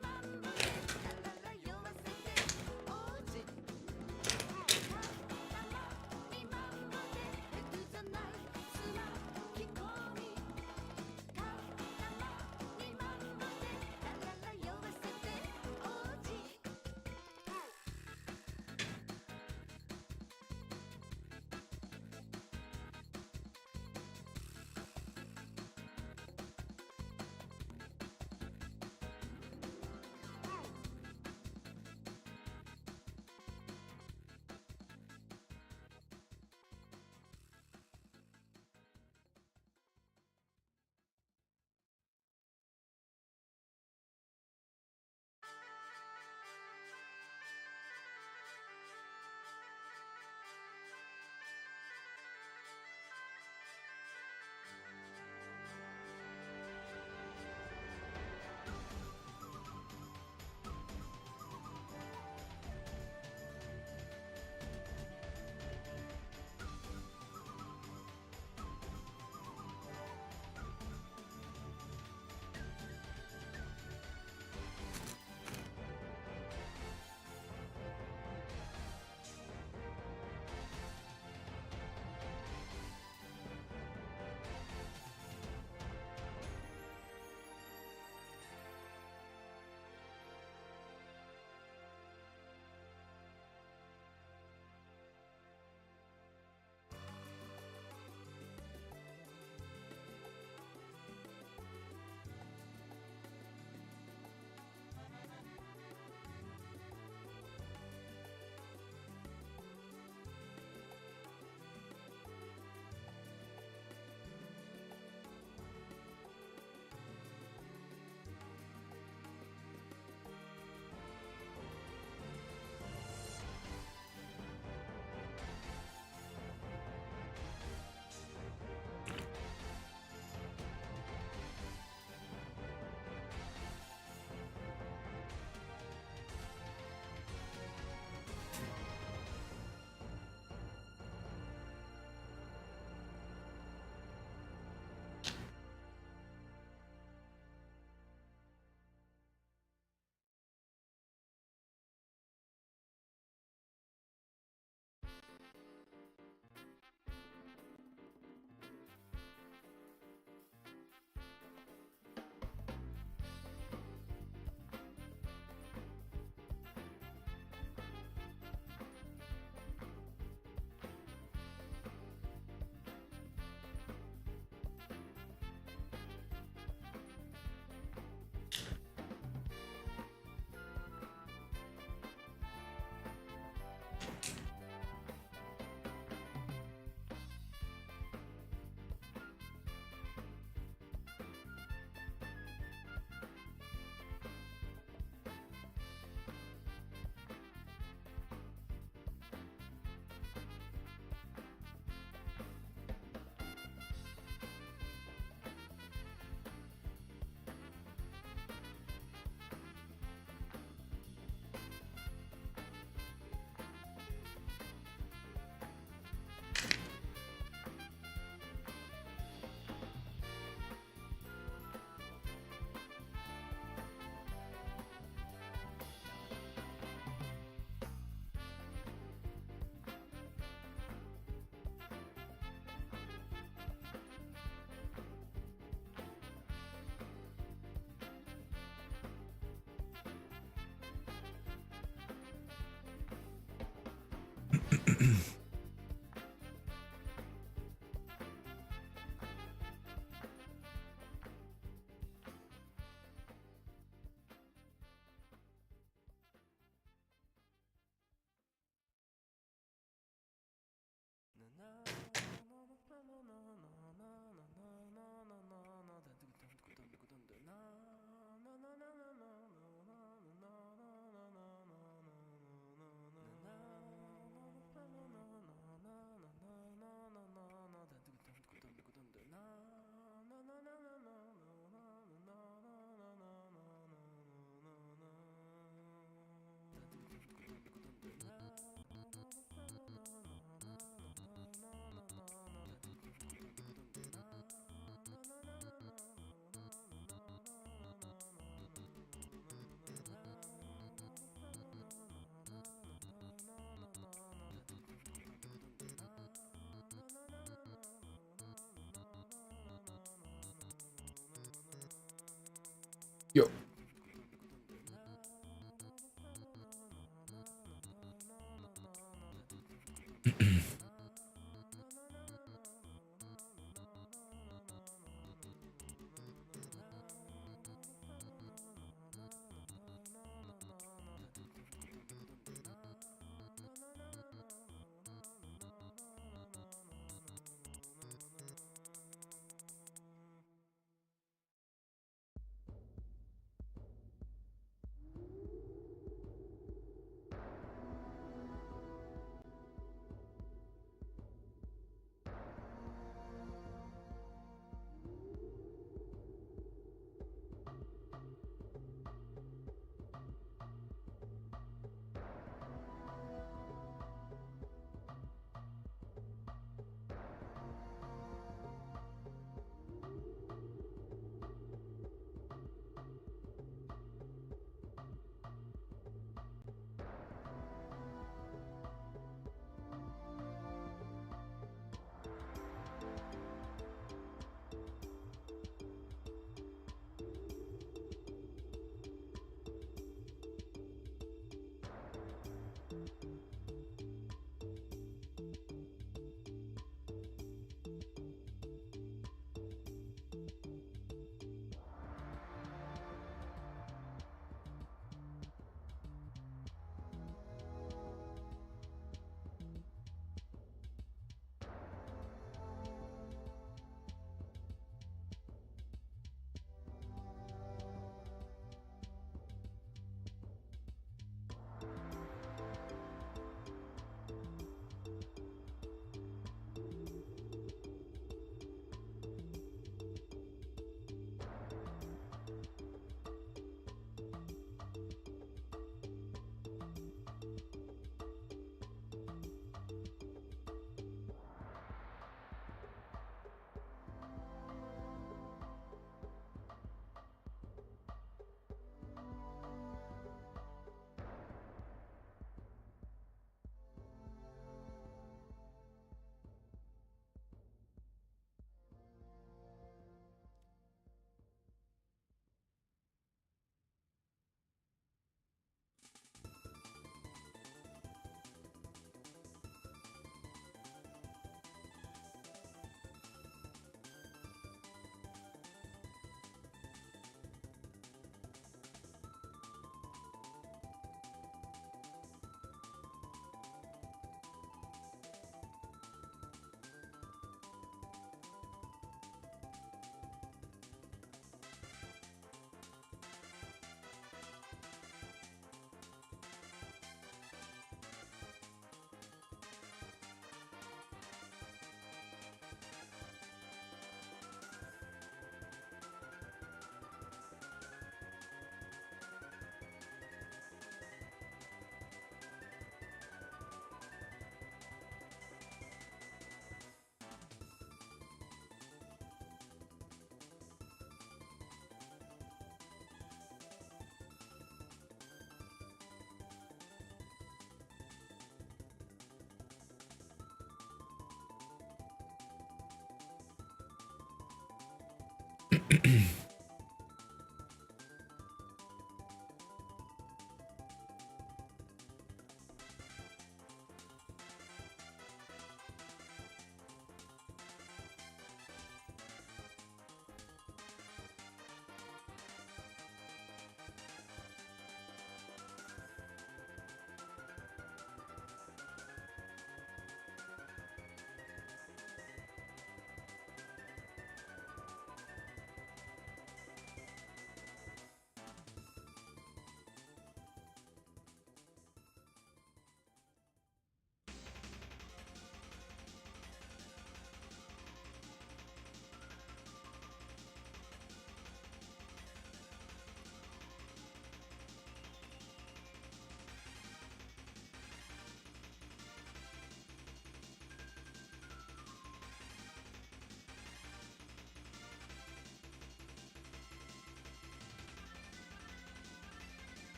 [SPEAKER 1] Yo.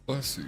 [SPEAKER 1] Bless you.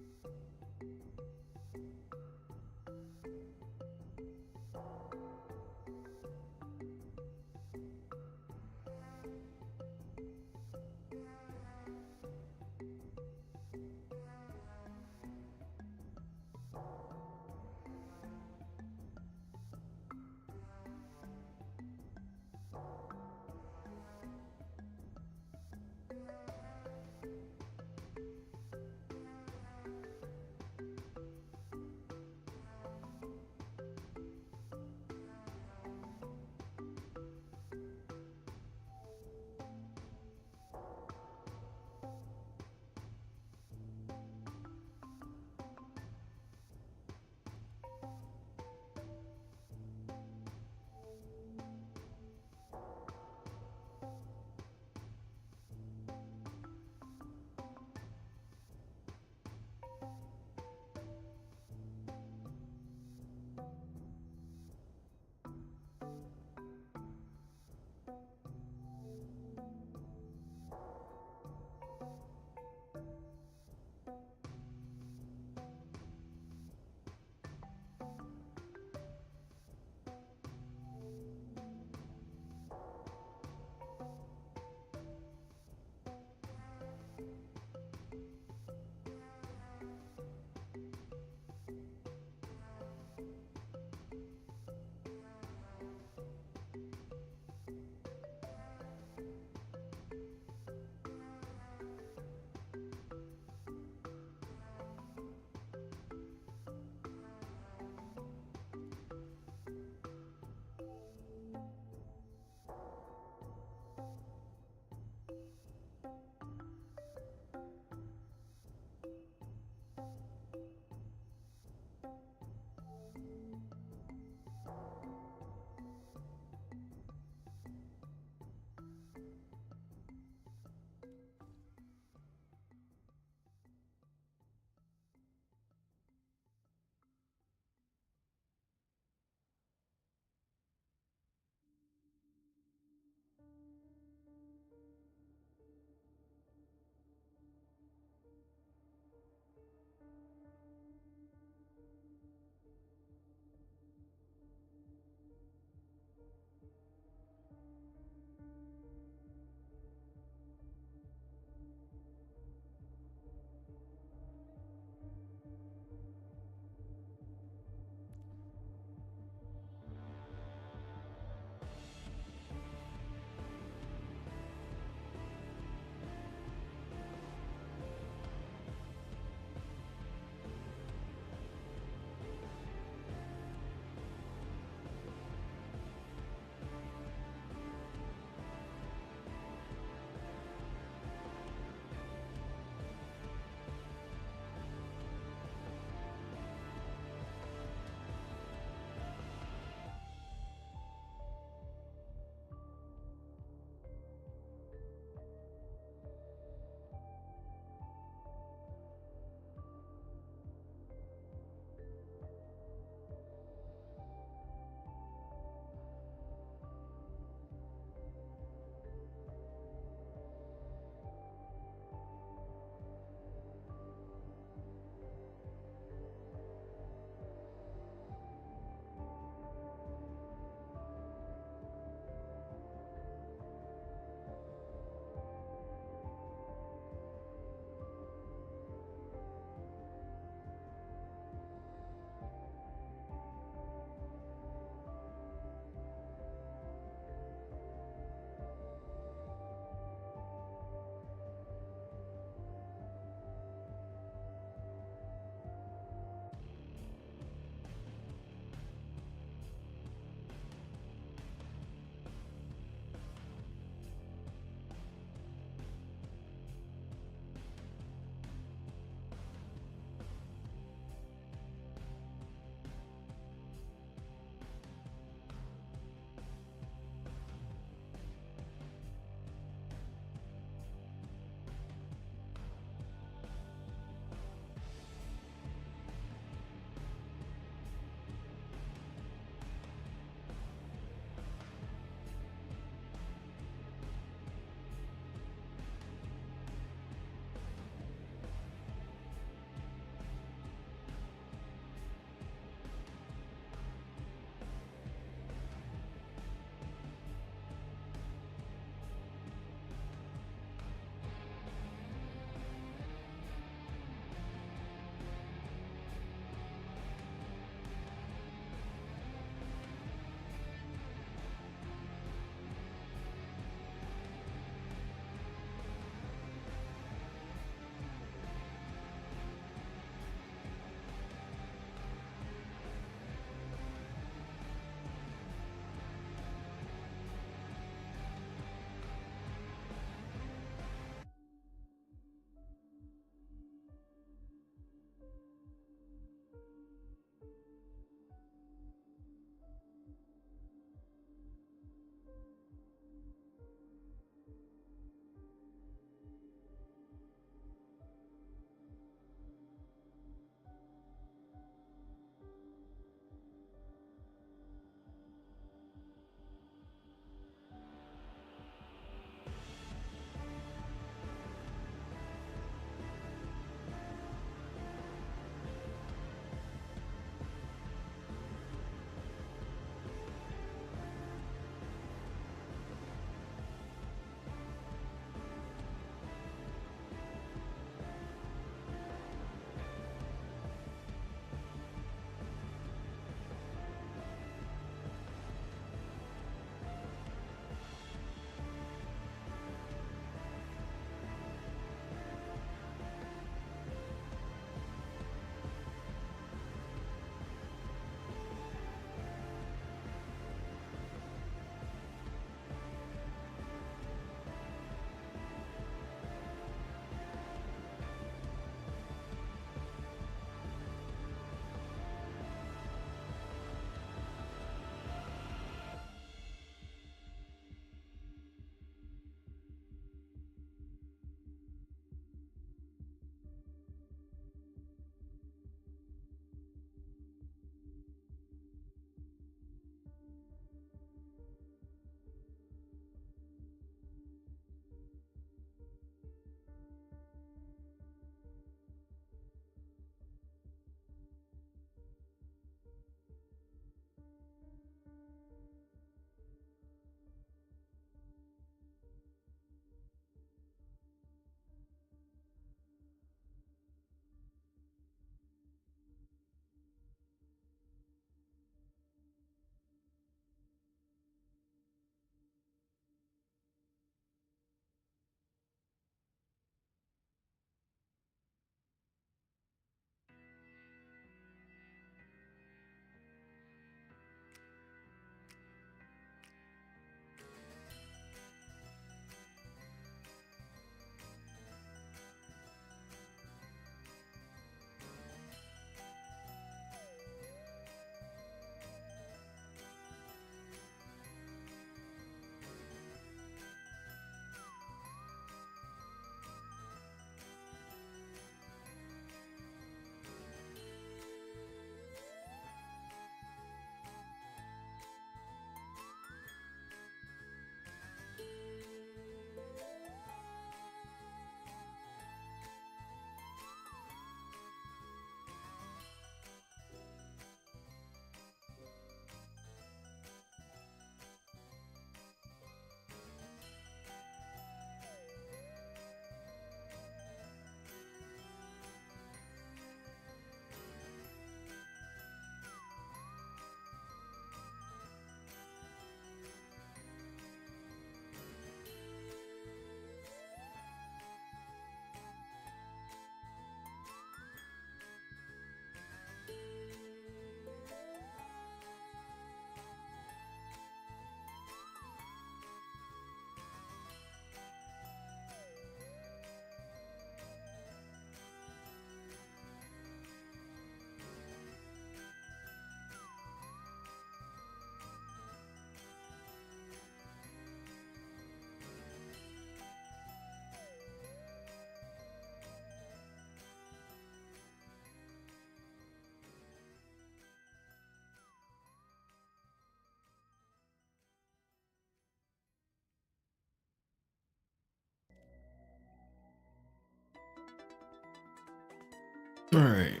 [SPEAKER 1] Alright.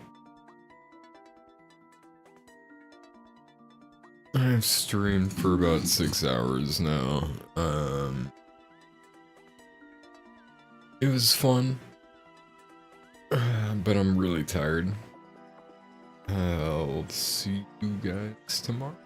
[SPEAKER 1] I've streamed for about 6 hours now. It was fun. But I'm really tired. I'll see you guys tomorrow.